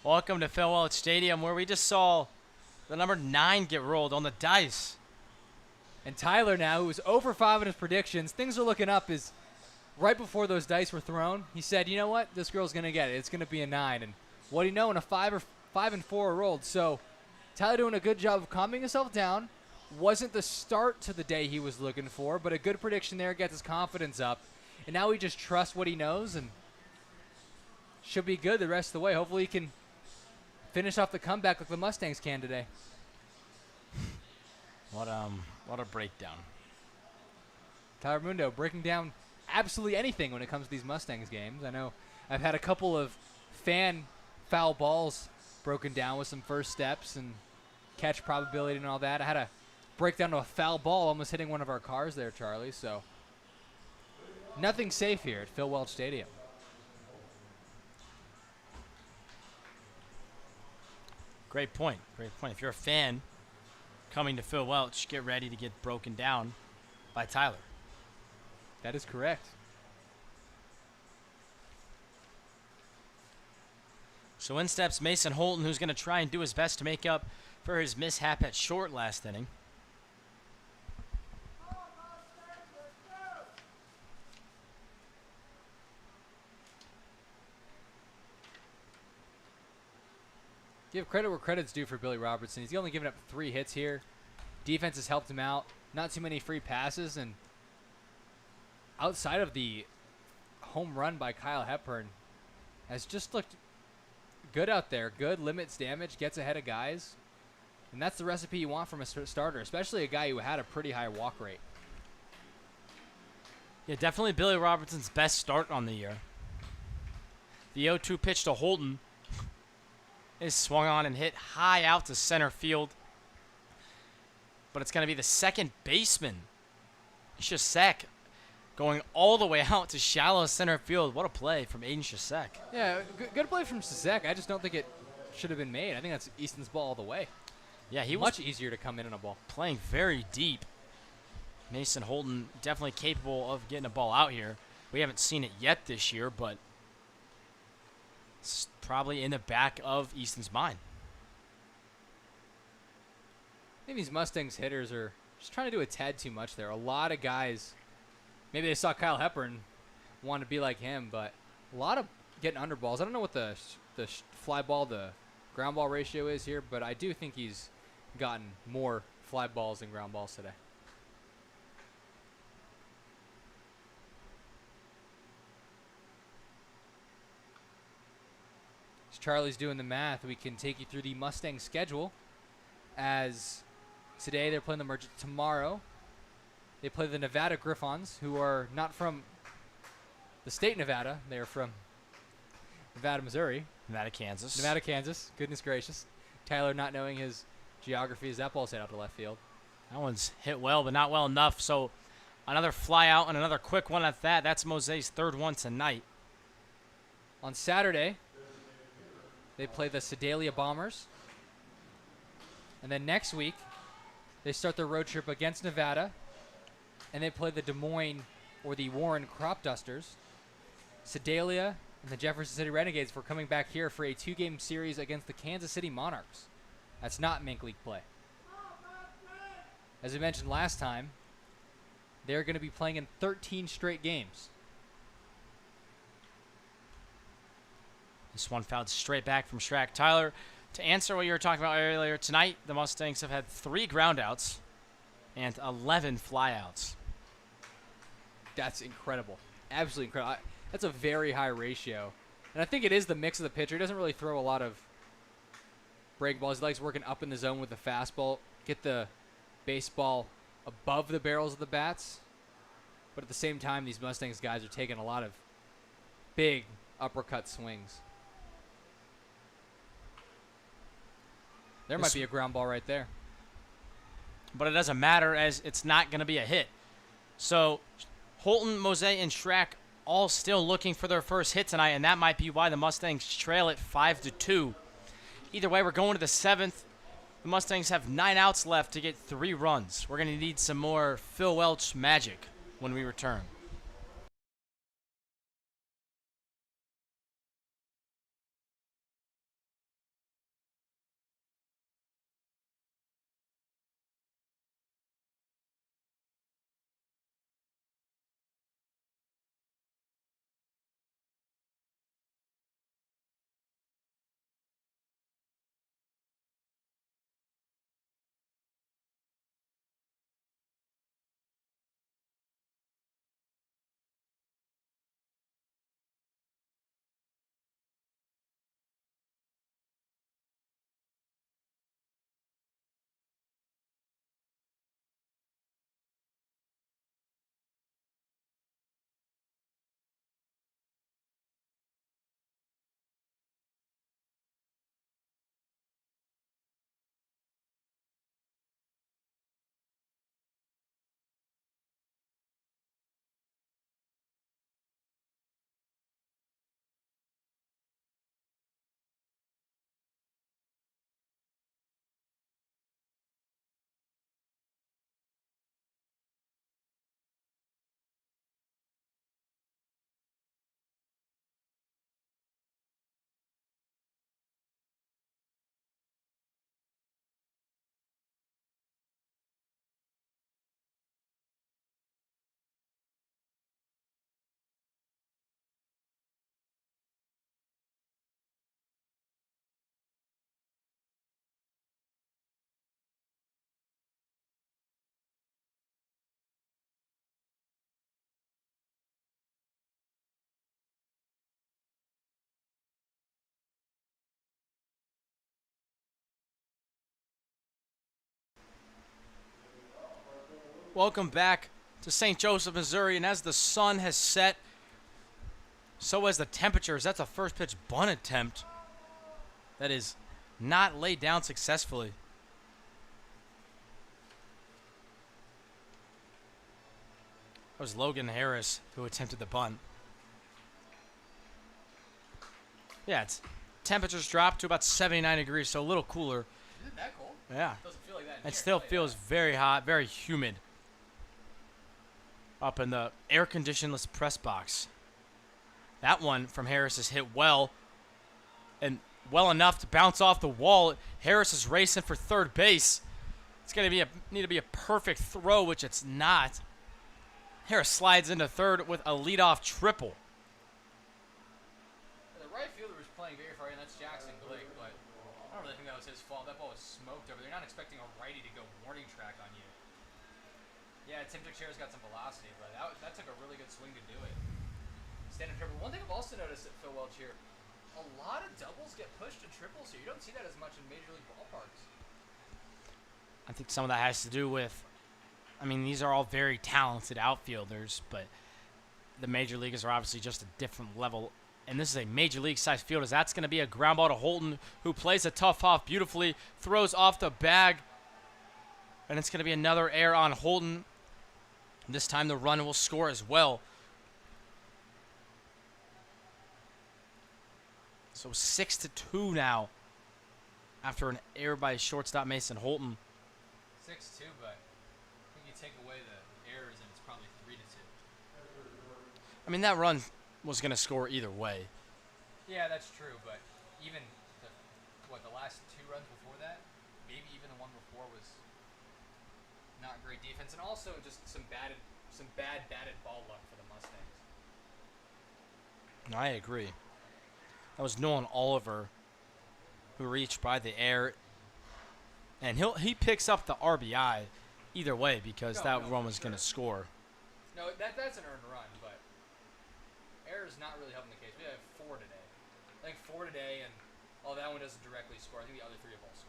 [SPEAKER 1] Welcome to Phil Welch Stadium, where we just saw the number 9 get rolled on the dice.
[SPEAKER 2] And Tyler now, who was over 5 in his predictions, things are looking up. Is right before those dice were thrown, he said, you know what, this girl's going to get it. It's going to be a 9. And what do you know, in a 5 and 4 rolled. So Tyler doing a good job of calming himself down. Wasn't the start to the day he was looking for, but a good prediction there, gets his confidence up. And now he just trusts what he knows and should be good the rest of the way. Hopefully he can finish off the comeback like the Mustangs can today.
[SPEAKER 1] What a breakdown.
[SPEAKER 2] Tyler Mundo breaking down absolutely anything when it comes to these Mustangs games. I know I've had a couple of fan foul balls broken down with some first steps and catch probability and all that. I had a breakdown to a foul ball almost hitting one of our cars there, Charlie. So nothing safe here at Phil Welch Stadium.
[SPEAKER 1] Great point. Great point. If you're a fan coming to Phil Welch, get ready to get broken down by Tyler.
[SPEAKER 2] That is correct.
[SPEAKER 1] So in steps Mason Holton, who's going to try and do his best to make up for his mishap at short last inning.
[SPEAKER 2] Give credit where credit's due for Billy Robertson. He's only given up 3 hits here. Defense has helped him out. Not too many free passes. And outside of the home run by Kyle Hepburn, has just looked good out there. Good, limits damage, gets ahead of guys. And that's the recipe you want from a starter, especially a guy who had a pretty high walk rate.
[SPEAKER 1] Yeah, definitely Billy Robertson's best start on the year. The 0-2 pitch to Holton is swung on and hit high out to center field. But it's going to be the second baseman, Shasek, going all the way out to shallow center field. What a play from Aiden Shasek.
[SPEAKER 2] Yeah, good play from Shasek. I just don't think it should have been made. I think that's Easton's ball all the way.
[SPEAKER 1] Yeah, he was
[SPEAKER 2] much easier to come in on a ball.
[SPEAKER 1] Playing very deep. Mason Holton definitely capable of getting a ball out here. We haven't seen it yet this year, but it's probably in the back of Easton's mind.
[SPEAKER 2] I think these Mustangs hitters are just trying to do a tad too much there. A lot of guys, maybe they saw Kyle Hepburn, wanted to be like him, but a lot of getting under balls. I don't know what the fly ball, the ground ball ratio is here, but I do think he's gotten more fly balls than ground balls today. As Charlie's doing the math, we can take you through the Mustang schedule. As today they're playing the Merchants. Tomorrow they play the Nevada Griffons, who are not from the state of Nevada. They are from Nevada, Missouri.
[SPEAKER 1] Nevada, Kansas.
[SPEAKER 2] Nevada, Kansas. Goodness gracious. Tyler not knowing his geography as that ball's hit out to left field.
[SPEAKER 1] That one's hit well, but not well enough. So another fly out and another quick one at that. That's Mose's third one tonight.
[SPEAKER 2] On Saturday, they play the Sedalia Bombers. And then next week, they start their road trip against Nevada. And they play the Des Moines or the Warren Crop Dusters. Sedalia and the Jefferson City Renegades for coming back here for a 2-game series against the Kansas City Monarchs. That's not Mink League play. As we mentioned last time, they're going to be playing in 13 straight games.
[SPEAKER 1] This one fouled straight back from Strack. Tyler, to answer what you were talking about earlier, tonight the Mustangs have had 3 groundouts and 11 flyouts.
[SPEAKER 2] That's incredible. Absolutely incredible. That's a very high ratio. And I think it is the mix of the pitcher. He doesn't really throw a lot of break balls. He likes working up in the zone with the fastball, get the baseball above the barrels of the bats. But at the same time, these Mustangs guys are taking a lot of big uppercut swings. There might be a ground ball right there.
[SPEAKER 1] But it doesn't matter, as it's not going to be a hit. So Holton, Mose, and Strack all still looking for their first hit tonight, and that might be why the Mustangs trail it 5-2. Either way, we're going to the 7th. The Mustangs have 9 outs left to get 3 runs. We're going to need some more Phil Welch magic when we return. Welcome back to St. Joseph, Missouri, and as the sun has set, so has the temperatures. That's a first pitch bunt attempt that is not laid down successfully. That was Logan Harris who attempted the bunt. Yeah, it's temperatures dropped to about 79 degrees, so a little cooler.
[SPEAKER 2] Is it that cold?
[SPEAKER 1] Yeah.
[SPEAKER 2] Doesn't feel like that.
[SPEAKER 1] It still feels very hot, very humid. up in the air-conditionless press box. That one from Harris is hit well, and well enough to bounce off the wall. Harris is racing for third base. It's going to need to be a perfect throw, which it's not. Harris slides into third with a leadoff triple.
[SPEAKER 2] The right fielder was playing very far in. That's Jackson Blake, but I don't really think that was his fault. That ball was smoked over. They're not expecting a righty to go warning track on you. Yeah, Tim Teixeira's got some velocity, but that took a really good swing to do it. Stand-up triple. One thing I've also noticed at Phil Welch here, a lot of doubles get pushed to triples here. You don't see that as much in Major League ballparks.
[SPEAKER 1] I think some of that has to do with, I mean, these are all very talented outfielders, but the major leaguers are obviously just a different level. And this is a major league size field, as that's going to be a ground ball to Holton, who plays a tough off beautifully, throws off the bag, and it's going to be another error on Holton. This time the run will score as well. So 6-2 now after an error by shortstop Mason Holton.
[SPEAKER 2] 6-2, but I think you take away the errors and it's probably 3-2.
[SPEAKER 1] I mean, that run was going to score either way.
[SPEAKER 2] Yeah, that's true, but even the last 2 runs before that, maybe even the one before was not great defense, and also just some bad batted ball luck for the Mustangs.
[SPEAKER 1] I agree. That was Nolan Oliver who reached by the air, and he picks up the RBI either way because that run was going to score.
[SPEAKER 2] No, that's an earned run, but error's not really helping the case. We have 4 today. I think 4 today, and that one doesn't directly score. I think the other 3 have all scored.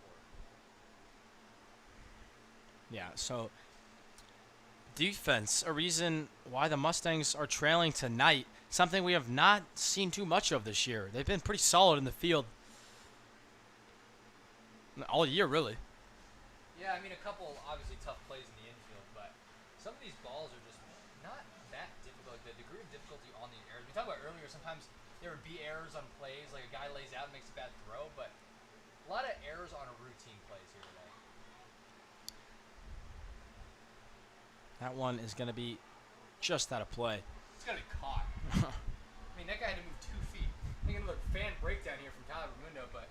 [SPEAKER 1] Yeah, so defense, a reason why the Mustangs are trailing tonight, something we have not seen too much of this year. They've been pretty solid in the field all year, really.
[SPEAKER 2] Yeah, I mean, a couple obviously tough plays in the infield, but some of these balls are just not that difficult. The degree of difficulty on the errors. We talked about earlier, sometimes there would be errors on plays, like a guy lays out and makes a bad throw, but a lot of errors on a routine plays here today.
[SPEAKER 1] That one is going to be just out of play.
[SPEAKER 2] It's got to be caught. I mean, that guy had to move 2 feet. I think another fan breakdown here from Tyler Raimundo, but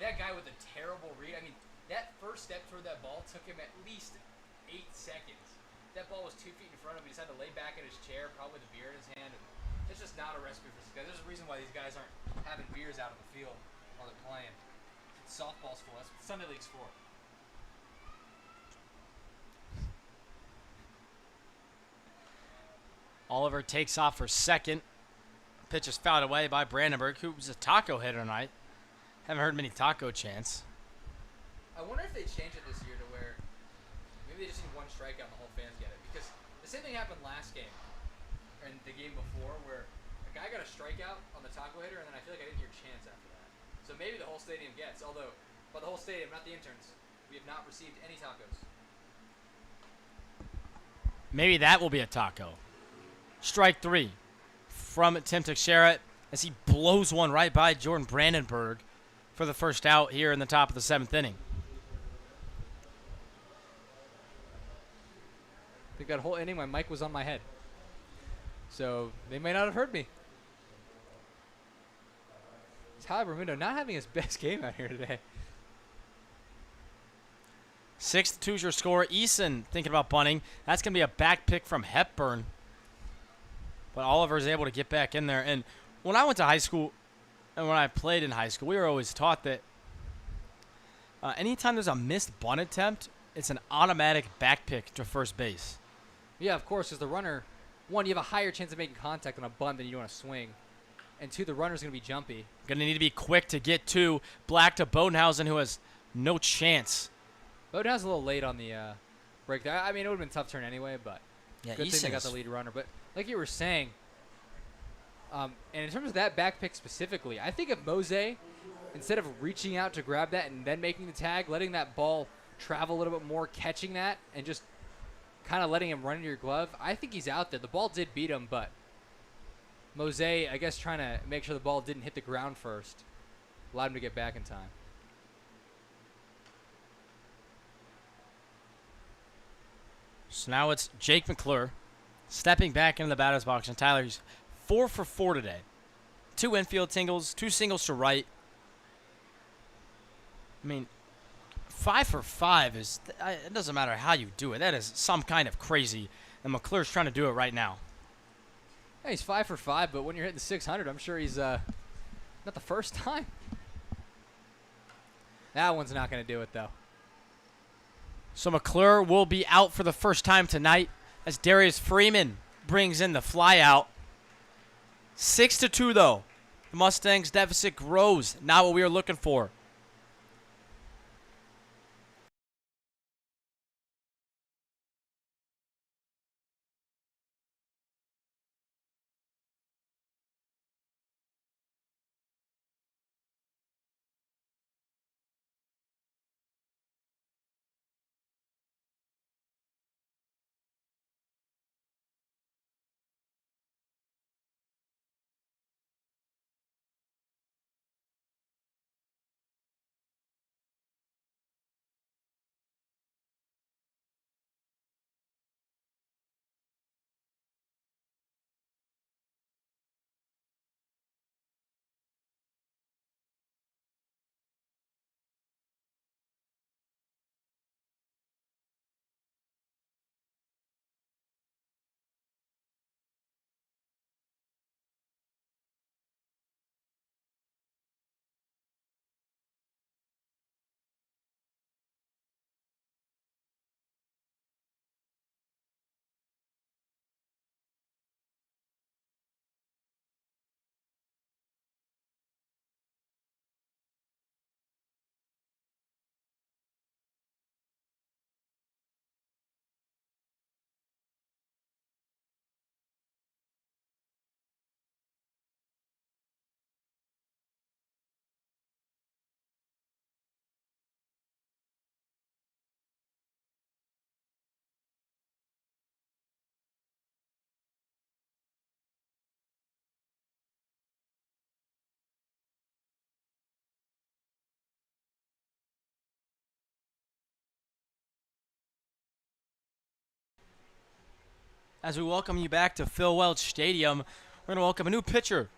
[SPEAKER 2] that guy with a terrible read. I mean, that first step toward that ball took him at least 8 seconds. That ball was 2 feet in front of him. He just had to lay back in his chair, probably with a beer in his hand. And it's just not a recipe for success. There's a reason why these guys aren't having beers out on the field while they're playing. It's softball's for. That's what Sunday League's for.
[SPEAKER 1] Oliver takes off for second. Pitch is fouled away by Brandenburg, who's a taco hitter tonight. Haven't heard many taco chants.
[SPEAKER 2] I wonder if they change it this year to where maybe they just need 1 strikeout and the whole fans get it. Because the same thing happened last game and the game before where a guy got a strikeout on the taco hitter and then I feel like I didn't hear chants after that. So maybe the whole stadium gets, although by the whole stadium, not the interns, we have not received any tacos.
[SPEAKER 1] Maybe that will be a taco. Strike 3 from Tim Teixeira as he blows one right by Jordan Brandenburg for the first out here in the top of the 7th inning.
[SPEAKER 2] I think that whole inning my mic was on my head. So they may not have heard me. Tyler Raimundo not having his best game out here today.
[SPEAKER 1] 6-2 is your score. Eason thinking about bunting. That's going to be a back pick from Hepburn. But Oliver is able to get back in there. And when I went to high school and when I played in high school, we were always taught that anytime there's a missed bunt attempt, it's an automatic back pick to first base.
[SPEAKER 2] Yeah, of course, because the runner, 1, you have a higher chance of making contact on a bunt than you do on a swing. And 2, the runner's going to be jumpy.
[SPEAKER 1] Going to need to be quick to get to Black to Bodenhausen, who has no chance.
[SPEAKER 2] Bodenhausen's a little late on the break there. I mean, it would have been a tough turn anyway, but
[SPEAKER 1] Yeah,
[SPEAKER 2] good thing they got the lead runner. But like you were saying, and in terms of that back pick specifically, I think if Mose, instead of reaching out to grab that and then making the tag, letting that ball travel a little bit more, catching that, and just kind of letting him run into your glove, I think he's out there. The ball did beat him, but Mose, I guess, trying to make sure the ball didn't hit the ground first, allowed him to get back in time.
[SPEAKER 1] So now it's Jake McClure Stepping back into the batter's box, and Tyler's 4 for 4 today. 2 infield singles, 2 singles to right. I mean, 5 for 5 is, it doesn't matter how you do it. That is some kind of crazy. And McClure's trying to do it right now.
[SPEAKER 2] Yeah, he's 5 for 5, but when you're hitting 600, I'm sure he's not the first time. That one's not going to do it, though.
[SPEAKER 1] So McClure will be out for the first time tonight as Darius Freeman brings in the fly out. 6-2, though. The Mustangs' deficit grows. Not what we were looking for. As we welcome you back to Phil Welch Stadium, we're going to welcome a new pitcher.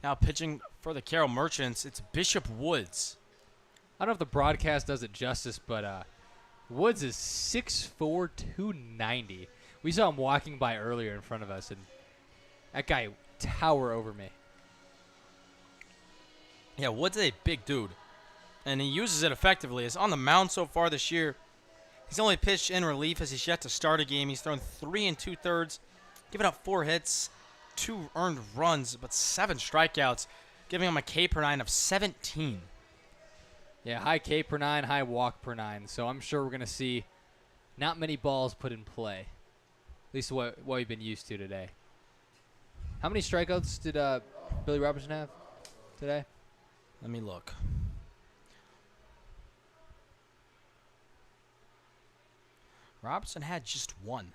[SPEAKER 1] Now pitching for the Carroll Merchants, it's Bishop Woods.
[SPEAKER 2] I don't know if the broadcast does it justice, but Woods is 6'4", 290. We saw him walking by earlier in front of us, and that guy tower over me.
[SPEAKER 1] Yeah, Woods is a big dude, and he uses it effectively. He's on the mound so far this year. He's only pitched in relief as he's yet to start a game. He's thrown 3 2/3, given up 4 hits, 2 earned runs, but 7 strikeouts, giving him a K per 9 of 17.
[SPEAKER 2] Yeah, high K per 9, high walk per 9. So I'm sure we're going to see not many balls put in play. At least what we've been used to today. How many strikeouts did Billy Robertson have today?
[SPEAKER 1] Let me look. Robertson had just 1.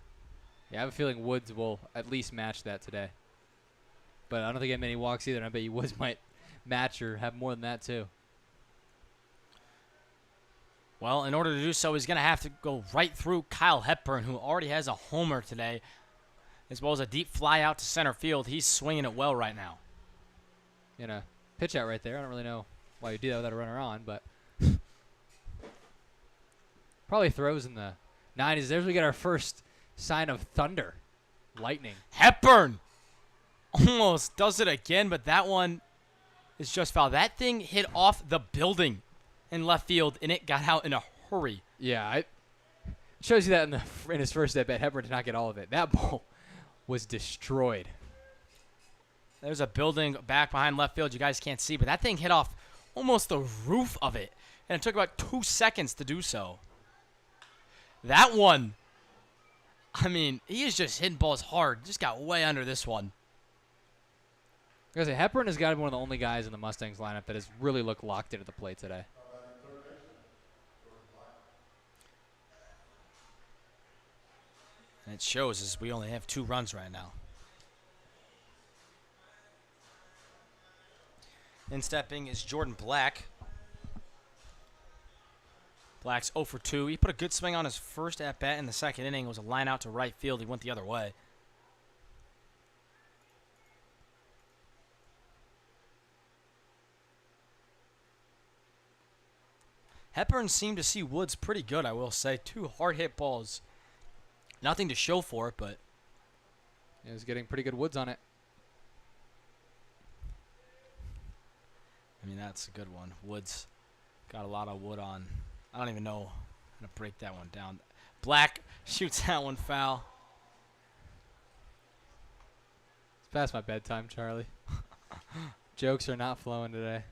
[SPEAKER 2] Yeah, I have a feeling Woods will at least match that today. But I don't think he had many walks either, and I bet you Woods might match or have more than that too.
[SPEAKER 1] Well, in order to do so, he's going to have to go right through Kyle Hepburn, who already has a homer today, as well as a deep fly out to center field. He's swinging it well right now.
[SPEAKER 2] In a pitch out right there. I don't really know why you do that without a runner on, but probably throws in the 90s. There's we get our first sign of thunder, lightning.
[SPEAKER 1] Hepburn almost does it again, but that one is just foul. That thing hit off the building in left field, and it got out in a hurry.
[SPEAKER 2] Yeah, it shows you that in his first at bat. Hepburn did not get all of it. That ball was destroyed.
[SPEAKER 1] There's a building back behind left field you guys can't see, but that thing hit off almost the roof of it, and it took about 2 seconds to do so. That one, I mean, he is just hitting balls hard. Just got way under this one.
[SPEAKER 2] I was gonna say, Hepburn has got to be one of the only guys in the Mustangs lineup that has really looked locked in at the plate today.
[SPEAKER 1] And it shows as we only have 2 runs right now. In stepping is Jordan Black. Black's 0 for 2. He put a good swing on his first at-bat in the second inning. It was a line out to right field. He went the other way. Hepburn seemed to see Woods pretty good, I will say. 2 hard hit balls. Nothing to show for it, but
[SPEAKER 2] He was getting pretty good woods on it.
[SPEAKER 1] I mean, that's a good one. Woods got a lot of wood on. I don't even know how to break that one down. Black shoots that one foul.
[SPEAKER 2] It's past my bedtime, Charlie. Jokes are not flowing today.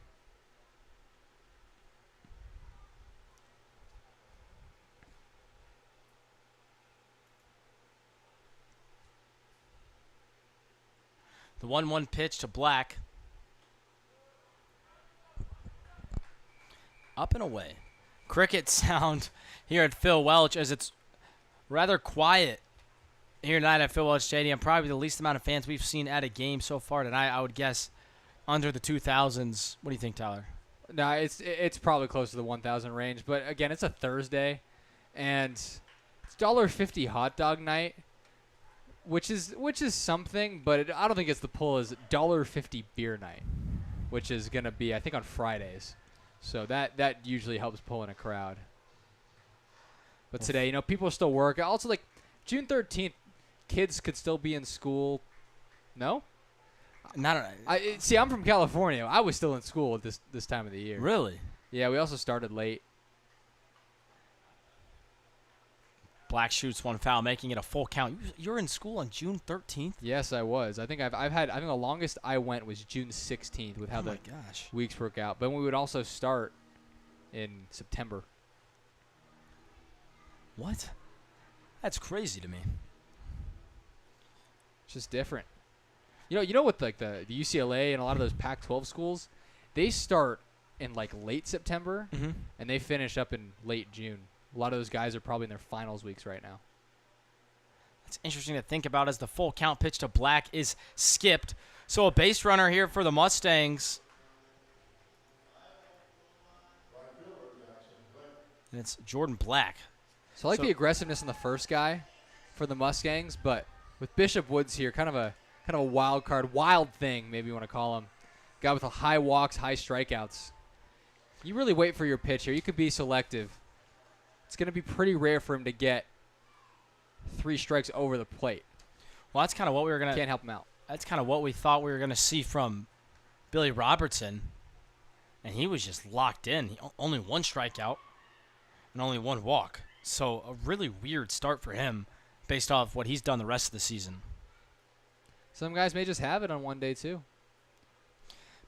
[SPEAKER 1] The 1-1 pitch to Black. Up and away. Cricket sound here at Phil Welch as it's rather quiet here tonight at Phil Welch Stadium. Probably the least amount of fans we've seen at a game so far tonight, I would guess, under the 2,000s. What do you think, Tyler?
[SPEAKER 2] No, it's probably close to the 1,000 range. But, again, it's a Thursday, and it's $1.50 hot dog night, which is something, but I don't think it's the pull as $1.50 beer night, which is going to be, I think, on Fridays. So that usually helps pull in a crowd. But today, people are still working. Also, like, June 13th, kids could still be in school. No? See, I'm from California. I was still in school at this time of the year.
[SPEAKER 1] Really?
[SPEAKER 2] Yeah, we also started late.
[SPEAKER 1] Black shoots one foul, making it a full count. You're in school on June 13th?
[SPEAKER 2] Yes, I was. I think I think the longest I went was June 16th with how the weeks work out. But we would also start in September.
[SPEAKER 1] What? That's crazy to me.
[SPEAKER 2] It's just different. You know with like the UCLA and a lot of those Pac-12 schools, they start in like late September and they finish up in late June. A lot of those guys are probably in their finals weeks right now.
[SPEAKER 1] That's interesting to think about as the full count pitch to Black is skipped. So a base runner here for the Mustangs. And it's Jordan Black.
[SPEAKER 2] So I like the aggressiveness in the first guy for the Mustangs, but with Bishop Woods here, kind of a wild card, wild thing, maybe you want to call him. Guy with a high walks, high strikeouts. You really wait for your pitch here. You could be selective. It's going to be pretty rare for him to get 3 strikes over the plate.
[SPEAKER 1] Well, that's kind of what we were going to...
[SPEAKER 2] Can't help him out.
[SPEAKER 1] That's kind of what we thought we were going to see from Billy Robertson. And he was just locked in. Only 1 strikeout and only 1 walk. So a really weird start for him based off what he's done the rest of the season.
[SPEAKER 2] Some guys may just have it on one day, too.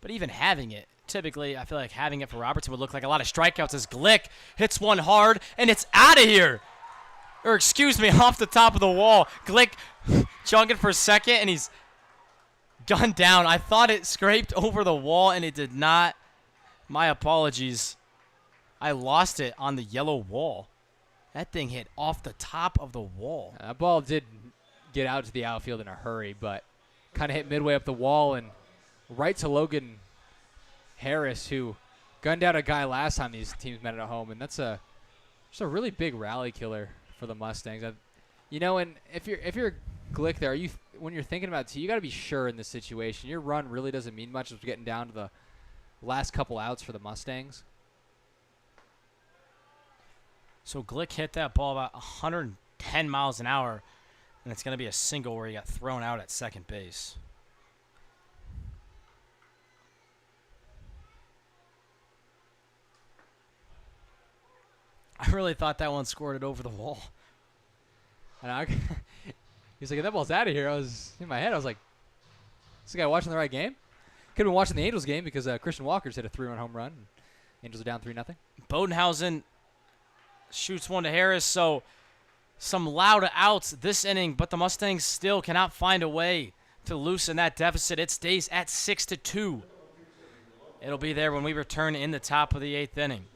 [SPEAKER 1] But even having it, typically, I feel like having it for Robertson would look like a lot of strikeouts as Glick hits one hard, and it's out of here. Or, excuse me, off the top of the wall. Glick chugging for second, and he's gunned down. I thought it scraped over the wall, and it did not. My apologies. I lost it on the yellow wall. That thing hit off the top of the wall.
[SPEAKER 2] That ball did get out to the outfield in a hurry, but kind of hit midway up the wall and right to Logan Harris, who gunned out a guy last time these teams met at home, and that's just a really big rally killer for the Mustangs. And if you're Glick there, when you're thinking about you got to be sure in this situation. Your run really doesn't mean much. It's getting down to the last couple outs for the Mustangs.
[SPEAKER 1] So Glick hit that ball about 110 miles an hour, and it's going to be a single where he got thrown out at second base. I really thought that one scored it over the wall.
[SPEAKER 2] He's like, that ball's out of here. I was in my head. I was like, is this guy watching the right game? Could have been watching the Angels game because Christian Walker's hit a 3-run home run. Angels are down 3-0.
[SPEAKER 1] Bodenhausen shoots one to Harris, so some loud outs this inning, but the Mustangs still cannot find a way to loosen that deficit. It stays at 6-2. It'll be there when we return in the top of the 8th inning.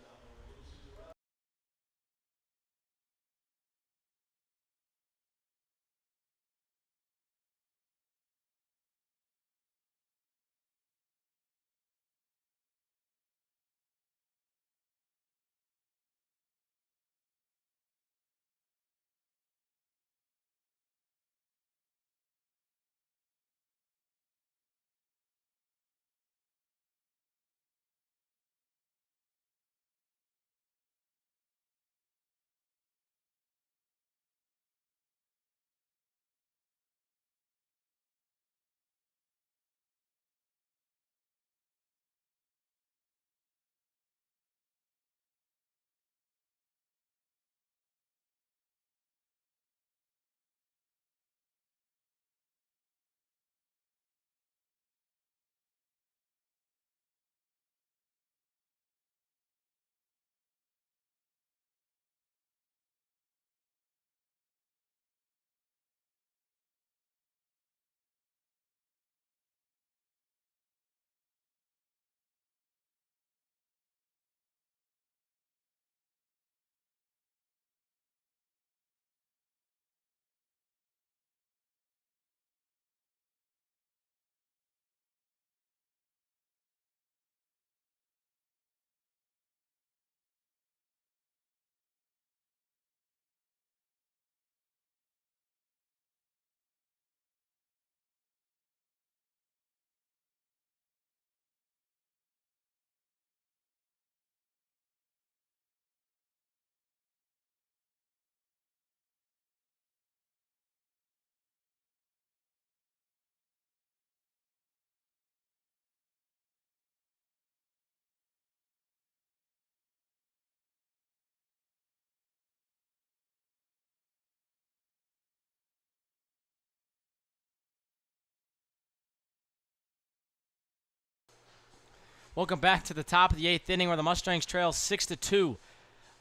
[SPEAKER 1] Welcome back to the top of the 8th inning where the Mustangs trail 6-2.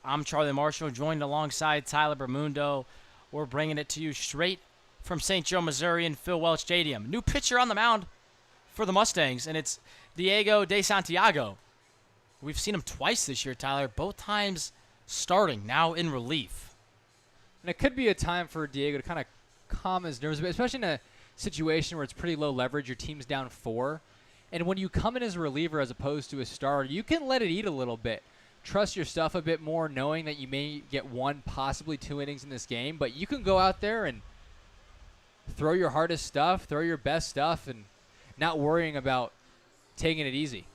[SPEAKER 1] I'm Charlie Marshall, joined alongside Tyler Bermundo. We're bringing it to you straight from St. Joe, Missouri in Phil Welch Stadium. New pitcher on the mound for the Mustangs, and it's Diego De Santiago. We've seen him twice this year, Tyler, both times starting, now in relief.
[SPEAKER 2] And it could be a time for Diego to kind of calm his nerves a bit, especially in a situation where it's pretty low leverage. Your team's down 4. And when you come in as a reliever as opposed to a starter, you can let it eat a little bit. Trust your stuff a bit more, knowing that you may get 1, possibly 2 innings in this game. But you can go out there and throw your hardest stuff, throw your best stuff, and not worrying about taking it easy.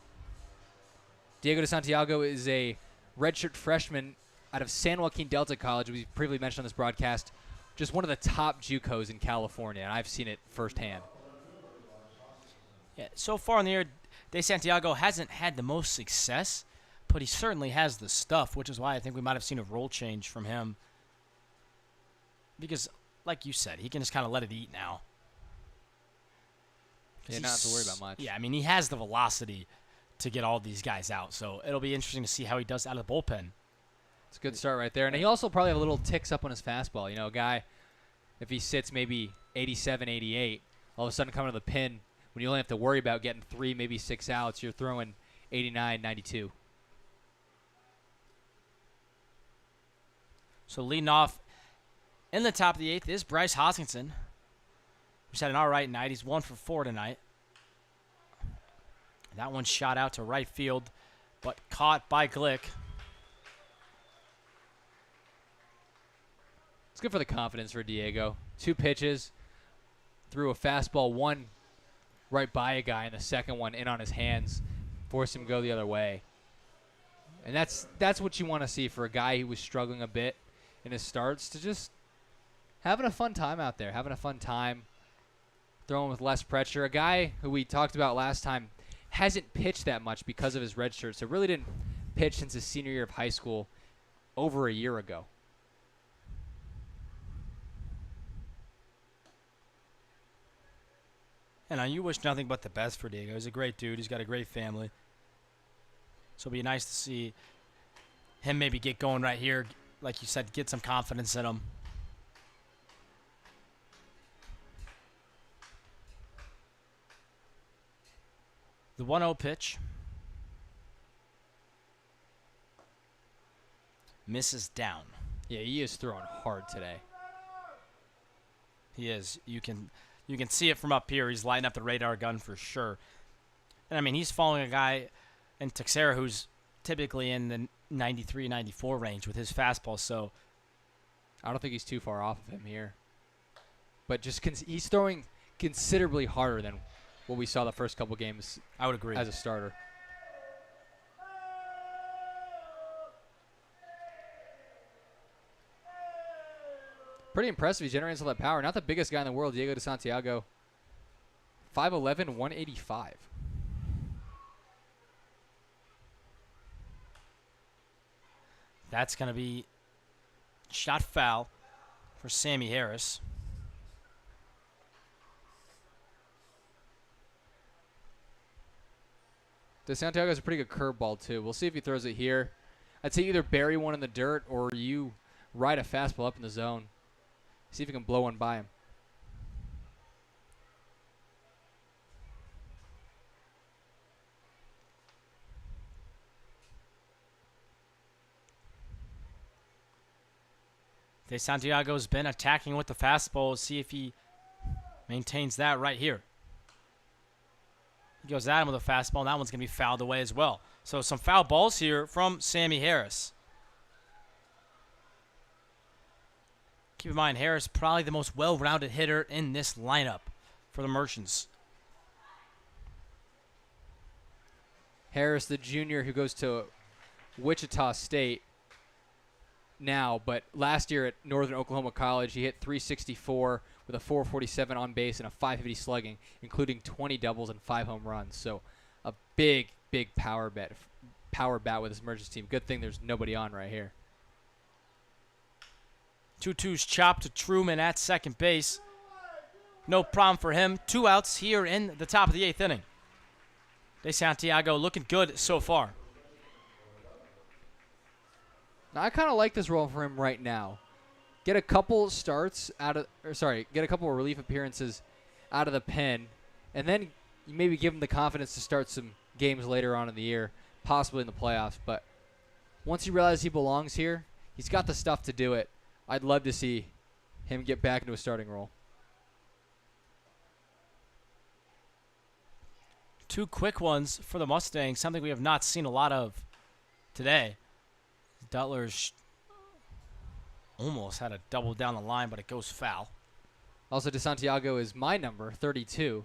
[SPEAKER 2] Diego De Santiago is a redshirt freshman out of San Joaquin Delta College. We've previously mentioned on this broadcast, just one of the top JUCOs in California, and I've seen it firsthand.
[SPEAKER 1] Yeah, so far in the year, De Santiago hasn't had the most success, but he certainly has the stuff, which is why I think we might have seen a role change from him. Because, like you said, he can just kind of let it eat now.
[SPEAKER 2] Yeah, not to worry about much.
[SPEAKER 1] Yeah, I mean, he has the velocity to get all these guys out, so it'll be interesting to see how he does out of the bullpen.
[SPEAKER 2] It's a good start right there. And he also probably have a little ticks up on his fastball. You know, a guy, if he sits maybe 87, 88, all of a sudden coming to the pin, when you only have to worry about getting 3, maybe 6 outs, you're throwing 89, 92.
[SPEAKER 1] So leading off in the top of the 8th is Bryce Hoskinson, who's had an all right night. He's 1 for 4 tonight. That one shot out to right field, but caught by Glick.
[SPEAKER 2] It's good for the confidence for Diego. 2 pitches, threw a fastball, 1 right by a guy, and the second one in on his hands, forced him to go the other way. And that's what you want to see for a guy who was struggling a bit in his starts, to just having a fun time out there, having a fun time, throwing with less pressure. A guy who we talked about last time hasn't pitched that much because of his red shirt, so really didn't pitch since his senior year of high school over a year ago.
[SPEAKER 1] And you wish nothing but the best for Diego. He's a great dude. He's got a great family. So it'll be nice to see him maybe get going right here. Like you said, get some confidence in him. The 1-0 pitch. Misses down.
[SPEAKER 2] Yeah, he is throwing hard today.
[SPEAKER 1] He is. You can see it from up here. He's lighting up the radar gun for sure. And, I mean, he's following a guy in Texera who's typically in the 93, 94 range with his fastball. So
[SPEAKER 2] I don't think he's too far off of him here. But just he's throwing considerably harder than what we saw the first couple games.
[SPEAKER 1] I would agree.
[SPEAKER 2] As a starter. Pretty impressive. He generates all that power. Not the biggest guy in the world, Diego De Santiago. 5'11", 185.
[SPEAKER 1] That's going to be shot foul for Sammy Harris.
[SPEAKER 2] De Santiago has a pretty good curveball, too. We'll see if he throws it here. I'd say either bury one in the dirt or you ride a fastball up in the zone. See if you can blow one by him.
[SPEAKER 1] De Santiago's been attacking with the fastball. See if he maintains that right here. He goes at him with a fastball, and that one's going to be fouled away as well. So some foul balls here from Sammy Harris. Keep in mind, Harris probably the most well-rounded hitter in this lineup for the Merchants.
[SPEAKER 2] Harris, the junior who goes to Wichita State now, but last year at Northern Oklahoma College, he hit 364 with a 447 on base and a 550 slugging, including 20 doubles and 5 home runs. So a big, big power bat with his Merchants team. Good thing there's nobody on right here.
[SPEAKER 1] 2-2's chopped to Truman at second base. No problem for him. 2 outs here in the top of the 8th inning. De Santiago looking good so far.
[SPEAKER 2] Now, I kind of like this role for him right now. Get a couple get a couple of relief appearances out of the pen, and then you maybe give him the confidence to start some games later on in the year, possibly in the playoffs. But once he realizes he belongs here, he's got the stuff to do it. I'd love to see him get back into a starting role.
[SPEAKER 1] Two quick ones for the Mustangs, something we have not seen a lot of today. Dutler's almost had a double down the line, but it goes foul.
[SPEAKER 2] Also, De Santiago is my number, 32.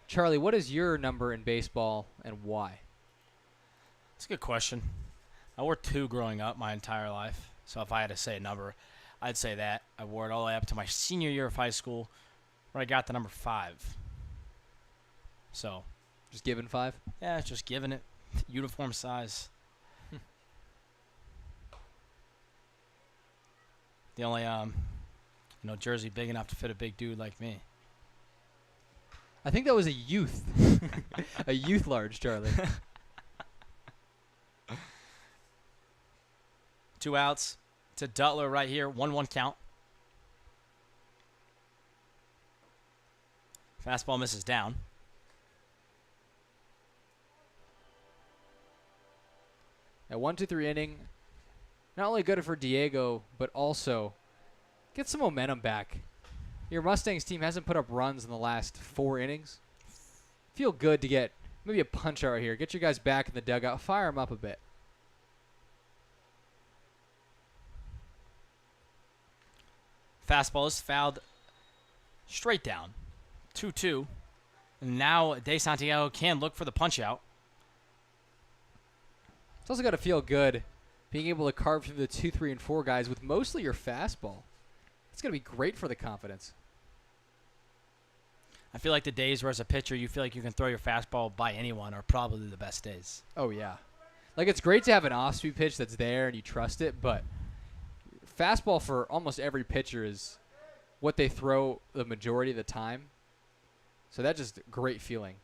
[SPEAKER 2] Charlie, what is your number in baseball and why?
[SPEAKER 1] That's a good question. I wore 2 growing up my entire life, so if I had to say a number, I'd say that. I wore it all the way up to my senior year of high school, where I got the number 5. So,
[SPEAKER 2] just giving 5?
[SPEAKER 1] Yeah, just giving it uniform size. The only jersey big enough to fit a big dude like me.
[SPEAKER 2] I think that was a youth. A youth large, Charlie.
[SPEAKER 1] 2 outs to Dutler right here. 1-1 count. Fastball misses down.
[SPEAKER 2] At 1-2-3 inning, not only good for Diego, but also get some momentum back. Your Mustangs team hasn't put up runs in the last 4 innings. Feel good to get maybe a punch out here. Get your guys back in the dugout. Fire them up a bit.
[SPEAKER 1] Fastball is fouled straight down. 2-2. And now De Santiago can look for the punch out.
[SPEAKER 2] It's also got to feel good being able to carve through the 2, 3, and 4 guys with mostly your fastball. It's going to be great for the confidence.
[SPEAKER 1] I feel like the days where as a pitcher you feel like you can throw your fastball by anyone are probably the best days.
[SPEAKER 2] Oh, yeah. Like, it's great to have an off-speed pitch that's there and you trust it, but fastball for almost every pitcher is what they throw the majority of the time. So that's just a great feeling.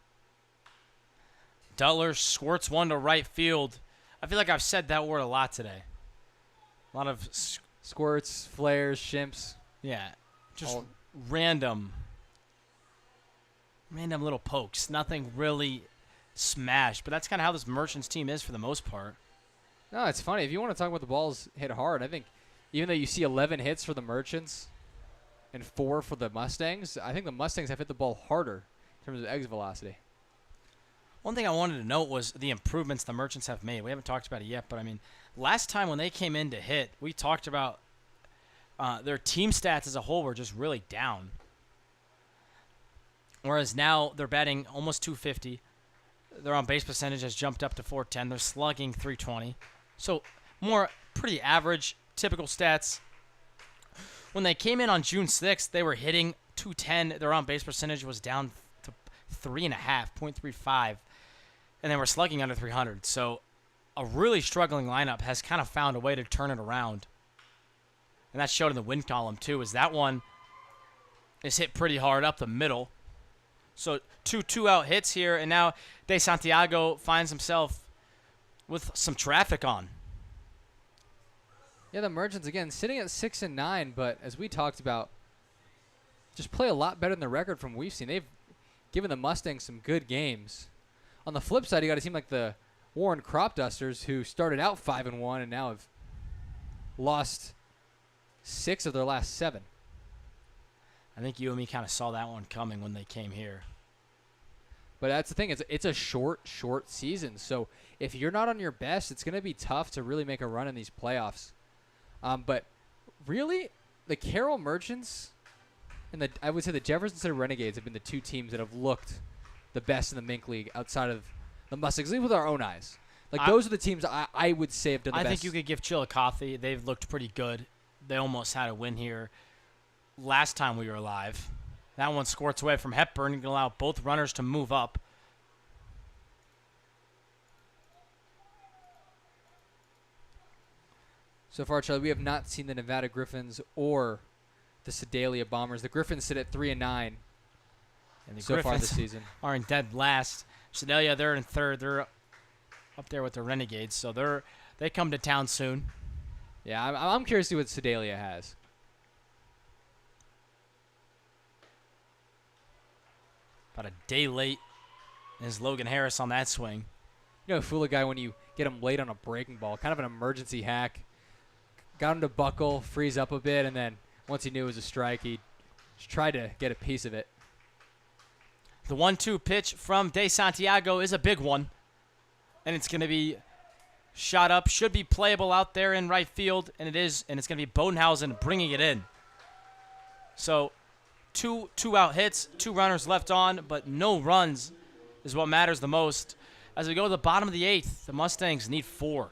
[SPEAKER 1] Dutler squirts one to right field. I feel like I've said that word a lot today. A lot of
[SPEAKER 2] squirts, flares, shimps.
[SPEAKER 1] Yeah, just random little pokes. Nothing really smashed, but that's kind of how this Merchants team is for the most part.
[SPEAKER 2] No, it's funny. If you want to talk about the balls hit hard, I think even though you see 11 hits for the Merchants and 4 for the Mustangs, I think the Mustangs have hit the ball harder in terms of exit velocity.
[SPEAKER 1] One thing I wanted to note was the improvements the Merchants have made. We haven't talked about it yet, but I mean, last time when they came in to hit, we talked about their team stats as a whole were just really down. Whereas now they're batting almost 250. Their on-base percentage has jumped up to 410. They're slugging 320. So more pretty average, typical stats. When they came in on June 6th, they were hitting 210. Their on-base percentage was down to 3.5, 0.35. And they were slugging under 300. So a really struggling lineup has kind of found a way to turn it around. And that showed in the win column, too, is that one is hit pretty hard up the middle. So 2 two-out hits here, and now De Santiago finds himself with some traffic on.
[SPEAKER 2] Yeah, the Merchants, again, sitting at 6-9, but as we talked about, just play a lot better than the record from we've seen. They've given the Mustangs some good games. On the flip side, you got a team like the Warren Crop Dusters, who started out 5-1 and now have lost 6 of their last 7.
[SPEAKER 1] I think you and me kind of saw that one coming when they came here.
[SPEAKER 2] But that's the thing. It's a short season. So if you're not on your best, it's going to be tough to really make a run in these playoffs. But really, the Carroll Merchants and I would say the Jefferson City Renegades have been the 2 teams that have looked the best in the Mink League outside of the Mustangs, with our own eyes. Like, those are the teams I would say have done the best.
[SPEAKER 1] I think you could give Chillicothe. They've looked pretty good. They almost had a win here last time we were live. That one squirts away from Hepburn and can allow both runners to move up.
[SPEAKER 2] So far, Charlie, we have not seen the Nevada Griffins or the Sedalia Bombers. The Griffins sit at 3-9
[SPEAKER 1] And the
[SPEAKER 2] so far
[SPEAKER 1] Griffins
[SPEAKER 2] this season.
[SPEAKER 1] are in dead last. Sedalia, they're in third. They're up there with the Renegades, so they come to town soon.
[SPEAKER 2] Yeah, I'm curious to see what Sedalia has.
[SPEAKER 1] About a day late is Logan Harris on that swing.
[SPEAKER 2] You know, fool a guy when you get him late on a breaking ball. Kind of an emergency hack. Got him to buckle, freeze up a bit, and then once he knew it was a strike, he just tried to get a piece of it.
[SPEAKER 1] The 1-2 pitch from De Santiago is a big one, and it's going to be shot up. Should be playable out there in right field, and it is, and it's going to be Bodenhausen bringing it in. So two out hits, 2 runners left on, but no runs is what matters the most. As we go to the bottom of the 8th, the Mustangs need 4.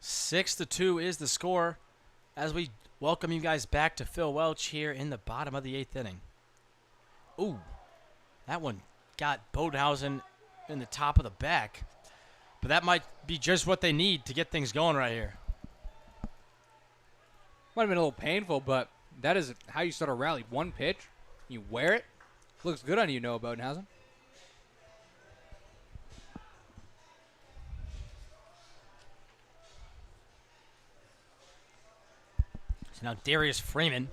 [SPEAKER 1] Six to 2 is the score as we welcome you guys back to Phil Welch here in the bottom of the 8th inning. Ooh, that one got Bodenhausen in the top of the back. But that might be just what they need to get things going right here.
[SPEAKER 2] Might have been a little painful, but that is how you start a rally. One pitch, you wear it. Looks good on you, Noah Bodenhausen.
[SPEAKER 1] So now Darius Freeman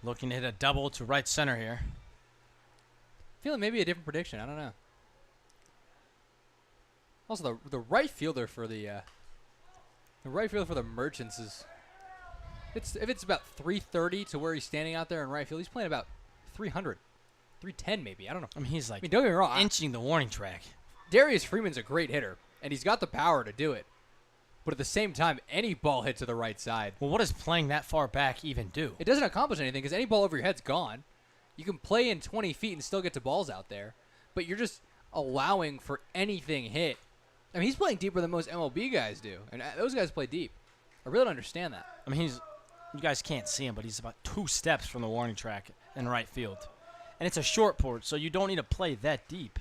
[SPEAKER 1] looking to hit a double to right center here.
[SPEAKER 2] Feeling maybe a different prediction. I don't know. Also, the right fielder for the Merchants is if it's about 330 to where he's standing out there in right field, he's playing about 300, 310 maybe. I don't know.
[SPEAKER 1] I mean, he's like
[SPEAKER 2] don't get me wrong,
[SPEAKER 1] inching the warning track.
[SPEAKER 2] Darius Freeman's a great hitter, and he's got the power to do it. But at the same time, any ball hit to the right side.
[SPEAKER 1] Well, what does playing that far back even do?
[SPEAKER 2] It doesn't accomplish anything because any ball over your head's gone. You can play in 20 feet and still get to balls out there, but you're just allowing for anything hit. I mean, he's playing deeper than most MLB guys do, and those guys play deep. I really don't understand that.
[SPEAKER 1] I mean, you guys can't see him, but he's about 2 steps from the warning track in right field. And it's a short porch, so you don't need to play that deep.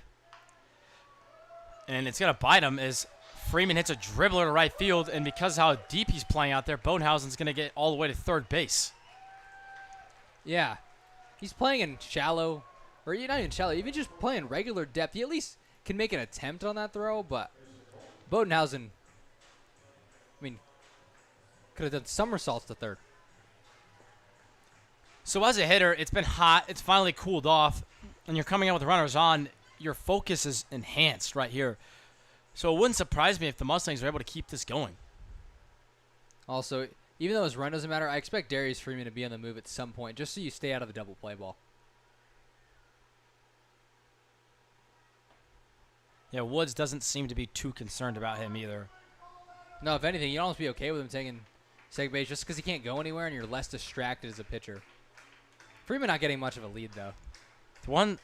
[SPEAKER 1] And it's going to bite him as Freeman hits a dribbler to right field, and because how deep he's playing out there, Bodenhausen's going to get all the way to third base.
[SPEAKER 2] Yeah. He's playing in shallow, or not even shallow, even just playing regular depth. He at least can make an attempt on that throw, but Bodenhausen, I mean, could have done somersaults to third.
[SPEAKER 1] So as a hitter, it's been hot. It's finally cooled off, and you're coming out with runners on. Your focus is enhanced right here. So it wouldn't surprise me if the Mustangs are able to keep this going.
[SPEAKER 2] Also, even though his run doesn't matter, I expect Darius Freeman to be on the move at some point, just so you stay out of the double play ball.
[SPEAKER 1] Yeah, Woods doesn't seem to be too concerned about him either.
[SPEAKER 2] No, if anything, you'd almost be okay with him taking second base just because he can't go anywhere and you're less distracted as a pitcher. Freeman not getting much of a lead, though.
[SPEAKER 1] The one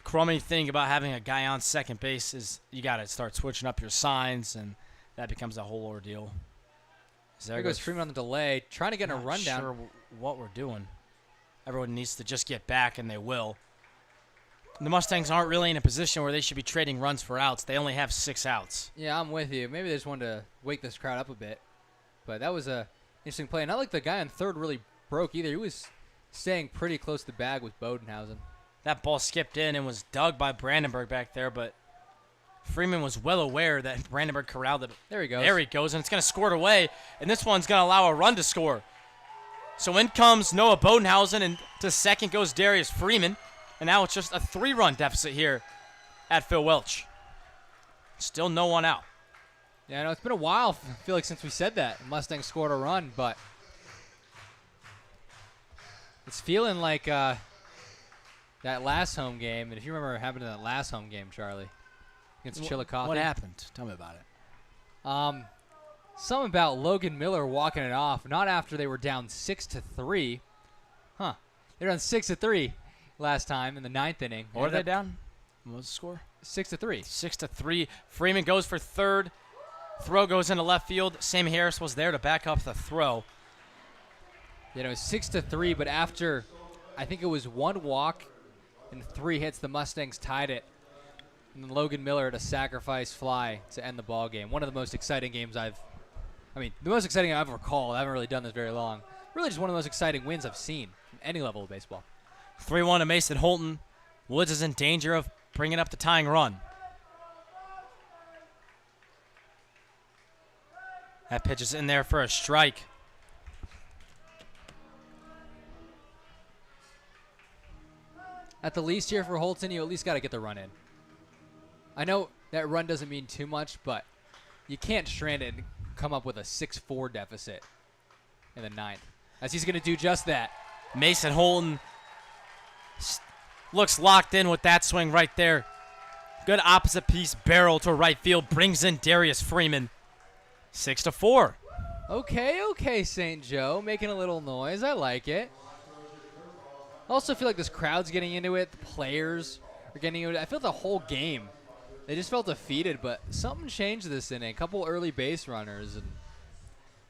[SPEAKER 1] crummy thing about having a guy on second base is you got to start switching up your signs, and that becomes a whole ordeal.
[SPEAKER 2] There goes Freeman on the delay, trying to get in a rundown.
[SPEAKER 1] Not sure what we're doing. Everyone needs to just get back, and they will. The Mustangs aren't really in a position where they should be trading runs for outs. They only have 6 outs.
[SPEAKER 2] Yeah, I'm with you. Maybe they just wanted to wake this crowd up a bit. But that was a interesting play. Not like the guy on third really broke either. He was staying pretty close to the bag with Bodenhausen.
[SPEAKER 1] That ball skipped in and was dug by Brandenburg back there, but Freeman was well aware that Brandenburg corralled it.
[SPEAKER 2] There he goes.
[SPEAKER 1] There he goes, and it's going to score it away, and this one's going to allow a run to score. So in comes Noah Bodenhausen, and to second goes Darius Freeman. And now it's just a 3-run deficit here at Phil Welch. Still no one out.
[SPEAKER 2] Yeah, I know it's been a while, I feel like, since we said that. Mustangs scored a run, but it's feeling like that last home game. And if you remember what happened in that last home game, Charlie, against Chillicothe.
[SPEAKER 1] What happened? Tell me about it.
[SPEAKER 2] Something about Logan Miller walking it off, not after they were down 6-3. Huh. They were down 6-3 last time in the 9th inning.
[SPEAKER 1] What are they down? What was the score?
[SPEAKER 2] 6-3.
[SPEAKER 1] 6-3. Freeman goes for third. Throw goes into left field. Sammy Harris was there to back up the throw.
[SPEAKER 2] You know, 6-3, but after, I think it was 1 walk and 3 hits, the Mustangs tied it. And then Logan Miller had a sacrifice fly to end the ball game. One of the most exciting games the most exciting I've ever called. I haven't really done this very long. Really just one of the most exciting wins I've seen from any level of baseball.
[SPEAKER 1] 3-1 to Mason Holton. Woods is in danger of bringing up the tying run. That pitch is in there for a strike.
[SPEAKER 2] At the least here for Holton, you at least got to get the run in. I know that run doesn't mean too much, but you can't strand it and come up with a 6-4 deficit in the 9th. As he's going to do just that.
[SPEAKER 1] Mason Holton looks locked in with that swing right there. Good opposite piece barrel to right field. Brings in Darius Freeman. 6-4.
[SPEAKER 2] Okay, St. Joe. Making a little noise. I like it. I also feel like this crowd's getting into it. The players are getting into it. I feel the whole game, they just felt defeated, but something changed this inning. A couple early base runners, and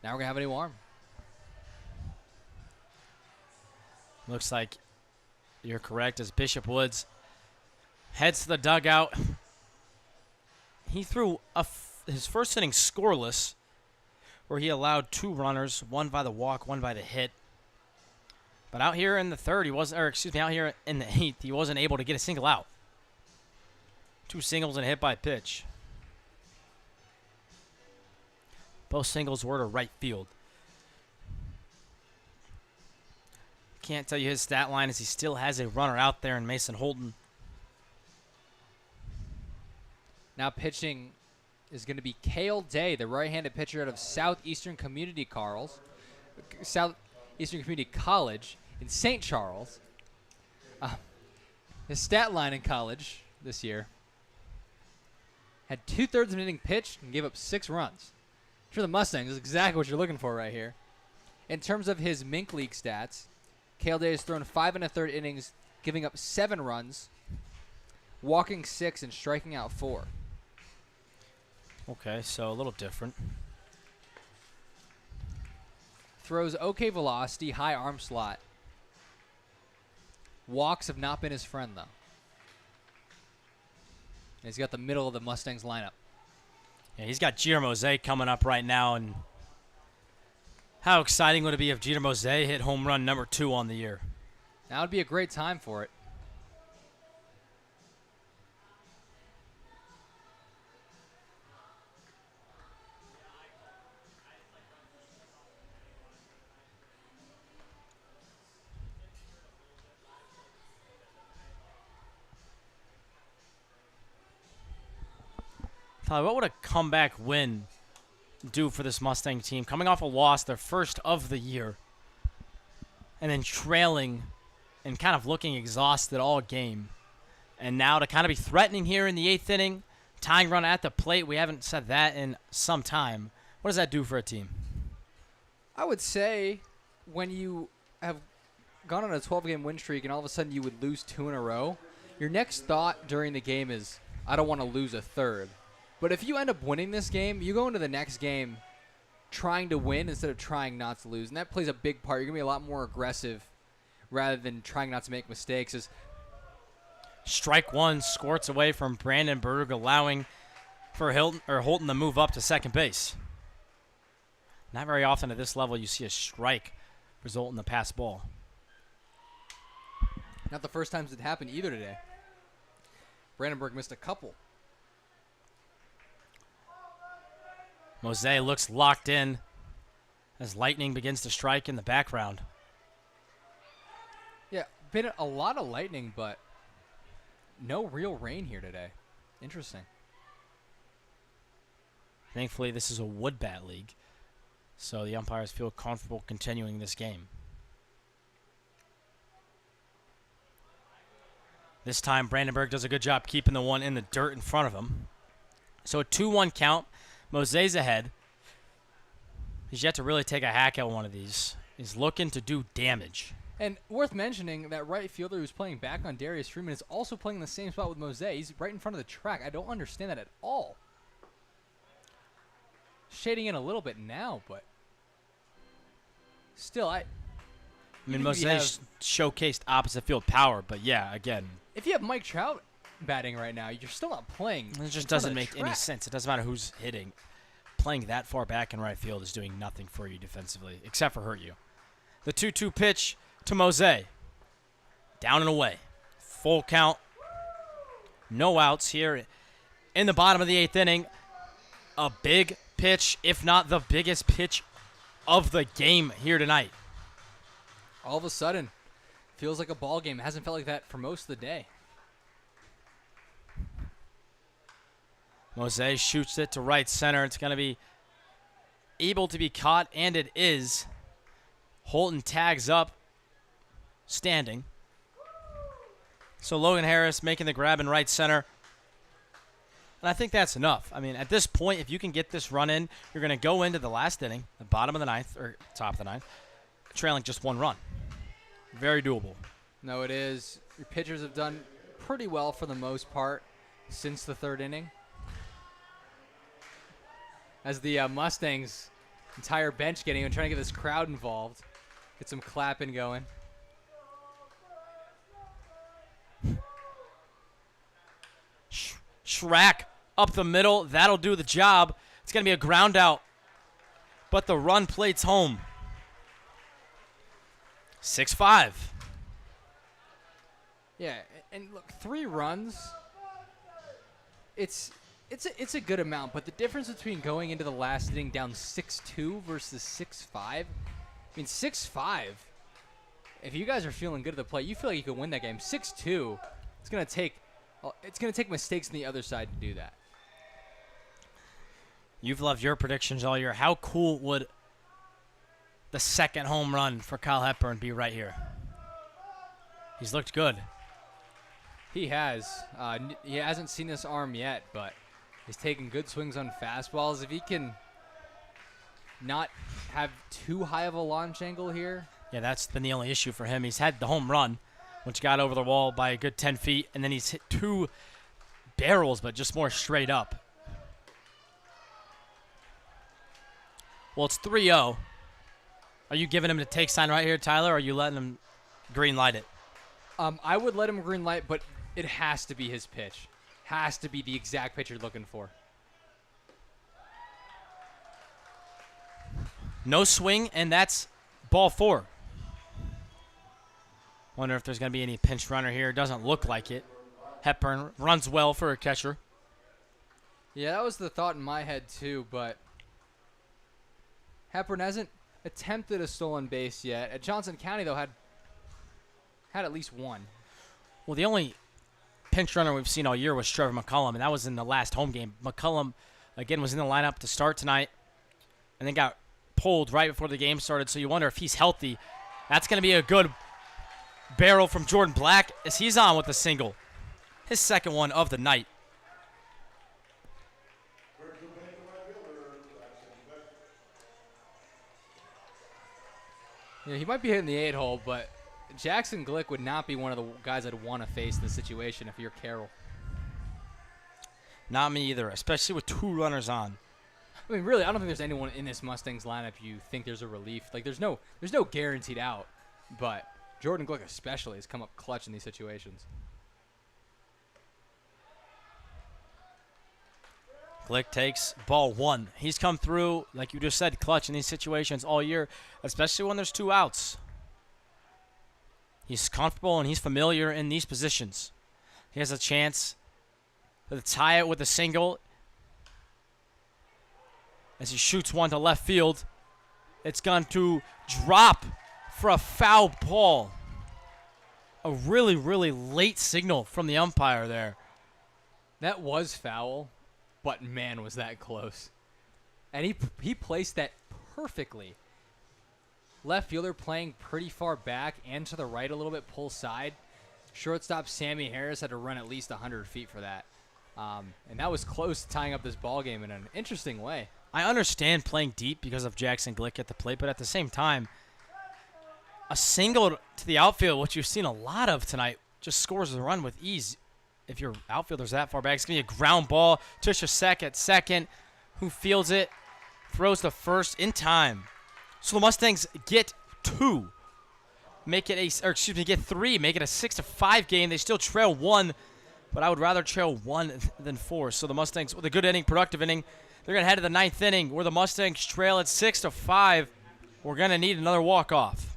[SPEAKER 2] now we're going to have any warm.
[SPEAKER 1] Looks like you're correct as Bishop Woods heads to the dugout. He threw his first inning scoreless, where he allowed 2 runners, one by the walk, one by the hit. But out here in the third, out here in the 8th, he wasn't able to get a single out. 2 singles and a hit by pitch. Both singles were to right field. Can't tell you his stat line as he still has a runner out there in Mason Holton.
[SPEAKER 2] Now pitching is going to be Cale Day, the right-handed pitcher out of Southeastern Community College in St. Charles. His stat line in college this year had 2/3 of an inning pitched and gave up 6 runs. For the Mustangs, is exactly what you're looking for right here. In terms of his Mink League stats, Cale Day has thrown 5 1/3 innings, giving up 7 runs, walking 6, and striking out 4.
[SPEAKER 1] Okay, so a little different.
[SPEAKER 2] Throws okay velocity, high arm slot. Walks have not been his friend, though. And he's got the middle of the Mustangs lineup.
[SPEAKER 1] Yeah, he's got Jeter Mose coming up right now, and how exciting would it be if Jeter Mose hit home run number 2 on the year?
[SPEAKER 2] That would be a great time for it.
[SPEAKER 1] Tyler, what would a comeback win do for this Mustang team? Coming off a loss, their first of the year, and then trailing and kind of looking exhausted all game. And now to kind of be threatening here in the 8th inning, tying run at the plate. We haven't said that in some time. What does that do for a team?
[SPEAKER 2] I would say when you have gone on a 12-game win streak and all of a sudden you would lose 2 in a row, your next thought during the game is, I don't want to lose a third. But if you end up winning this game, you go into the next game trying to win instead of trying not to lose. And that plays a big part. You're going to be a lot more aggressive rather than trying not to make mistakes.
[SPEAKER 1] Strike one, squirts away from Brandenburg, allowing for Holton to move up to second base. Not very often at this level you see a strike result in the pass ball.
[SPEAKER 2] Not the first times it happened either today. Brandenburg missed a couple.
[SPEAKER 1] Mose looks locked in as lightning begins to strike in the background.
[SPEAKER 2] Yeah, been a lot of lightning, but no real rain here today. Interesting.
[SPEAKER 1] Thankfully, this is a wood bat league, so the umpires feel comfortable continuing this game. This time, Brandenburg does a good job keeping the one in the dirt in front of him. So a 2-1 count. Mose's ahead. He's yet to really take a hack at one of these. He's looking to do damage.
[SPEAKER 2] And worth mentioning, that right fielder who's playing back on Darius Freeman is also playing in the same spot with Mose. He's right in front of the track. I don't understand that at all. Shading in a little bit now, but still, I
[SPEAKER 1] mean, Mose showcased opposite field power, but yeah, again.
[SPEAKER 2] If you have Mike Trout batting right now, you're still not playing.
[SPEAKER 1] It just doesn't make any sense. It doesn't matter who's hitting. Playing that far back in right field is doing nothing for you defensively, except for hurt you. The 2-2 pitch to Mose. Down and away. Full count. No outs here in the bottom of the 8th inning. A big pitch, if not the biggest pitch of the game here tonight.
[SPEAKER 2] All of a sudden, feels like a ball game. It hasn't felt like that for most of the day.
[SPEAKER 1] Mose shoots it to right center. It's going to be able to be caught, and it is. Holton tags up, standing. So Logan Harris making the grab in right center. And I think that's enough. I mean, at this point, if you can get this run in, you're going to go into the last inning, the bottom of the 9th, or top of the 9th, trailing just 1 run. Very doable.
[SPEAKER 2] No, it is. Your pitchers have done pretty well for the most part since the 3rd inning. As the Mustangs' entire bench getting and trying to get this crowd involved. Get some clapping going.
[SPEAKER 1] Schrack up the middle. That'll do the job. It's going to be a ground out. But the run plate's home. 6-5.
[SPEAKER 2] Yeah, and look, 3 runs. It's a good amount, but the difference between going into the last inning down 6-2 versus 6-5, I mean 6-5. If you guys are feeling good at the plate, you feel like you can win that game. 6-2, it's gonna take mistakes on the other side to do that.
[SPEAKER 1] You've loved your predictions all year. How cool would the second home run for Kyle Hepburn be right here? He's looked good.
[SPEAKER 2] He has. He hasn't seen this arm yet, but he's taking good swings on fastballs. If he can not have too high of a launch angle here.
[SPEAKER 1] Yeah, that's been the only issue for him. He's had the home run, which got over the wall by a good 10 feet, and then he's hit 2 barrels, but just more straight up. Well, it's 3-0. Are you giving him the take sign right here, Tyler, or are you letting him green light it?
[SPEAKER 2] I would let him green light, but it has to be his pitch. Has to be the exact pitch you're looking for.
[SPEAKER 1] No swing, and that's ball 4. Wonder if there's going to be any pinch runner here. Doesn't look like it. Hepburn runs well for a catcher.
[SPEAKER 2] Yeah, that was the thought in my head too, but Hepburn hasn't attempted a stolen base yet. At Johnson County, though, had at least one.
[SPEAKER 1] Well, the only pinch runner we've seen all year was Trevor McCollum, and that was in the last home game. McCollum, again, was in the lineup to start tonight and then got pulled right before the game started, so you wonder if he's healthy. That's going to be a good barrel from Jordan Black as he's on with a single. His second one of the night.
[SPEAKER 2] Yeah, he might be hitting the 8-hole, but Jackson Glick would not be one of the guys I'd want to face in this situation if you're Carroll.
[SPEAKER 1] Not me either, especially with 2 runners on.
[SPEAKER 2] I mean, really, I don't think there's anyone in this Mustangs lineup you think there's a relief. Like, there's no guaranteed out, but Jordan Glick especially has come up clutch in these situations.
[SPEAKER 1] Glick takes ball 1. He's come through, like you just said, clutch in these situations all year, especially when there's 2 outs. He's comfortable and he's familiar in these positions. He has a chance to tie it with a single as he shoots one to left field. It's going to drop for a foul ball. A really, really late signal from the umpire there.
[SPEAKER 2] That was foul, but man, was that close. And he placed that perfectly. Left fielder playing pretty far back and to the right a little bit, pull side. Shortstop Sammy Harris had to run at least 100 feet for that. And that was close to tying up this ball game in an interesting way.
[SPEAKER 1] I understand playing deep because of Jackson Glick at the plate, but at the same time, a single to the outfield, which you've seen a lot of tonight, just scores the run with ease. If your outfielder's that far back, it's going to be a ground ball to Shasek at second, who fields it, throws the first in time. So the Mustangs get 2. Get 3, make it a 6-5 game. They still trail 1, but I would rather trail 1 than 4. So the Mustangs, with a good inning, productive inning, they're going to head to the 9th inning where the Mustangs trail at 6-5. We're going to need another walk-off.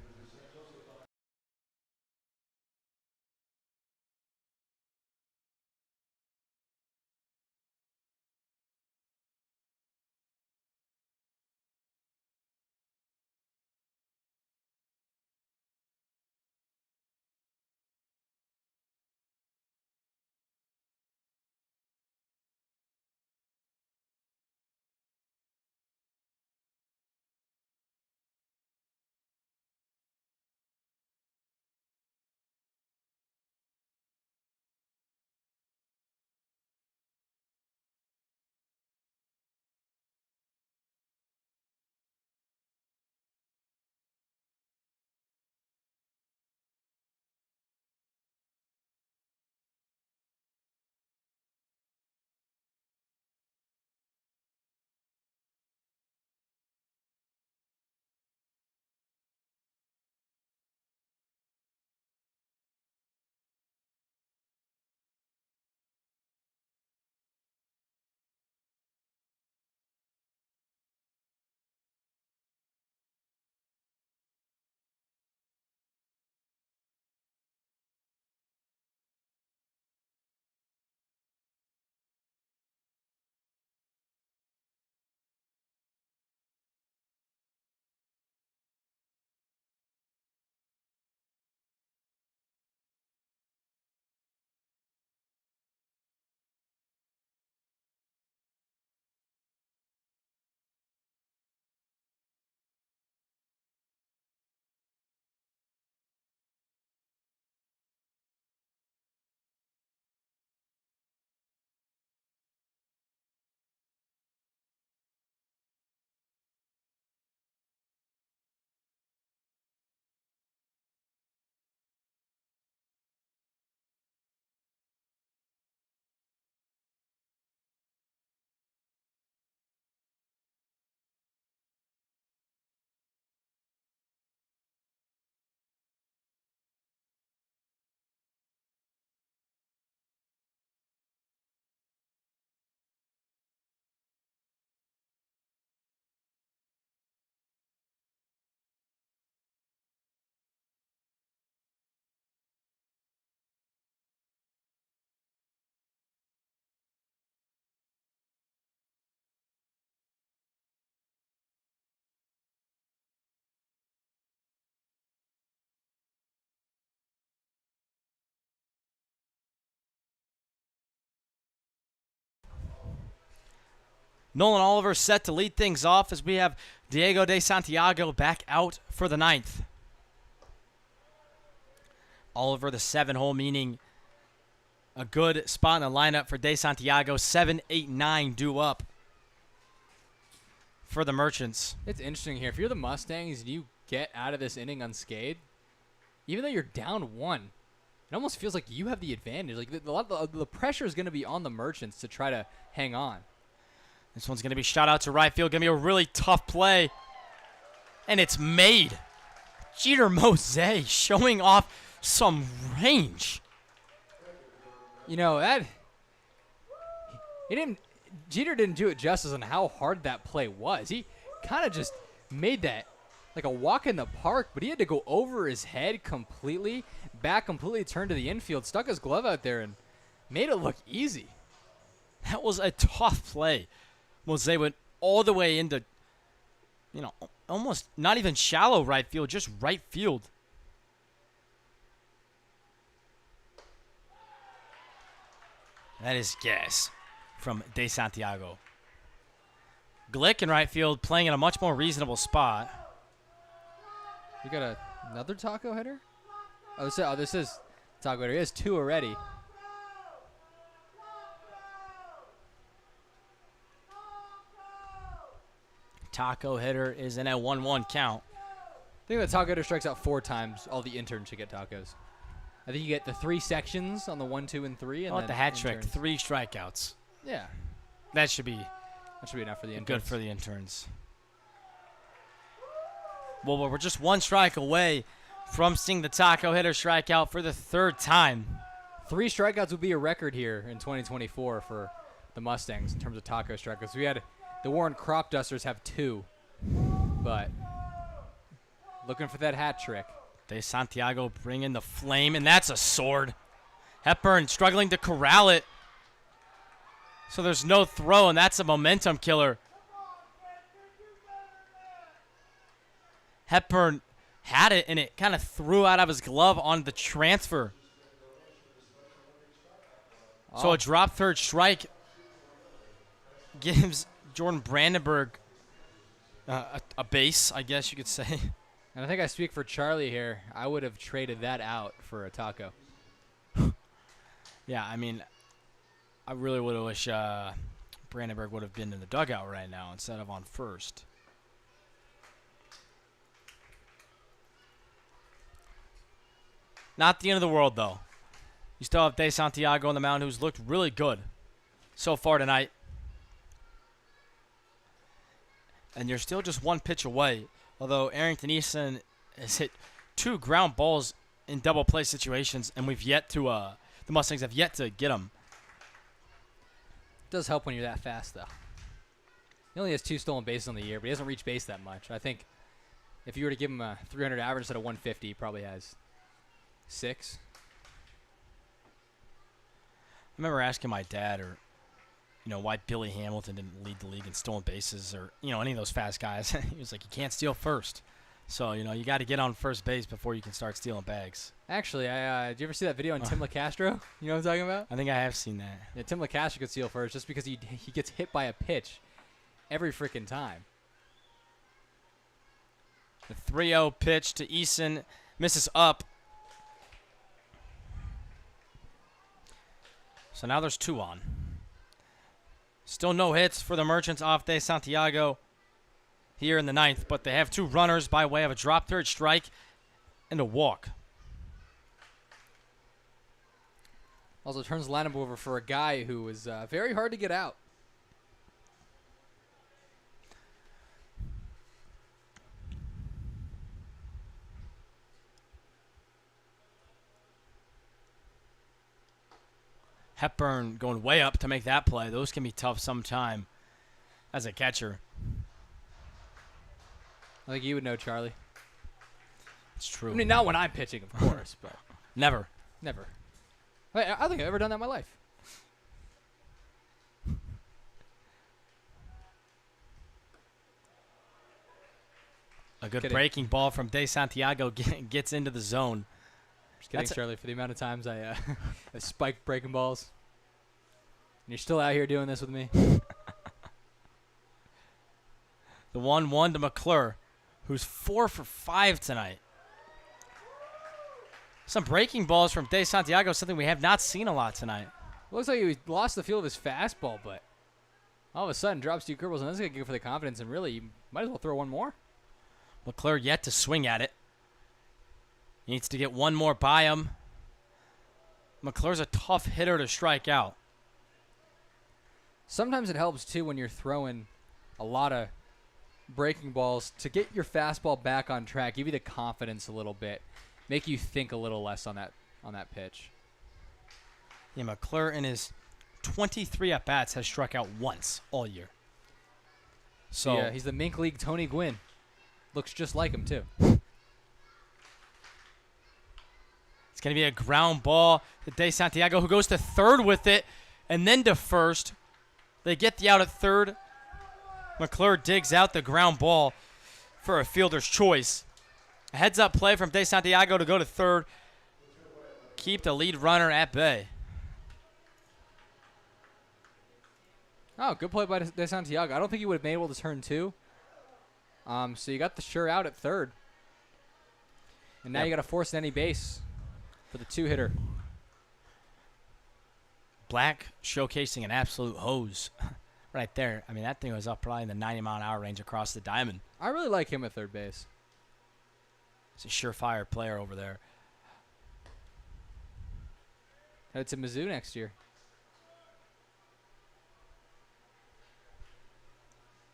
[SPEAKER 1] Nolan Oliver set to lead things off as we have Diego De Santiago back out for the 9th. Oliver, the 7-hole, meaning a good spot in the lineup for De Santiago. 7, 8, 9 due up for the Merchants.
[SPEAKER 2] It's interesting here. If you're the Mustangs and you get out of this inning unscathed, even though you're down 1, it almost feels like you have the advantage. Like the pressure is going to be on the Merchants to try to hang on.
[SPEAKER 1] This one's going to be shot out to right field. Going to be a really tough play. And it's made. Jeter Mose showing off some range.
[SPEAKER 2] You know, Jeter didn't do it justice on how hard that play was. He kind of just made that like a walk in the park, but he had to go over his head completely, back completely, turned to the infield, stuck his glove out there, and made it look easy.
[SPEAKER 1] That was a tough play. Mose went all the way into, almost not even shallow right field, just right field. That is gas from De Santiago. Glick in right field playing in a much more reasonable spot.
[SPEAKER 2] We got another taco hitter? Oh, this is taco hitter. He has 2 already.
[SPEAKER 1] Taco hitter is in a 1-1 count.
[SPEAKER 2] I think the taco hitter strikes out 4 times. All the interns should get tacos. I think you get the 3 sections on the 1, 2, and 3. And
[SPEAKER 1] I like the hat trick.
[SPEAKER 2] interns.
[SPEAKER 1] 3 strikeouts.
[SPEAKER 2] Yeah.
[SPEAKER 1] That should be
[SPEAKER 2] Enough for the interns.
[SPEAKER 1] good for the interns. Well, we're just 1 strike away from seeing the taco hitter strike out for the 3rd time.
[SPEAKER 2] 3 strikeouts would be a record here in 2024 for the Mustangs in terms of taco strikeouts. We had the Warren Crop Dusters have 2, but looking for that hat trick.
[SPEAKER 1] De Santiago bringing the flame, and that's a sword. Hepburn struggling to corral it. So there's no throw, and that's a momentum killer. Hepburn had it, and it kind of threw out of his glove on the transfer. So a drop 3rd strike gives Jordan Brandenburg a base, I guess you could say.
[SPEAKER 2] And I think I speak for Charlie here. I would have traded that out for a taco.
[SPEAKER 1] Yeah, I mean, I really would have wished Brandenburg would have been in the dugout right now instead of on first. Not the end of the world, though. You still have De Santiago on the mound, who's looked really good so far tonight. And you're still just 1 pitch away, although Arrington Easton has hit 2 ground balls in double play situations, and we've yet to the Mustangs have yet to get them.
[SPEAKER 2] It does help when you're that fast, though. He only has 2 stolen bases on the year, but he hasn't reached base that much. I think if you were to give him a 300 average instead of 150, he probably has 6.
[SPEAKER 1] I remember asking my dad, or why Billy Hamilton didn't lead the league in stolen bases, or any of those fast guys. He was like, you can't steal first, so you got to get on first base before you can start stealing bags.
[SPEAKER 2] Actually, did you ever see that video on Tim LeCastro? You know what I'm talking about?
[SPEAKER 1] I think I have seen that.
[SPEAKER 2] Yeah, Tim LeCastro could steal first just because he gets hit by a pitch every freaking time.
[SPEAKER 1] The 3-0 pitch to Eason misses up. So now there's 2 on. Still no hits for the Merchants off De Santiago here in the 9th, but they have 2 runners by way of a drop 3rd strike and a walk.
[SPEAKER 2] Also turns the lineup over for a guy who was very hard to get out.
[SPEAKER 1] Hepburn going way up to make that play. Those can be tough sometime as a catcher.
[SPEAKER 2] I think you would know, Charlie.
[SPEAKER 1] It's true.
[SPEAKER 2] I mean, not when I'm pitching, of course, but
[SPEAKER 1] Never.
[SPEAKER 2] never. I don't think I've ever done that in my life.
[SPEAKER 1] A good
[SPEAKER 2] Kidding.
[SPEAKER 1] breaking ball from De Santiago gets into the zone.
[SPEAKER 2] Just kidding,
[SPEAKER 1] That's
[SPEAKER 2] Charlie, for the amount of times I spiked breaking balls. And you're still out here doing this with me.
[SPEAKER 1] The 1-1 to McClure, who's 4 for 5 tonight. Some breaking balls from De Santiago, something we have not seen a lot tonight.
[SPEAKER 2] Looks like he lost the feel of his fastball, but all of a sudden drops 2 curveballs, and that's going to go for the confidence, and really, you might as well throw one more.
[SPEAKER 1] McClure yet to swing at it. Needs to get one more by him. McClure's a tough hitter to strike out.
[SPEAKER 2] Sometimes it helps, too, when you're throwing a lot of breaking balls to get your fastball back on track, give you the confidence a little bit, make you think a little less on that pitch.
[SPEAKER 1] Yeah, McClure in his 23 at-bats has struck out once all year. So
[SPEAKER 2] yeah, he's the Mink League Tony Gwynn. Looks just like him, too.
[SPEAKER 1] It's going to be a ground ball to De Santiago, who goes to third with it and then to first. They get the out at third. McClure digs out the ground ball for a fielder's choice. A heads-up play from De Santiago to go to third. Keep the lead runner at bay.
[SPEAKER 2] Oh, good play by De Santiago. I don't think he would have been able to turn 2. So you got the sure out at third. And now you got to force any base for the 2-hitter.
[SPEAKER 1] Black showcasing an absolute hose right there. I mean, that thing was up probably in the 90-mile-an-hour range across the diamond.
[SPEAKER 2] I really like him at third base.
[SPEAKER 1] He's a surefire player over there.
[SPEAKER 2] Headed to Mizzou next year.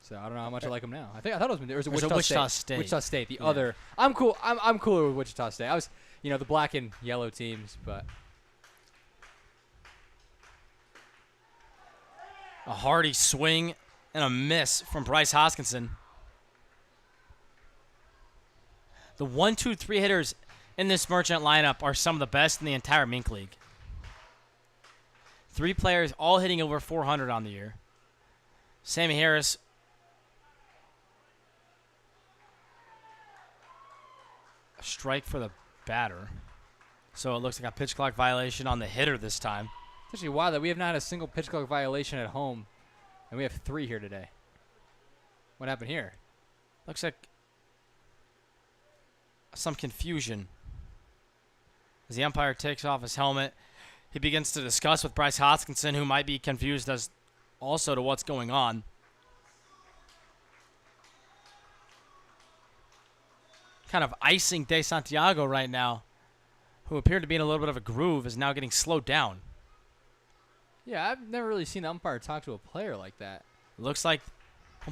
[SPEAKER 2] So I don't know how much I like him now. I thought it was Wichita State. Wichita State. The other. I'm cool. I'm cooler with Wichita State. I was, the black and yellow teams, but
[SPEAKER 1] a hearty swing and a miss from Bryce Hoskinson. The 1-2-3 hitters in this Merchant lineup are some of the best in the entire Mink League. 3 players all hitting over 400 on the year. Sammy Harris. A strike for the batter. So it looks like a pitch clock violation on the hitter this time.
[SPEAKER 2] It's actually wild that we have not had a single pitch clock violation at home, and we have 3 here today. What happened here?
[SPEAKER 1] Looks like some confusion. As the umpire takes off his helmet, he begins to discuss with Bryce Hoskinson, who might be confused as also to what's going on. Kind of icing De Santiago right now, who appeared to be in a little bit of a groove, is now getting slowed down.
[SPEAKER 2] Yeah, I've never really seen the umpire talk to a player like that.
[SPEAKER 1] Looks like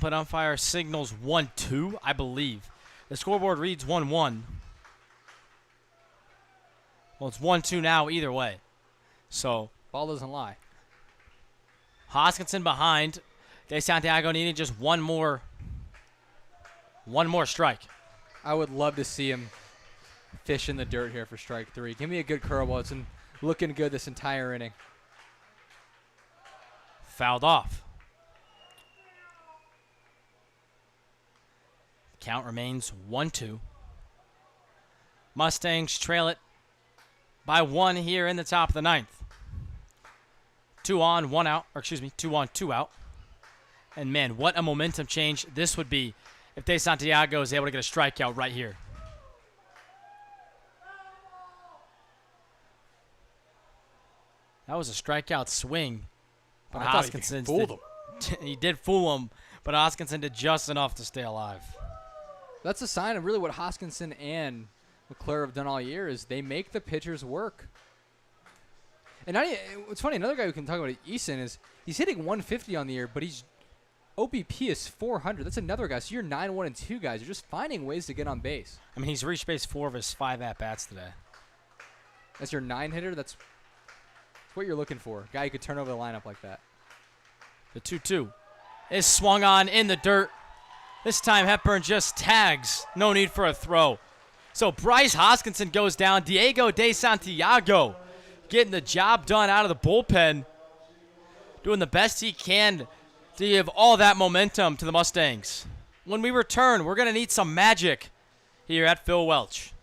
[SPEAKER 1] umpire signals 1-2, I believe. The scoreboard reads 1-1. Well, it's 1-2 now either way. So
[SPEAKER 2] ball doesn't lie.
[SPEAKER 1] Hoskinson behind. De Santiago needing just one more strike.
[SPEAKER 2] I would love to see him fish in the dirt here for strike 3. Give me a good curveball. It's been looking good this entire inning.
[SPEAKER 1] Fouled off. Count remains 1-2. Mustangs trail it by 1 here in the top of the 9th. 2 on, 1 out. Or excuse me, 2 on, 2 out. And man, what a momentum change this would be if De Santiago is able to get a strikeout right here. That was a strikeout swing. But Hoskinson
[SPEAKER 2] fooled him.
[SPEAKER 1] He did fool him, but Hoskinson did just enough to stay alive.
[SPEAKER 2] That's a sign of really what Hoskinson and McClure have done all year is they make the pitchers work. And it's funny, another guy we can talk about, Eason, is he's hitting 150 on the year, but he's OBP is 400. That's another guy. So you're 9-1-2 guys. You're just finding ways to get on base.
[SPEAKER 1] I mean, he's reached base 4 of his 5 at-bats today.
[SPEAKER 2] That's your 9-hitter? That's what you're looking for. A guy who could turn over the lineup like that.
[SPEAKER 1] The 2-2 is swung on in the dirt. This time Hepburn just tags. No need for a throw. So Bryce Hoskinson goes down. Diego De Santiago getting the job done out of the bullpen. Doing the best he can to give all that momentum to the Mustangs. When we return, we're going to need some magic here at Phil Welch.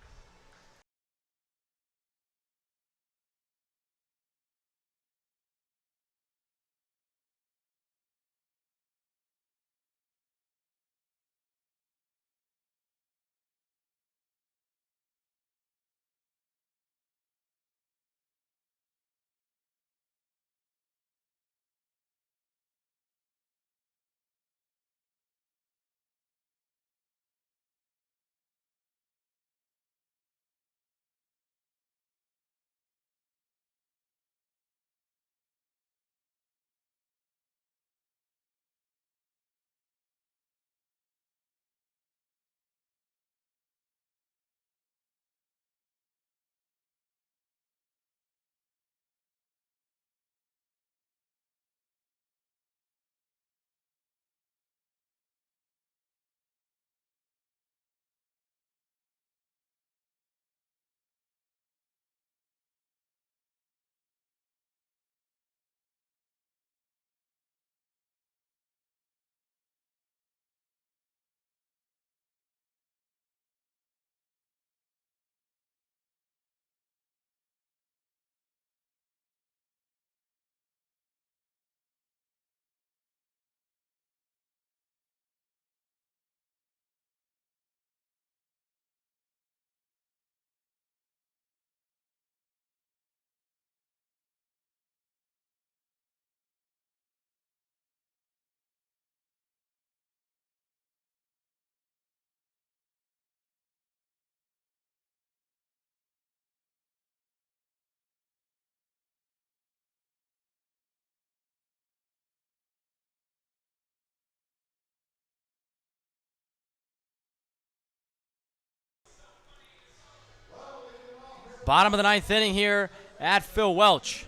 [SPEAKER 1] Bottom of the ninth inning here at Phil Welch.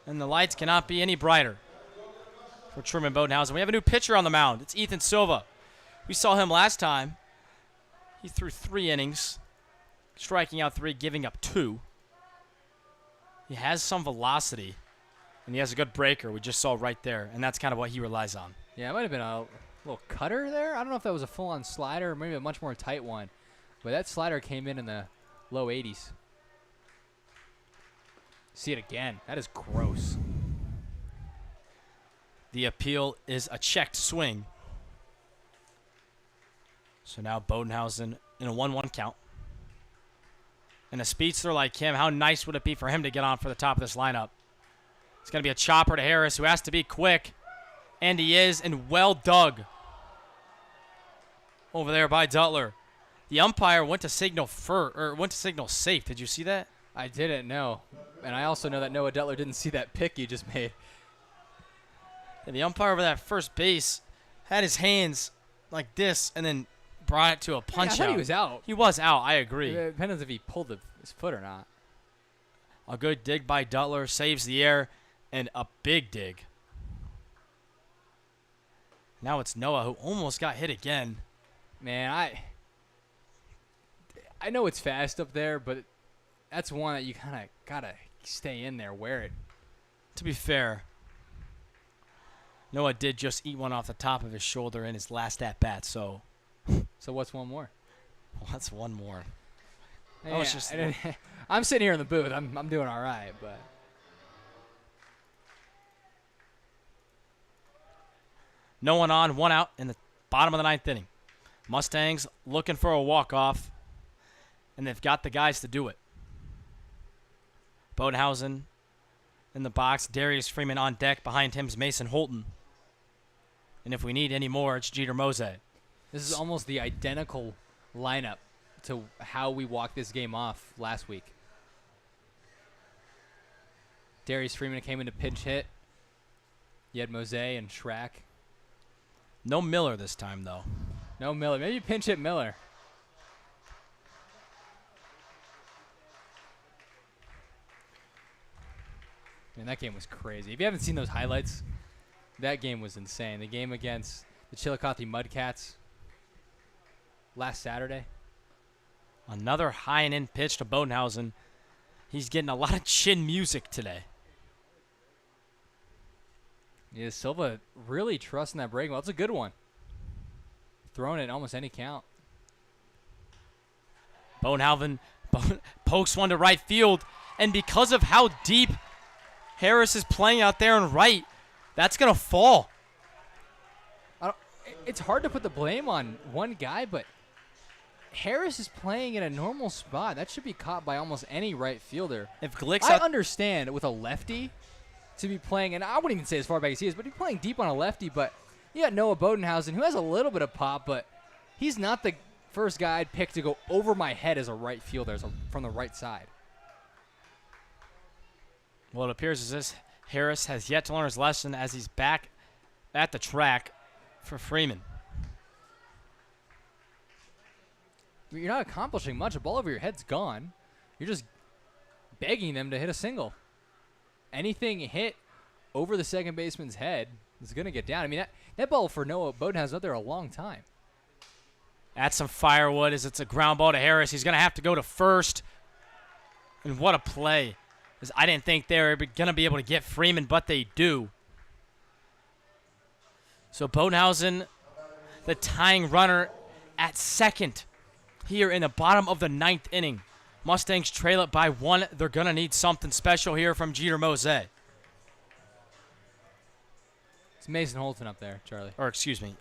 [SPEAKER 1] And the lights cannot be any brighter for Truman Bodenhausen. We have a new pitcher on the mound. It's Ethan Silva. We saw him last time. He threw 3 innings, striking out 3, giving up 2. He has some velocity, and he has a good breaker. We just saw right there, and that's kind of what he relies on.
[SPEAKER 2] Yeah, it might have been a little cutter there. I don't know if that was a full-on slider or maybe a much more tight one. But that slider came in the low 80s. See it again. That is gross.
[SPEAKER 1] The appeal is a checked swing. So now Bodenhausen in a 1-1 count. And a speedster like him, how nice would it be for him to get on for the top of this lineup? It's going to be a chopper to Harris, who has to be quick. And he is, and well dug. Over there by Duttler. The umpire went to signal safe. Did you see that?
[SPEAKER 2] I didn't know. And I also know that Noah Duttler didn't see that pick you just made.
[SPEAKER 1] And the umpire over that first base had his hands like this and then brought it to a punch
[SPEAKER 2] I
[SPEAKER 1] out.
[SPEAKER 2] thought he was out.
[SPEAKER 1] He was out, I agree.
[SPEAKER 2] It depends if he pulled his foot or not.
[SPEAKER 1] A good dig by Duttler, saves the air, and a big dig. Now it's Noah, who almost got hit again.
[SPEAKER 2] Man, I know it's fast up there, but that's one that you kind of got to stay in there, wear it.
[SPEAKER 1] To be fair, Noah did just eat one off the top of his shoulder in his last at-bat, so...
[SPEAKER 2] So what's one more?
[SPEAKER 1] Well, that's one more.
[SPEAKER 2] Yeah, I'm sitting here in the booth. I'm doing all right, but...
[SPEAKER 1] No one on, 1 out in the bottom of the ninth inning. Mustangs looking for a walk-off, and they've got the guys to do it. Bodenhausen in the box. Darius Freeman on deck. Behind him is Mason Holton. And if we need any more, it's Jeter Mose.
[SPEAKER 2] This is almost the identical lineup to how we walked this game off last week. Darius Freeman came in to pinch hit. You had Mose and Schrack.
[SPEAKER 1] No Miller this time, though.
[SPEAKER 2] No Miller. Maybe pinch hit Miller. Man, that game was crazy. If you haven't seen those highlights, that game was insane. The game against the Chillicothe Mudcats last Saturday.
[SPEAKER 1] Another high and in pitch to Bodenhausen. He's getting a lot of chin music today.
[SPEAKER 2] Yeah, Silva really trusting that breaking ball. It's a good one. Throwing it in almost any count.
[SPEAKER 1] Bodenhausen pokes one to right field, and because of how deep Harris is playing out there in right, that's going to fall.
[SPEAKER 2] It's hard to put the blame on one guy, but Harris is playing in a normal spot. That should be caught by almost any right fielder.
[SPEAKER 1] If Glick's
[SPEAKER 2] I understand with a lefty to be playing, and I wouldn't even say as far back as he is, but he's playing deep on a lefty. But you got Noah Bodenhausen, who has a little bit of pop, but he's not the first guy I'd pick to go over my head as a right fielder from the right side.
[SPEAKER 1] Well, it appears as this Harris has yet to learn his lesson as he's back at the track for Freeman.
[SPEAKER 2] You're not accomplishing much. A ball over your head's gone. You're just begging them to hit a single. Anything hit over the second baseman's head is going to get down. I mean, that ball for Noah Bodenhausen out there a long time.
[SPEAKER 1] That's some firewood as it's a ground ball to Harris. He's going to have to go to first. And what a play. Because I didn't think they were going to be able to get Freeman, but they do. So Bodenhausen, the tying runner at second here in the bottom of the ninth inning. Mustangs trail it by 1. They're going to need something special here from Jeter Mose.
[SPEAKER 2] It's Mason Holton up there, Charlie.
[SPEAKER 1] Or excuse me.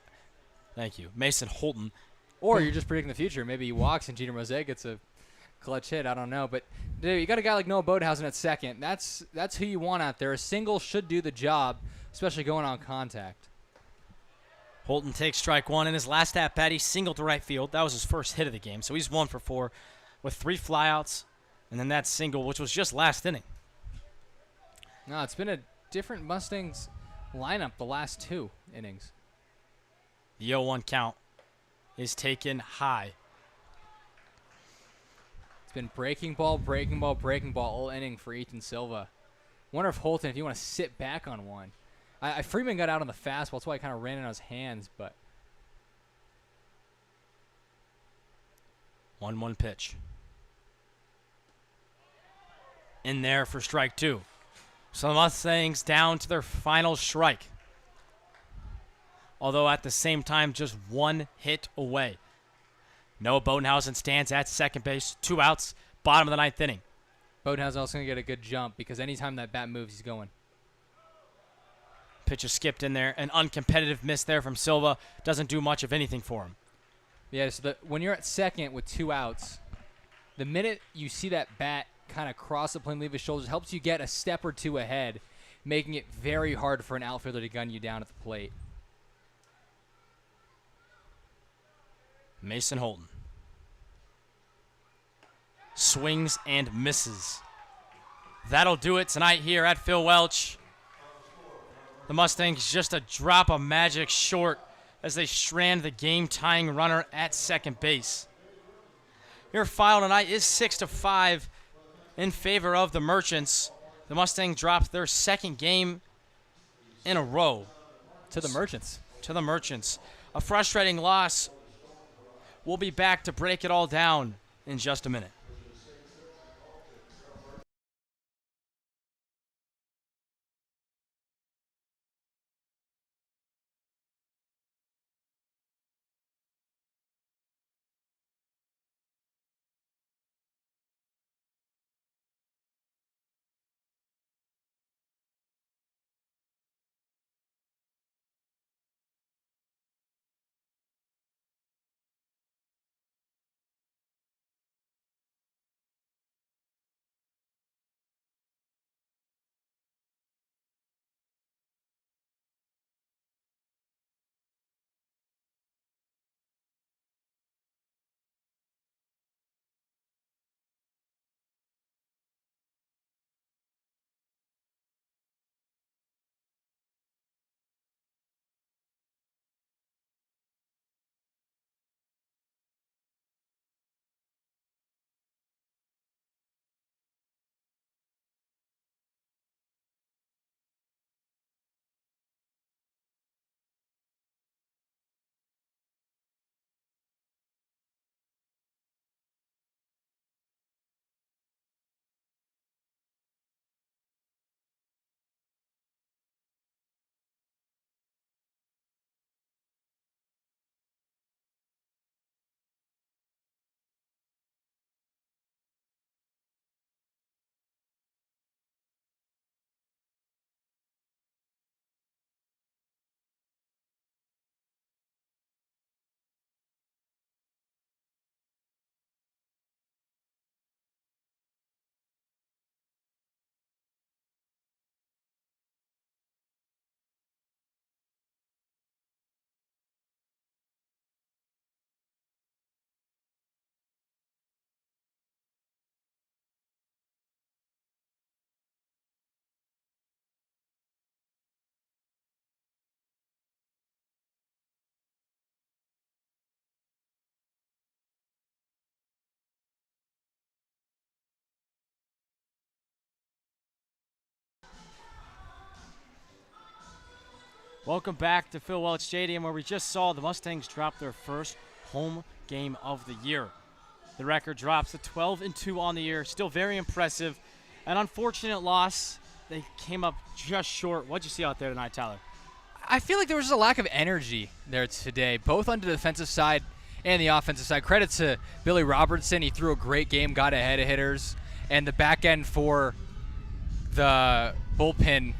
[SPEAKER 1] Thank you. Mason Holton.
[SPEAKER 2] Or you're just predicting the future. Maybe he walks and Jeter Mose gets a clutch hit. I don't know. But dude, you got a guy like Noah Bodenhausen at second. That's who you want out there. A single should do the job, especially going on contact.
[SPEAKER 1] Holton takes strike 1 in his last at-bat. He singled to right field. That was his first hit of the game. So he's 1 for 4 with 3 flyouts. And then that single, which was just last inning.
[SPEAKER 2] No, it's been a different Mustangs lineup the last 2 innings.
[SPEAKER 1] The 0-1 count is taken high.
[SPEAKER 2] It's been breaking ball, breaking ball, breaking ball all inning for Ethan Silva. Wonder if Holton, if you want to sit back on one. Freeman got out on the fastball. That's why I kind of ran in on his hands, but
[SPEAKER 1] 1-1 pitch. In there for strike 2. So the Mustangs down to their final strike. Although at the same time, just 1 hit away. Noah Bodenhausen stands at second base. 2 outs, bottom of the 9th inning.
[SPEAKER 2] Bodenhausen also going to get a good jump because anytime that bat moves, he's going.
[SPEAKER 1] Pitch is skipped in there. An uncompetitive miss there from Silva. Doesn't do much of anything for him.
[SPEAKER 2] Yeah, so when you're at second with 2 outs, the minute you see that bat kind of cross the plane, leave his shoulders, helps you get a step or 2 ahead, making it very hard for an outfielder to gun you down at the plate.
[SPEAKER 1] Mason Holton. Swings and misses. That'll do it tonight here at Phil Welch. The Mustangs just a drop of magic short as they strand the game-tying runner at second base. Your final tonight is 6-5 in favor of the Merchants. The Mustangs dropped their second game in a row.
[SPEAKER 2] To the Merchants.
[SPEAKER 1] To the Merchants. A frustrating loss. We'll be back to break it all down in just a minute. Welcome back to Phil Welch Stadium, where we just saw the Mustangs drop their first home game of the year. The record drops to 12-2 on the year. Still very impressive. An unfortunate loss. They came up just short. What'd you see out there tonight, Tyler?
[SPEAKER 2] I feel like there was just a lack of energy there today, both on the defensive side and the offensive side. Credit to Billy Robertson. He threw a great game, got ahead of hitters, and the back end for the bullpen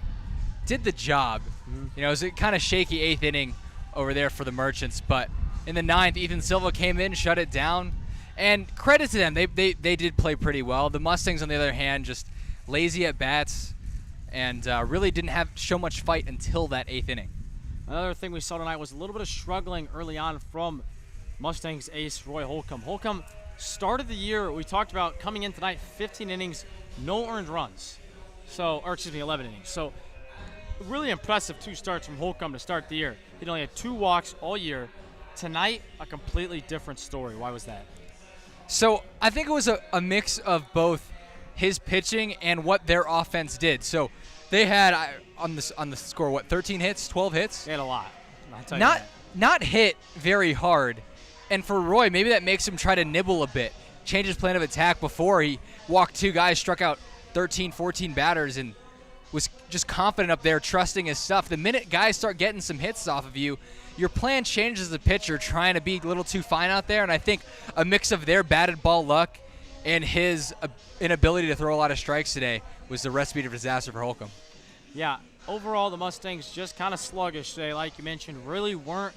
[SPEAKER 2] did the job. You know, it was a kind of shaky 8th inning over there for the Merchants, but in the 9th, Ethan Silva came in, shut it down, and credit to them. They did play pretty well. The Mustangs, on the other hand, just lazy at bats and really didn't show much fight until that 8th inning.
[SPEAKER 1] Another thing we saw tonight was a little bit of struggling early on from Mustangs ace Roy Holcomb. Holcomb started the year, we talked about coming in tonight, 15 innings, no earned runs. 11 innings. So really impressive 2 starts from Holcomb to start the year. He only had 2 walks all year. Tonight, a completely different story. Why was that?
[SPEAKER 2] So I think it was a mix of both his pitching and what their offense did. So they had on the score, what, 13 hits, 12 hits?
[SPEAKER 1] They had a lot. I'll tell you
[SPEAKER 2] Not
[SPEAKER 1] that.
[SPEAKER 2] not hit very hard. And for Roy, maybe that makes him try to nibble a bit, change his plan of attack. Before he walked 2 guys, struck out 13, 14 batters, and was just confident up there, trusting his stuff. The minute guys start getting some hits off of you, your plan changes as a pitcher, trying to be a little too fine out there. And I think a mix of their batted ball luck and his inability to throw a lot of strikes today was the recipe for disaster for Holcomb.
[SPEAKER 1] Yeah, overall the Mustangs just kind of sluggish today, like you mentioned. Really weren't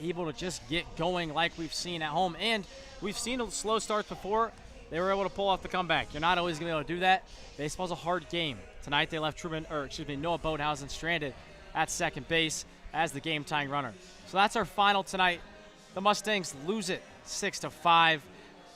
[SPEAKER 1] able to just get going like we've seen at home. And we've seen slow starts before. They were able to pull off the comeback. You're not always going to be able to do that. Baseball's a hard game. Tonight they left Noah Boathausen stranded at second base as the game-tying runner. So that's our final tonight. The Mustangs lose it 6-5.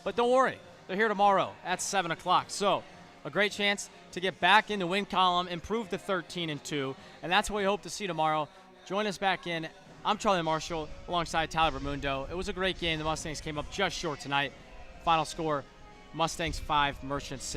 [SPEAKER 1] But don't worry, they're here tomorrow at 7 o'clock. So a great chance to get back in the win column, improve to 13-2, and that's what we hope to see tomorrow. Join us back in. I'm Charlie Marshall alongside Tyler Bermundo. It was a great game. The Mustangs came up just short tonight. Final score, Mustangs 5, Merchants 6.